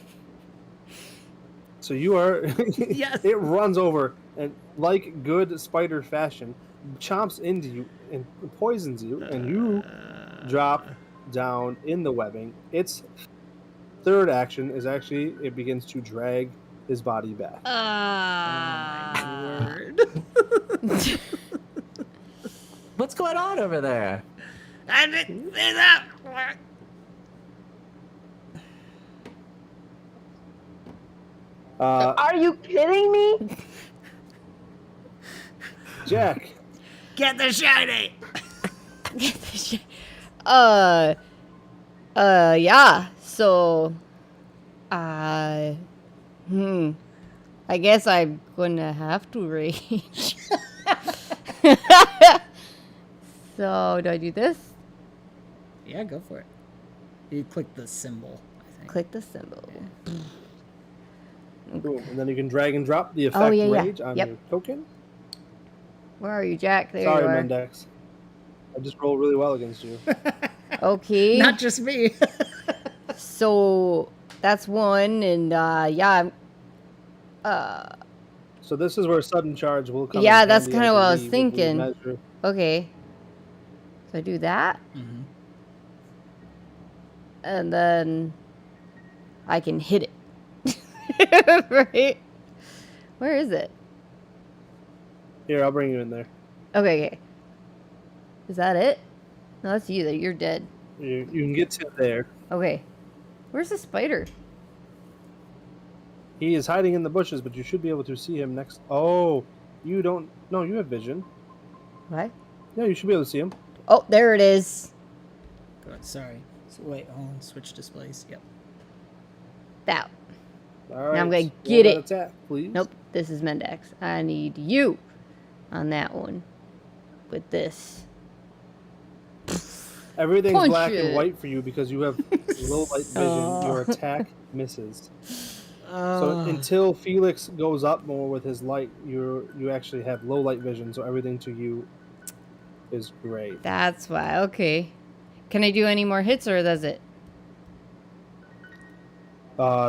So you are Yes. it runs over and like good spider fashion chomps into you and poisons you, and you drop down in the webbing. Its third action is actually it begins to drag his body back. Word. What's going on over there? Are you kidding me? Jack, Get the shiny. Yeah. So, I guess I'm gonna have to rage. So, do I do this? Yeah, go for it. You click the symbol, I think. Click the symbol. boom, and then you can drag and drop the effect yeah. rage on Yep. your token. Where are you, Jack? There Sorry, you are. Mendex. I just rolled really well against you. Okay. Not just me. So that's one, and yeah. So this is where sudden charge will come. Yeah, in that's handy, kind of what I was believe, if we thinking. measure. Okay. So I do that, Mm-hmm. and then I can hit it. Right? Where is it? Here, I'll bring you in there. Okay. Is that it? No, that's you. You're dead. You can get to there. Okay. Where's the spider? He is hiding in the bushes, but you should be able to see him next. Oh, you don't. No, you have vision. What? Yeah, you should be able to see him. Oh, there it is. Good. Sorry. So wait, hold on. Switch displays. Yep. That. All right. I'm gonna roll get that it. Attack, please. Nope. This is Mendex. I need you on that one. With this. Everything's Punch black it. and white for you because you have low light vision. Your attack misses. So until Felix goes up more with his light, you actually have low light vision. So everything to you is great. That's why. Okay. Can I do any more hits, or does it?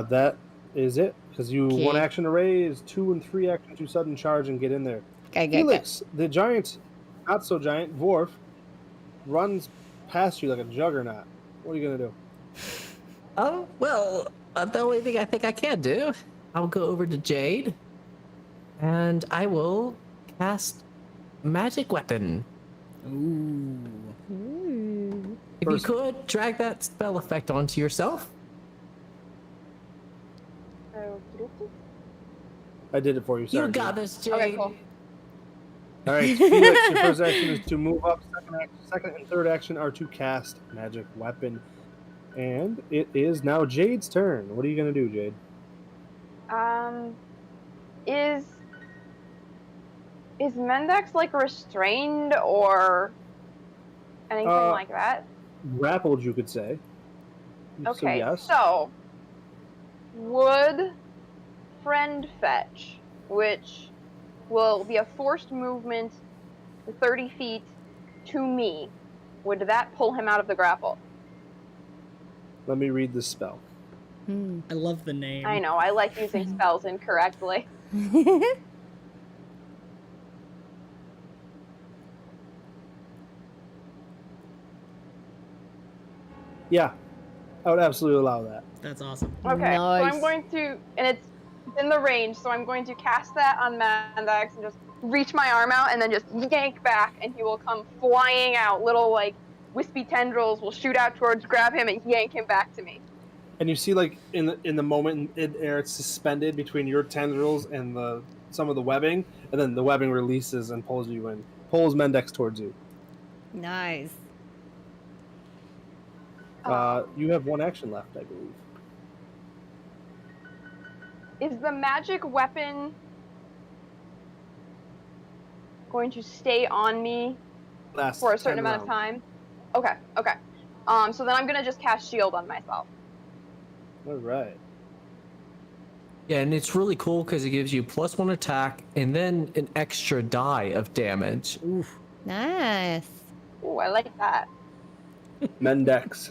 That is it. Because you Okay. 1 action array is 2 and 3 action to sudden charge and get in there. Okay. Felix, the giant, not so giant dwarf, runs past you like a juggernaut. What are you gonna do? Oh, well, the only thing I think I can do, I'll go over to Jade, and I will cast Magic Weapon. Ooh. Ooh. If you could, drag that spell effect onto yourself. I did it for you. Sorry. You got this, Jade. Okay, cool. All right, Felix, your first action is to move up. Second and third action are to cast Magic Weapon. And it is now Jade's turn. What are you going to do, Jade? Is Mendex like restrained or anything like that? Grappled, you could say. Okay, So, yes. so would friend fetch, which will be a forced movement 30 feet to me, would that pull him out of the grapple? Let me read the spell. I love the name. I know, I like using spells incorrectly. Yeah, I would absolutely allow that. That's awesome. Okay, so Nice. I'm going to, and it's in the range, so I'm going to cast that on Mendex and just reach my arm out and then just yank back, and he will come flying out. Little, like, wispy tendrils will shoot out towards, grab him, and yank him back to me. And you see, like, in the moment in air, it's suspended between your tendrils and some of the webbing, and then the webbing releases and pulls you in. Pulls Mendex towards you. Nice. You have 1 action left, I believe. Is the magic weapon going to stay on me Last for a certain 10 amount of rounds. time? Okay. So then I'm gonna just cast shield on myself. All right. Yeah, and it's really cool because it gives you +1 attack and then an extra die of damage. Oof. Nice. Ooh, I like that. Mendex.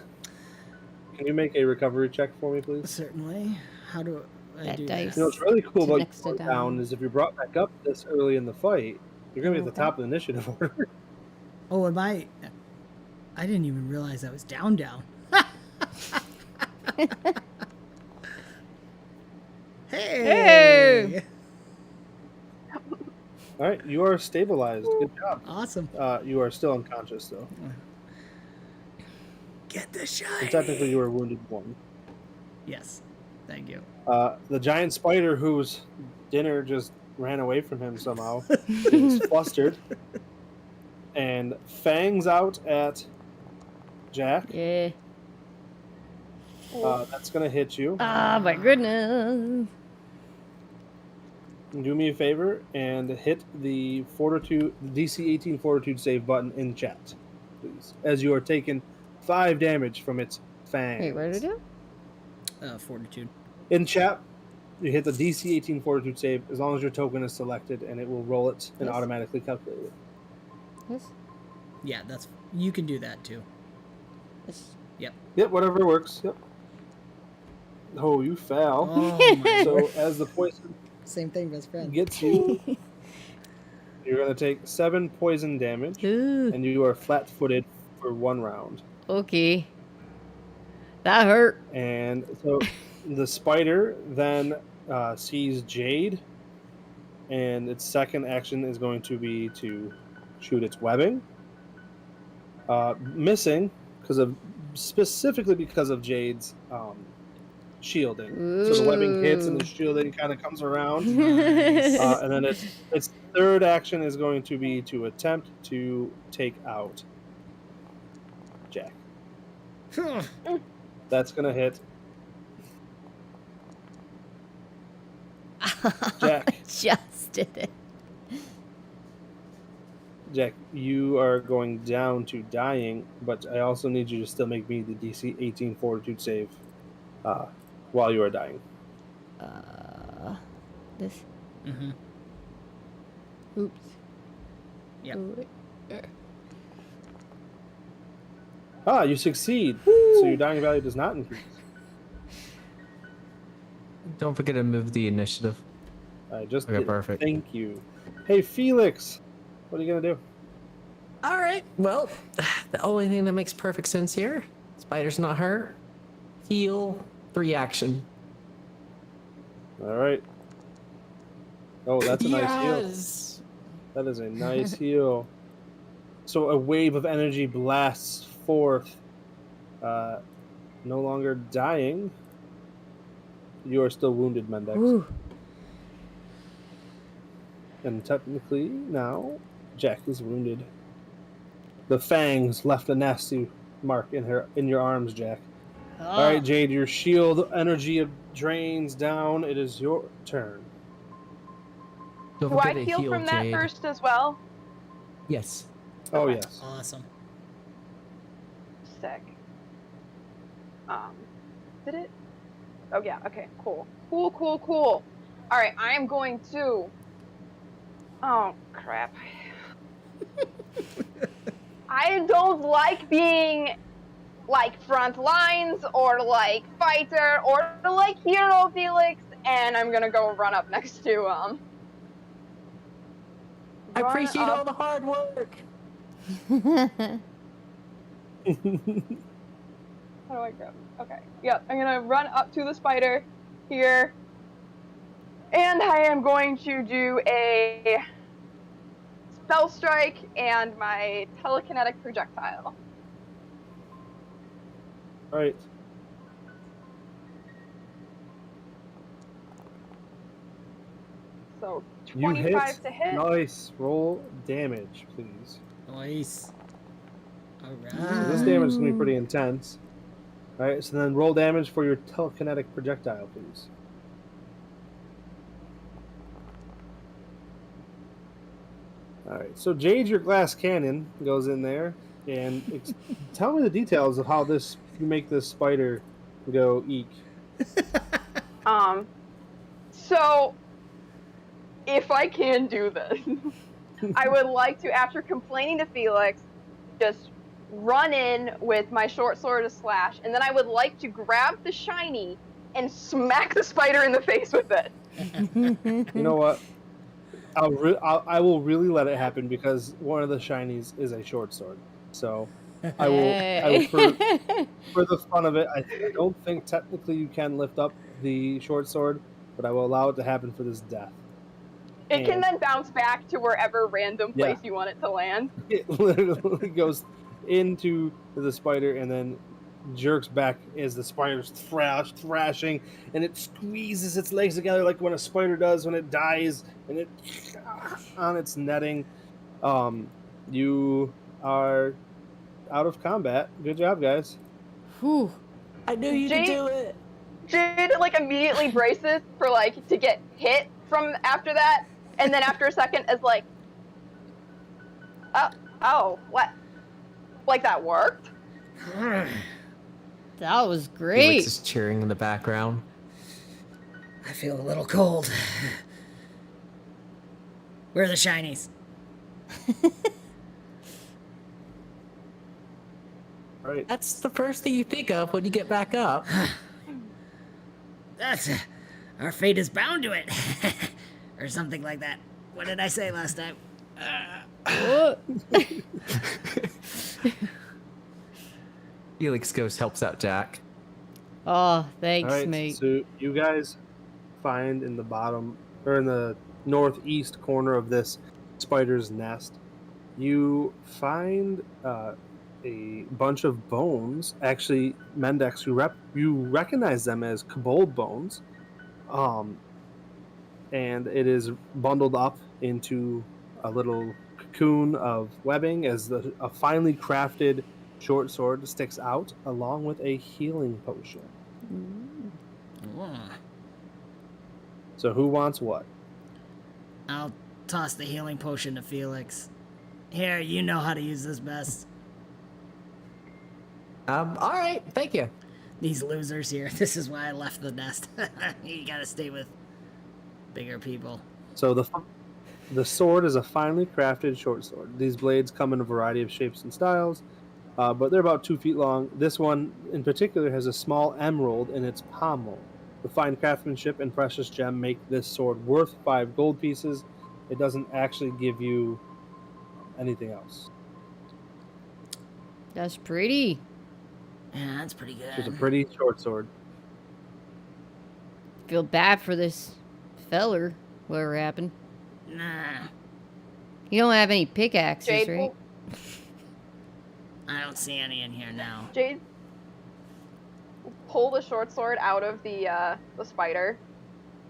Can you make a recovery check for me, please? Certainly. How do I That do dice. You know what's really cool To about next to going down. down is if you're brought back up this early in the fight, you're going to be at the Okay. top of the initiative order. that? Oh, am I? I didn't even realize I was down. Hey! All right, you are stabilized. Good job. Awesome. You are still unconscious, though. Get the shot. And technically, you were wounded 1. Yes. Thank you. The giant spider whose dinner just ran away from him somehow is flustered and fangs out at Jack. Yeah. That's going to hit you. Ah, my goodness. Do me a favor and hit the DC 18 Fortitude save button in chat, please, as you are taking 5 damage from its fangs. Wait, what did I do? Fortitude. In chat, you hit the DC 18 Fortitude save as long as your token is selected, and it will roll it and Yes. automatically calculate it. This? Yeah, you can do that too. This? Yep, whatever works. Yep. Oh, you fell. Oh my So lord. as the poison Same thing, best friend. gets you, you're going to take 7 poison damage, Ooh. and you are flat-footed for 1 round. Okay. That hurt. And so the spider then sees Jade, and its second action is going to be to shoot its webbing. Missing specifically because of Jade's shielding. So the webbing hits and the shielding kind of comes around. And then its third action is going to be to attempt to take out Jack. That's going to hit. Jack. Just did it. Jack, you are going down to dying, but I also need you to still make me the DC 18 Fortitude save while you are dying. This. Mm-hmm. Oops. Yep. You succeed. So your dying value does not increase. don't forget to move the initiative. I just Okay, did. perfect. Thank you. Hey, Felix, what are you gonna do? All right. Well, the only thing that makes perfect sense here: spider's not hurt. Heal. 3 action. All right. Oh, that's a nice heal. Yes. That is a nice heal. So a wave of energy blasts forth. No longer dying. You are still wounded, Mendex. Ooh. And technically, now, Jack is wounded. The fangs left a nasty mark in your arms, Jack. All right, Jade, your shield energy drains down. It is your turn. Don't Do I forget to heal from that Jade. first as well? Yes. Oh, Okay. yes. Awesome. Sick. Did it? Oh yeah. Okay. Cool. Cool. All right. I am going to. Oh crap. I don't like being like front lines or like fighter or like hero Felix, and I'm gonna go run up next to I run appreciate up- all the hard work. How do I grab him? Okay. Yep, I'm gonna run up to the spider here. And I am going to do a spell strike and my telekinetic projectile. All right. So You 25 hit. to hit. Nice. Roll damage, please. Nice. All So right. this damage is going to be pretty intense. All right, so then roll damage for your telekinetic projectile, please. All right, so Jade, your glass cannon goes in there, and tell me the details of how you make this spider go eek. So if I can do this, I would like to, after complaining to Felix, just run in with my short sword of slash, and then I would like to grab the shiny and smack the spider in the face with it. You know what? I will really let it happen because one of the shinies is a short sword. So I will for the fun of it. I don't think technically you can lift up the short sword, but I will allow it to happen for this death. It can then bounce back to wherever random place Yeah. you want it to land. It literally goes into the spider and then jerks back as the spider's thrashing, and it squeezes its legs together like when a spider does when it dies, and it on its netting. You are out of combat. Good job, guys. Whew. I knew you could Jade- do it. Jade like immediately braces for like to get hit from after that, and then after a second is like, oh, what? Like that worked? That was Felix great. is cheering in the background. I feel a little cold. Where are the shinies? All right. That's the first thing you think of when you get back up. That's our fate is bound to it, or something like that. What did I say last time? What? Felix goes helps out Jack. Oh, thanks, All right. mate. So you guys find in the bottom or in the northeast corner of this spider's nest, you find a bunch of bones. Actually, Mendex, you recognize them as kobold bones, and it is bundled up into a little cocoon of webbing as a finely crafted short sword sticks out, along with a healing potion. So who wants what? I'll toss the healing potion to Felix. Here, you know how to use this best. All right, thank you. These losers here. This is why I left the nest. You gotta stay with bigger people. So the sword is a finely crafted short sword. These blades come in a variety of shapes and styles, but they're about 2 feet long. This one in particular has a small emerald in its pommel. The fine craftsmanship and precious gem make this sword worth 5 gold pieces. It doesn't actually give you anything else. That's pretty. Yeah, that's pretty good. It's a pretty short sword. Feel bad for this feller. Whatever happened. Nah, You don't have any pickaxes, Jade, right? I don't see any in here now. Jade, pull the short sword out of the spider,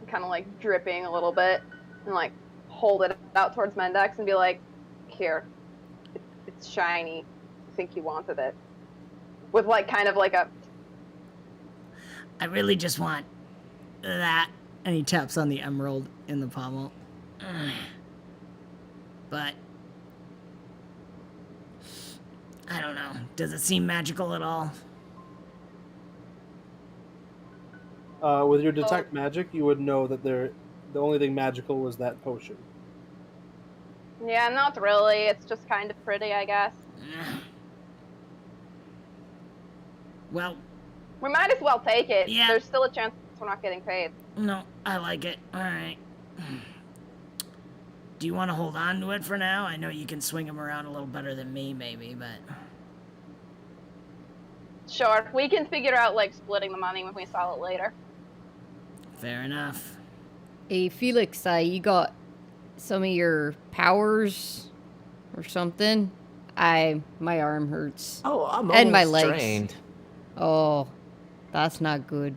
kind of like dripping a little bit, and like hold it out towards Mendex and be like, "Here, it's shiny. I think you wanted it." With like kind of like a. I really just want that. And he taps on the emerald in the pommel. But I don't know. Does it seem magical at all? With your detect magic, you would know that the only thing magical was that potion. Yeah, not really. It's just kind of pretty, I guess. Well, We might as well take it. Yeah. There's still a chance we're not getting paid. no, I like it. All right. Do you want to hold on to it for now? I know you can swing him around a little better than me, maybe, but... Sure, we can figure out like splitting the money when we sell it later. Fair enough. Hey, Felix, you got some of your powers or something? My arm hurts. Oh, I'm And my almost legs. drained. Oh, that's not good.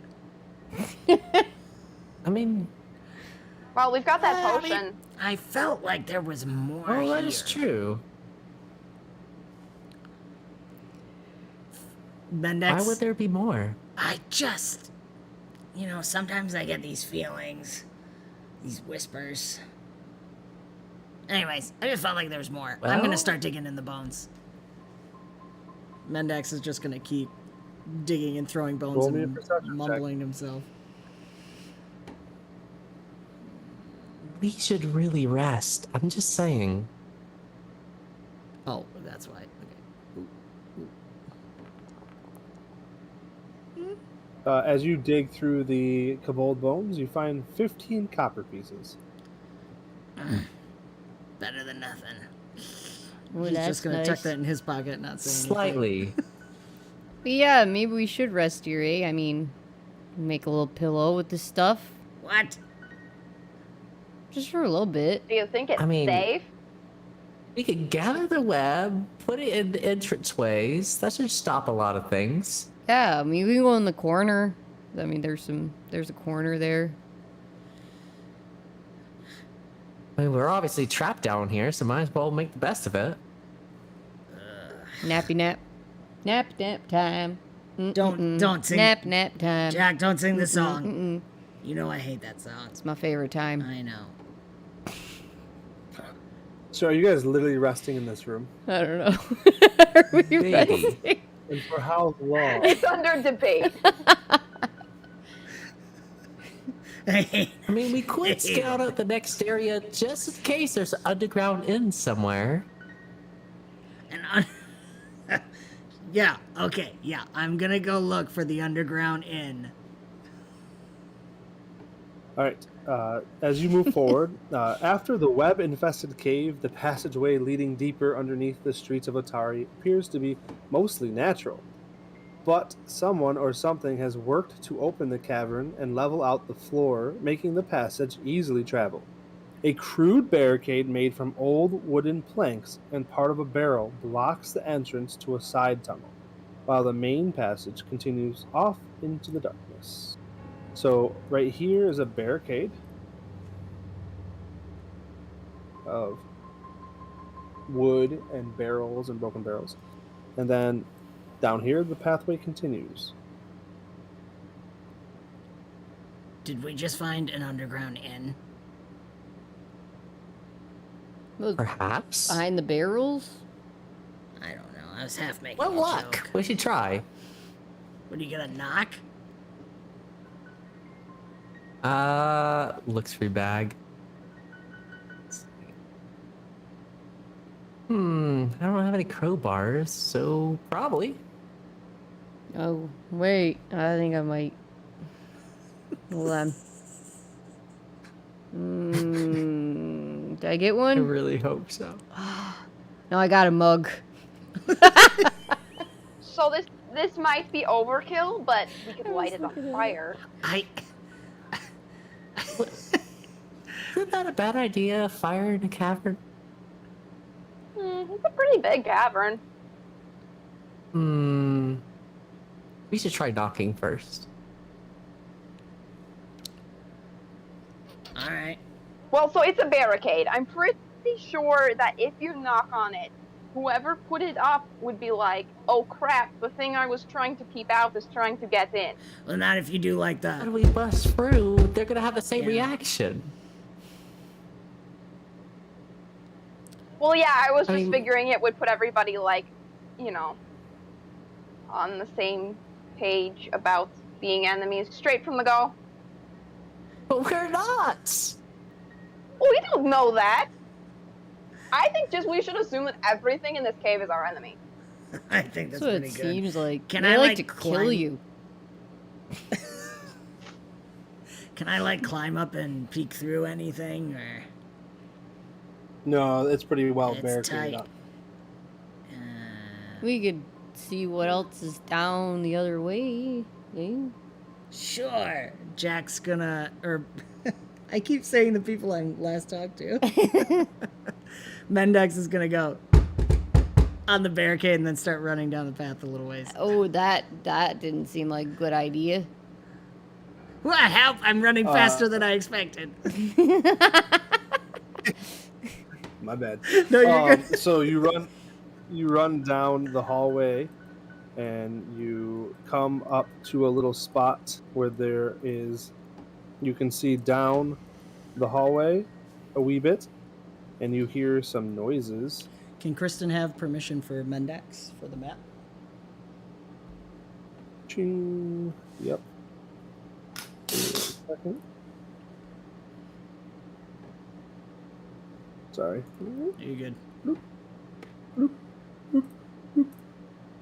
I mean, Well, we've got that I potion. mean, I felt like there was more oh, that here. is true. Mendex, Why would there be more? I just... You know, sometimes I get these feelings. These whispers. Anyways, I just felt like there was more. I'm gonna Well- start digging in the bones. Mendex is just gonna keep digging and throwing bones Roll me a and perception check. mumbling to himself. We should really rest. I'm just saying. Oh, that's why. Okay. As you dig through the kobold bones, you find 15 copper pieces. Better than nothing. Well, He's that's just gonna nice. tuck that in his pocket, not saying anything. Slightly. But yeah, maybe we should rest here, eh? I mean, make a little pillow with this stuff. What? Just for a little bit. Do you think it's I mean- safe? We could gather the web, put it in the entranceways. That should stop a lot of things. Yeah, I mean, we can go in the corner. I mean, there's a corner there. I mean, we're obviously trapped down here, so might as well make the best of it. Nappy nap. Nap time. Don't sing. Nap time. Jack, don't sing the song. Mm-mm. You know I hate that song. It's my favorite time. I know. So are you guys literally resting in this room? I don't know. Are we Maybe. resting? And for how long? It's under debate. I mean, we could scout out the next area just in case there's an underground inn somewhere. And yeah, okay, yeah. I'm gonna go look for the underground inn. All right. As you move forward, after the web-infested cave, the passageway leading deeper underneath the streets of Otari appears to be mostly natural. But someone or something has worked to open the cavern and level out the floor, making the passage easily traveled. A crude barricade made from old wooden planks and part of a barrel blocks the entrance to a side tunnel, while the main passage continues off into the darkness. So right here is a barricade of wood and barrels and broken barrels. And then down here, the pathway continues. Did we just find an underground inn? Those Perhaps? behind the barrels? I don't know. I was half making Well, a luck. joke. We should try. What, are you gonna knock? Looks free bag. I don't have any crowbars, so probably. Oh, wait. I think I might. Hold on. Did I get I one? really hope so. No, I got a mug. So this might be overkill, but we could light it on fire. Isn't that a bad idea? Fire in a cavern? It's a pretty big cavern. We should try knocking first. All right. Well, so it's a barricade. I'm pretty sure that if you knock on it, whoever put it up would be like, oh crap, the thing I was trying to keep out is trying to get in. Well, not if you do like How do that. we bust through? They're gonna have the same reaction. Well, yeah, I was I just mean- figuring it would put everybody, like, you know, on the same page about being enemies straight from the go. But we're not! Well, we don't know that. I think just we should assume that everything in this cave is our enemy. I think that's That's what pretty it good. seems like. Can They I, like like, to kill climb- you? Can I like climb up and peek through anything, or No, it's pretty well it's barricaded tight? up. We could see what else is down the other way. Eh? Sure. Jack's gonna, or I keep saying the people I last talked to. Mendex is gonna go on the barricade and then start running down the path a little ways. Oh, that didn't seem like a good idea. What help? I'm running faster than I expected. My bad. No, you're good. So you run down the hallway, and you come up to a little spot where you can see down the hallway a wee bit, and you hear some noises. Can Kristen have permission for Mendex for the map? Ching. Yep. Second. Sorry. You're good.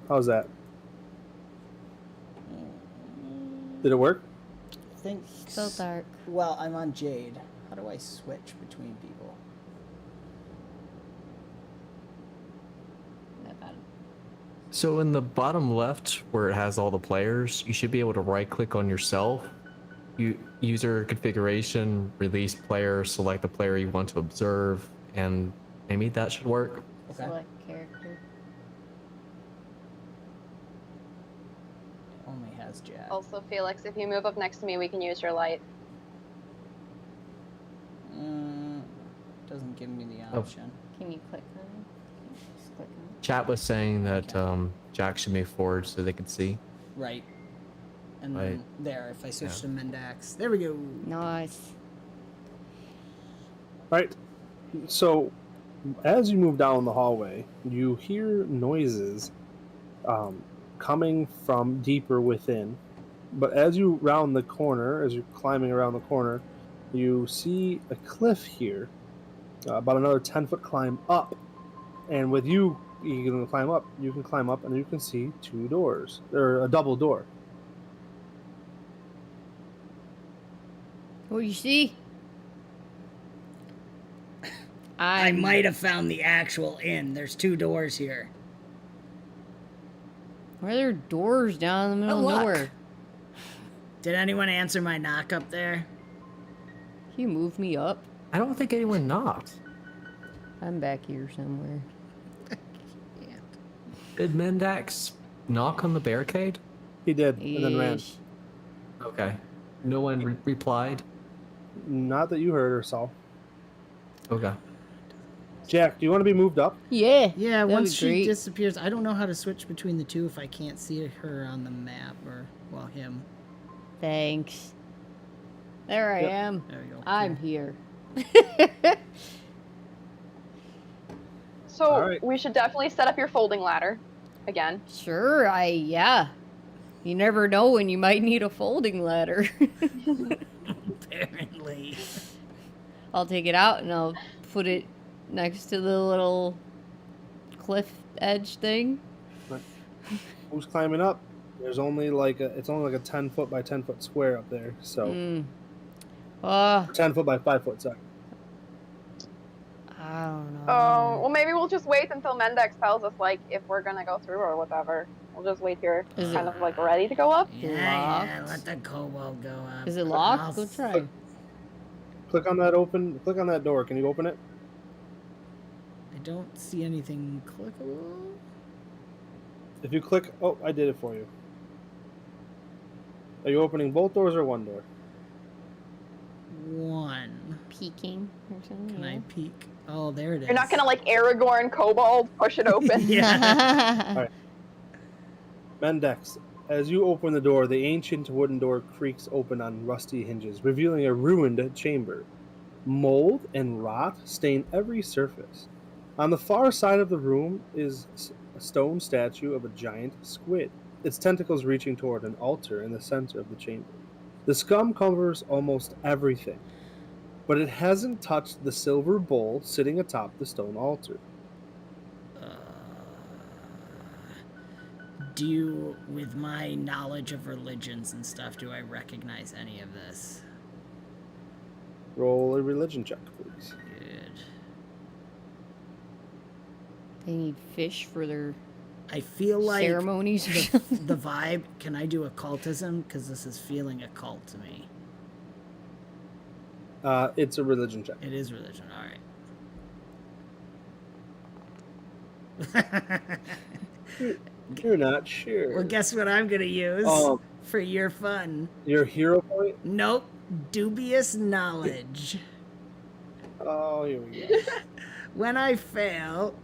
How's that? Did it work? I think So dark. Well, I'm on Jade. How do I switch between people? Not bad. So in the bottom left, where it has all the players, you should be able to right-click on yourself. User configuration, release player, select the player you want to observe, and maybe that should work. Okay. Select character. It only has Jack. Also, Felix, if you move up next to me, we can use your light. Doesn't give me the Oh. option. Can you click on it? Can you just click on it? Chat was saying that Jack should move forward so they can see. Right. And Right. then there, if I switch Yeah. to Mendax. There we go. Nice. Right. So, as you move down the hallway, you hear noises coming from deeper within. But as you round the corner, as you're climbing around the corner, you see a cliff here, about another 10-foot climb up. And with you can climb up, and you can see two doors, or a double door. What you see? I might have found the actual inn. There's two doors here. Why are there doors down in the middle of look. nowhere? Did anyone answer my knock up there? Can you move me up? I don't think anyone knocked. I'm back here somewhere. Did Mendax knock on the barricade? He did, and then ran. Yeesh. Okay. No one replied? Not that you heard or saw. Okay. Jack, do you want to be moved up? Yeah. Yeah, that'd once be she great. disappears, I don't know how to switch between the two if I can't see her on the map or, well, him. Thanks. There I Yep. am. There we go. I'm here. So All right. we should definitely set up your folding ladder again. Sure, yeah. You never know when you might need a folding ladder. Apparently. I'll take it out and I'll put it next to the little cliff edge thing. Who's climbing up? There's only like it's only like a 10-foot by 10-foot square up there. So 10-foot by 5-foot, sorry. I don't know. Oh, well, maybe we'll just wait until Mendex tells us, like, if we're gonna go through or whatever. We'll just wait here, Is kind of, like, ready to go up. Yeah, Locked. let the kobold go up. Is it locked? Go try. Click on that door. Can you open it? I don't see anything clickable. If you click, oh, I did it for you. Are you opening both doors or one door? One. Peeking or something. Can I peek? Oh, there it is. You're not gonna, like, Aragorn Kobold push it open. Yeah. All right. Mendex, as you open the door, the ancient wooden door creaks open on rusty hinges, revealing a ruined chamber. Mold and rot stain every surface. On the far side of the room is a stone statue of a giant squid, its tentacles reaching toward an altar in the center of the chamber. The scum covers almost everything, but it hasn't touched the silver bowl sitting atop the stone altar. With my knowledge of religions and stuff, do I recognize any of this? Roll a religion check, please. Good. They need fish for their I feel like ceremonies. the vibe. Can I do occultism? Because this is feeling occult to me. It's a religion check. It is religion. All right. You're not sure. Well, guess what I'm gonna use for your fun? Your hero point? Nope. Dubious knowledge. Oh, here we go. When I fail,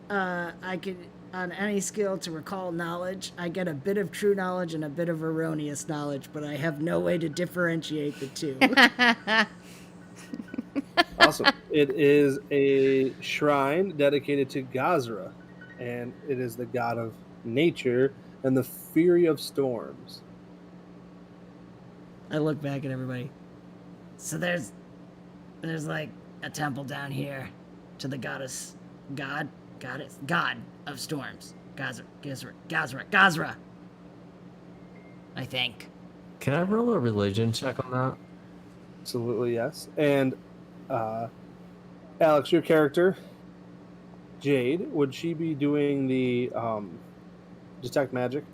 I can, on any skill to recall knowledge, I get a bit of true knowledge and a bit of erroneous knowledge, but I have no way to differentiate the two. Awesome. It is a shrine dedicated to 𝒂𝒎𝒄𝒂, and it is the god of nature and the fury of storms. I look back at everybody. So there's like a temple down here to the god of storms. 𝒂𝒎𝒄𝒂. I think. Can I roll a religion check on that? Absolutely, yes. And Alex, your character, Jade, would she be doing the detect magic?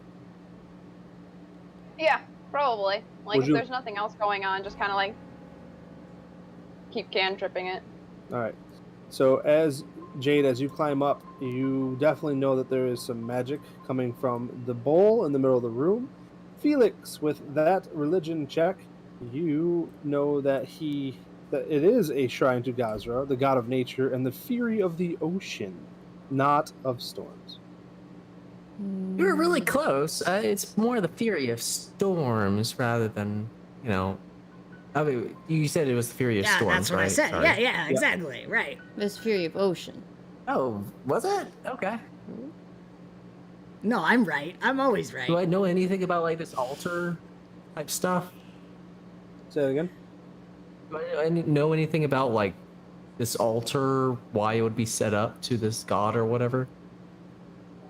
Yeah, probably. Like, Would if you- there's nothing else going on, just kind of, like, keep tripping it. All right. So as Jade, as you climb up, you definitely know that there is some magic coming from the bowl in the middle of the room. Felix, with that religion check, you know that it is a shrine to 𝒂𝒎𝒄𝒂, the god of nature and the fury of the ocean, not of storms. You were really close. It's more the fury of storms rather than, I mean, you said it was the fury of Yeah, storms, that's what right? I said. Sorry. Yeah, exactly. Right. This fury of ocean. Oh, was it? Okay. No, I'm right. I'm always right. Do I know anything about like this altar type stuff? Say that again. Do I know anything about like this altar? Why it would be set up to this god or whatever?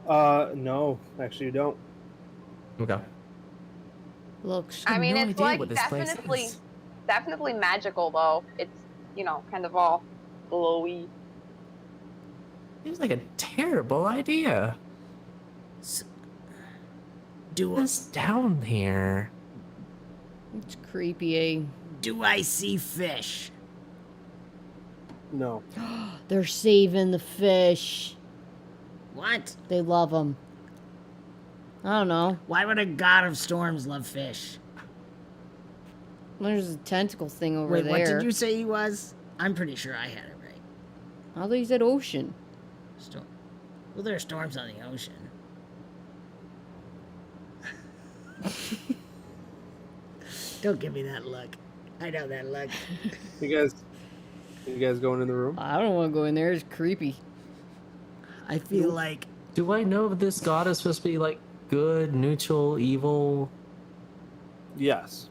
No, actually you don't. Okay. Looks. I mean, no it's idea like what this place definitely is. magical though. It's kind of all glowy. Seems like a terrible idea. Do What's down here? It's creepy, eh? do I see fish? No. They're saving the fish. What? They love them. I don't know. Why would a god of storms love fish? There's a tentacle thing over Wait, there. what did you say he was? I'm pretty sure I had it right. I thought you said ocean. Well, there are storms on the ocean. Don't give me that look. I know that look. You guys going in the room? I don't want to go in there. It's creepy. I feel like Do I know if this god is supposed to be like good, neutral, evil? Yes.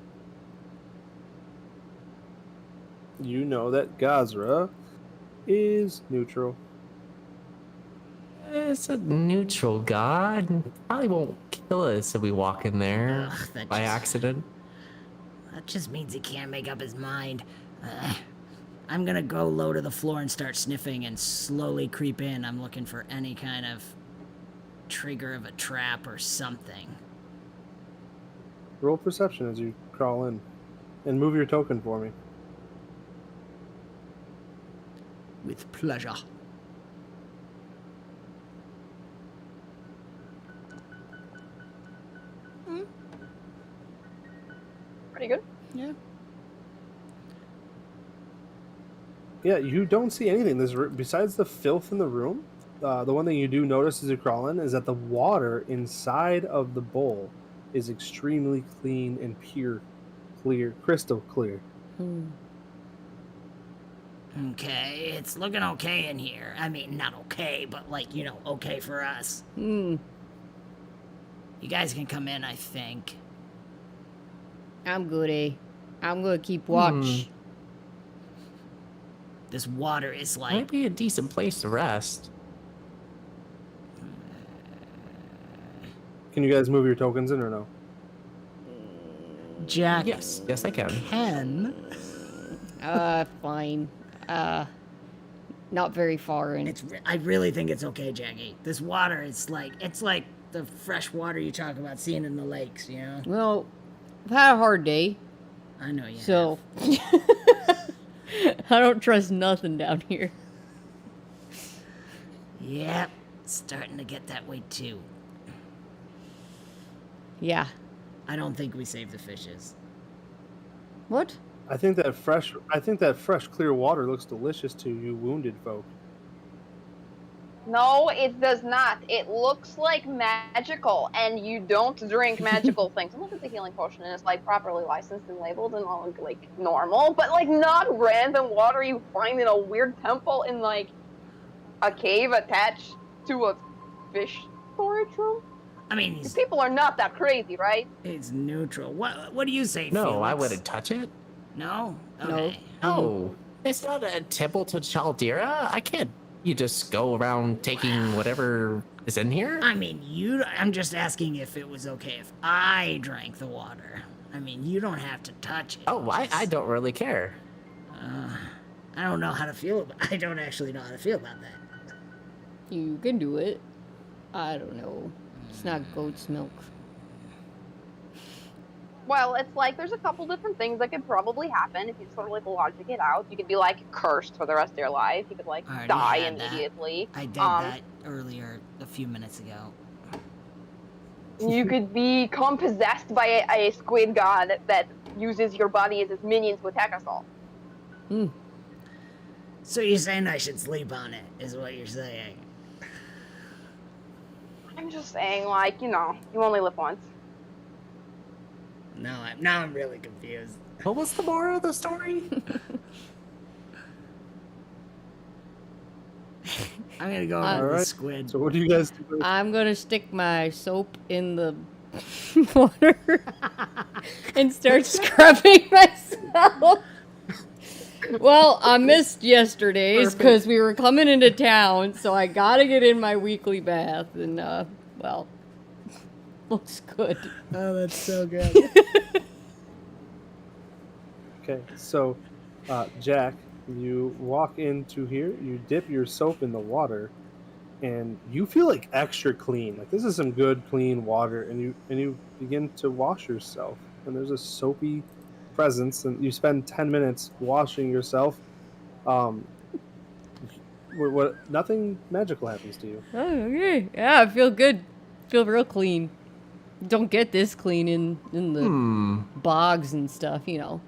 You know that 𝒂𝒎𝒄𝒂 is neutral. It's a neutral god. Probably won't Phyllis, if we walk in there Ugh, that by just- accident? That just means he can't make up his mind. I'm gonna go low to the floor and start sniffing and slowly creep in. I'm looking for any kind of trigger of a trap or something. Roll perception as you crawl in. And move your token for me. With pleasure. Pretty good. Yeah. Yeah, you don't see anything. Besides the filth in the room, the one thing you do notice as you crawl in is that the water inside of the bowl is extremely clean and pure, clear, crystal clear. Okay, it's looking okay in here. I mean, not okay, but like, you know, okay for us. Hmm. You guys can come in, I think. I'm good, eh? I'm gonna keep watch. This water is Might like... be a decent place to rest. Can you guys move your tokens in or no? Jack Yes, I can. can. Fine. Not very far in. I really think it's okay, Jackie. This water is like... It's like the fresh water you talk about seeing in the lakes, you know? Well, I've had a hard day, I know you so I don't trust nothing down here. Yep, starting to get that way too. Yeah. I don't think we saved the fishes. What? I think that fresh, clear water looks delicious to you wounded folk. No, it does not. It looks like magical, and you don't drink magical things. Unless it's a healing potion and it's like properly licensed and labeled and all like normal, but like not random water you find in a weird temple in like a cave attached to a fish storage room. I mean, These people are not that crazy, right? it's neutral. What do you say, No, Felix? I wouldn't touch it. No? Okay. No, it's not a temple to Chaldera. I can't. You just go around taking whatever is in here? I mean, I'm just asking if it was okay if I drank the water. I mean, you don't have to touch it. Oh, I don't really care. I don't know how to feel I don't actually know how to feel about that. You can do it. I don't know. It's not goat's milk. Well, it's like there's a couple different things that could probably happen if you sort of like logic it out. You could be like cursed for the rest of your life. You could like I already die had that. immediately. I did that earlier, a few minutes ago. You could become possessed by a squid god that uses your body as its minions to attack us all. So you're saying I should sleep on it, is what you're saying? I'm just saying, like, you know, you only live once. No, now I'm really confused. What was the moral of the story? I'm gonna go over All the right. squid. So what do you guys do? I'm gonna stick my soap in the water and start scrubbing myself. Well, I missed yesterday's because we were coming into town, so I gotta get in my weekly bath, and well, looks good. Oh, that's so good. Okay, so Jack, you walk into here, you dip your soap in the water, and you feel like extra clean. Like this is some good clean water, and you begin to wash yourself, and there's a soapy presence, and you spend 10 minutes washing yourself. Nothing magical happens to you. Oh, okay. Yeah, I feel good. Feel real clean. Don't get this clean in the bogs and stuff, you know.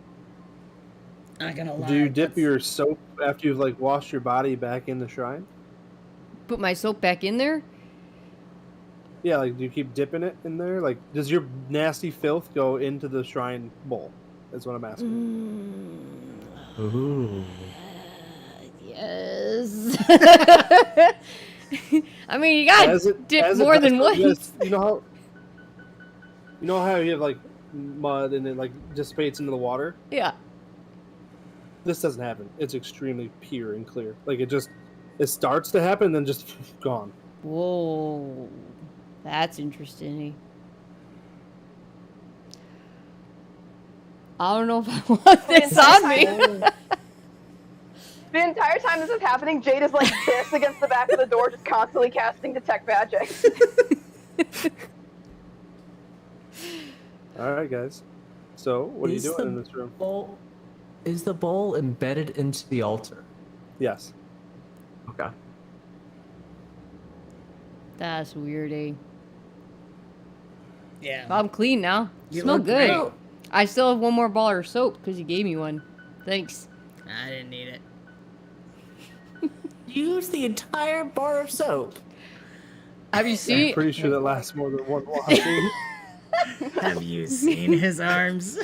Not gonna lie. Do you dip that's- your soap after you've like washed your body back in the shrine? Put my soap back in there. Yeah, like do you keep dipping it in there? Like does your nasty filth go into the shrine bowl? That's what I'm asking. Ooh. Yes. I mean, you gotta dip more than once. You know how you have like mud and it like dissipates into the water? Yeah. This doesn't happen. It's extremely pure and clear. Like it starts to happen and then just gone. Whoa. That's interesting. I don't know if I want this on me. The entire time this is happening, Jade is like this against the back of the door, just constantly casting Detect Magic. All right, guys. So, what are you Is doing the in this room? Is the bowl embedded into the altar? Yes. Okay. That's weird, eh? Yeah. I'm clean now. You Smell look good. great. I still have one more bar of soap because you gave me one. Thanks. I didn't need it. Use the entire bar of soap. Have you I'm seen? pretty sure that lasts more than one washing. Have you seen his arms?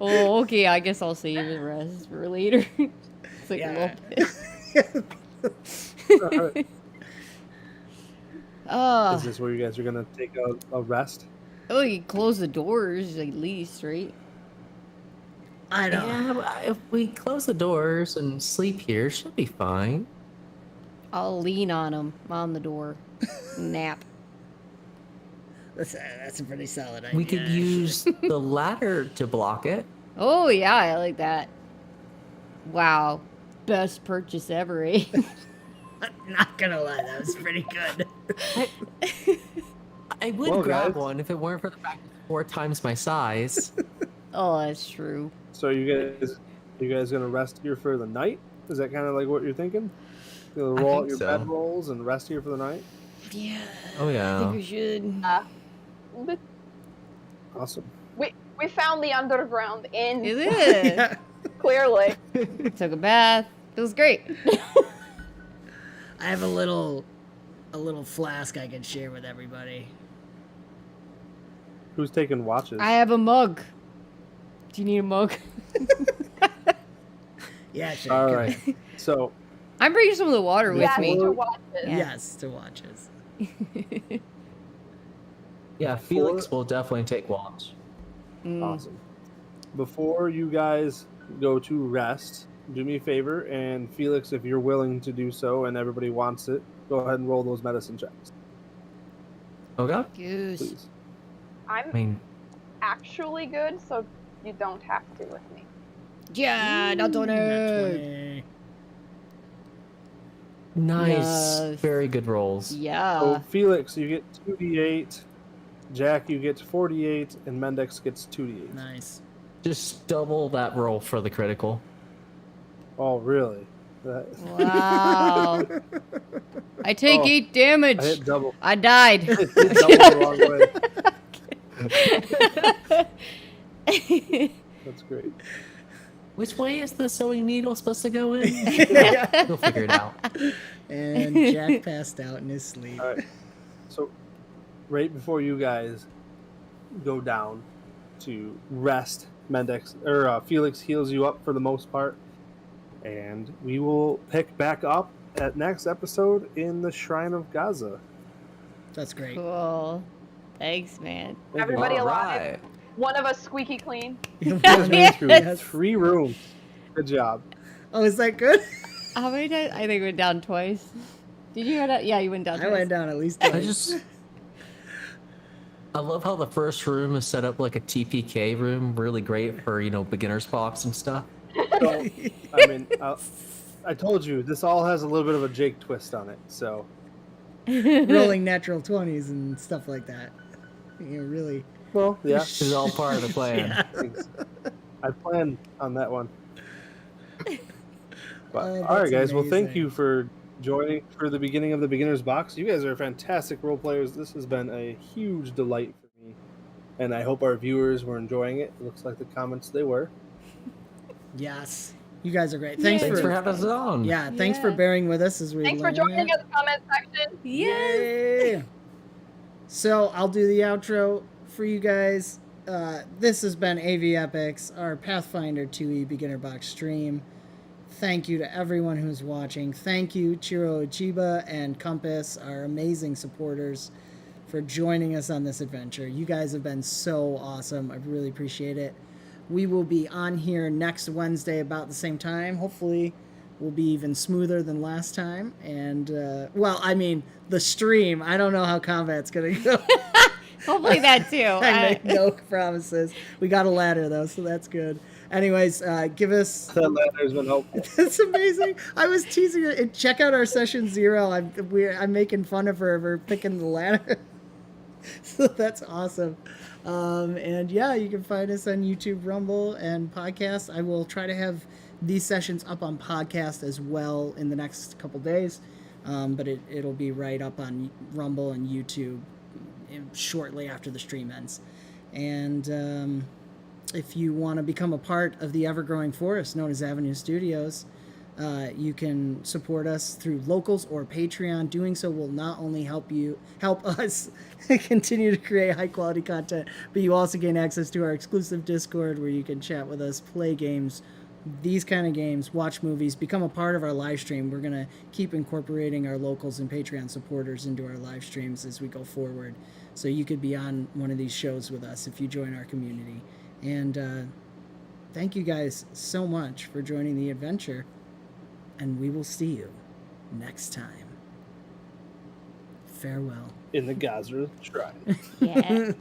Oh, okay. I guess I'll save the rest for later. It's like a Yeah. little bit. All right. Oh, Is this where you guys are gonna take a rest? oh, you close the doors at least, right? I know. Yeah, but if we close the doors and sleep here, should be fine. I'll lean on them on the door, nap. That's a pretty solid idea. We could use the ladder to block it. Oh yeah, I like that. Wow, best purchase ever, eh? I'm not gonna lie, that was pretty good. I would Well, grab guys. one if it weren't for the fact it's 4 times my size. Oh, that's true. So you guys gonna rest here for the night? Is that kind of like what you're thinking? You'll I roll out think your so. bed rolls and rest here for the night. Yeah. Oh I yeah. think we should. But Awesome. we found the underground inn, Is it? Yeah. clearly. Took a bath. It was great. I have a little flask I can share with everybody. Who's taking watches? I have a mug. Do you need a mug? Yeah, sure. All come right. here. So I'm bringing some of the water with Yeah, me. to watch it. Yeah. Yes, to watches. Yeah, Felix will definitely take watch. Mm. awesome. Before you guys go to rest, do me a favor, and Felix, if you're willing to do so, and everybody wants it, go ahead and roll those medicine checks, Okay. Goose. please. I I'm mean, actually good, so you don't have to with me. Yeah, not on Nat it. 20. nice. Yes. Very good rolls. Yeah. So Felix, you get 2d8. Jack, you get 48, and Mendex gets 2d8. Nice. Just double that roll for the critical. Oh, really? That, Wow. I take Oh, 8 damage. I hit double. I died. I hit double the wrong way. That's great. Which way is the sewing needle supposed to go in? Yeah. We'll figure it out. And Jack passed out in his sleep. All right. So, right before you guys go down to rest, Felix heals you up for the most part, and we will pick back up at next episode in the Shrine of Gaza. That's great. Cool. Thanks, man. Thank you. Everybody All alive. right. One of us squeaky clean. You guys made it through Yes. 3 rooms. Good job. Oh, is that good? How many times? I think we went down twice. Did you go down? Yeah, you went down I twice. went down at least I twice. love how the first room is set up like a TPK room, really great for, beginner's box and stuff. So, I mean, I told you, this all has a little bit of a Jake twist on it, so... Rolling natural 20s and stuff like that. Really. Well, yeah. This is all part of the plan. Yeah. Thanks. I planned on that one. But, Oh, all right, that's guys. Well, thank amazing. you for joining for the beginning of the Beginner's Box. You guys are fantastic role players. This has been a huge delight for me, and I hope our viewers were enjoying it. It looks like the comments they were. Yes. You guys are great. Thanks Thanks for for having us on. Yeah, thanks for Yeah. bearing with us as we Thanks for learn joining it. in the comment section. Yes. Yay! So I'll do the outro for you guys. This has been AV Epochs, our Pathfinder 2e Beginner Box stream. Thank you to everyone who's watching. Thank you, Chiro Chiba and Compass, our amazing supporters, for joining us on this adventure. You guys have been so awesome. I really appreciate it. We will be on here next Wednesday about the same time. Hopefully, we'll be even smoother than last time. And, well, I mean, the stream. I don't know how combat's going to go. Hopefully that too. I make no promises. We got a ladder though, so that's good. Anyways, give us. That ladder's been helpful. That's amazing. I was teasing her. Check out our session 0. I'm making fun of her for picking the ladder. So that's awesome. And yeah, you can find us on YouTube, Rumble, and podcast. I will try to have these sessions up on podcast as well in the next couple days. But it'll be right up on Rumble and YouTube shortly after the stream ends. And if you want to become a part of the ever-growing forest known as Avenue Studios, you can support us through locals or Patreon. Doing so will not only help us continue to create high-quality content, but you also gain access to our exclusive Discord where you can chat with us, play games, these kind of games, watch movies, become a part of our live stream. We're going to keep incorporating our locals and Patreon supporters into our live streams as we go forward. So you could be on one of these shows with us if you join our community. And thank you guys so much for joining the adventure. And we will see you next time. Farewell. In the Ghazra Shrine. Yeah.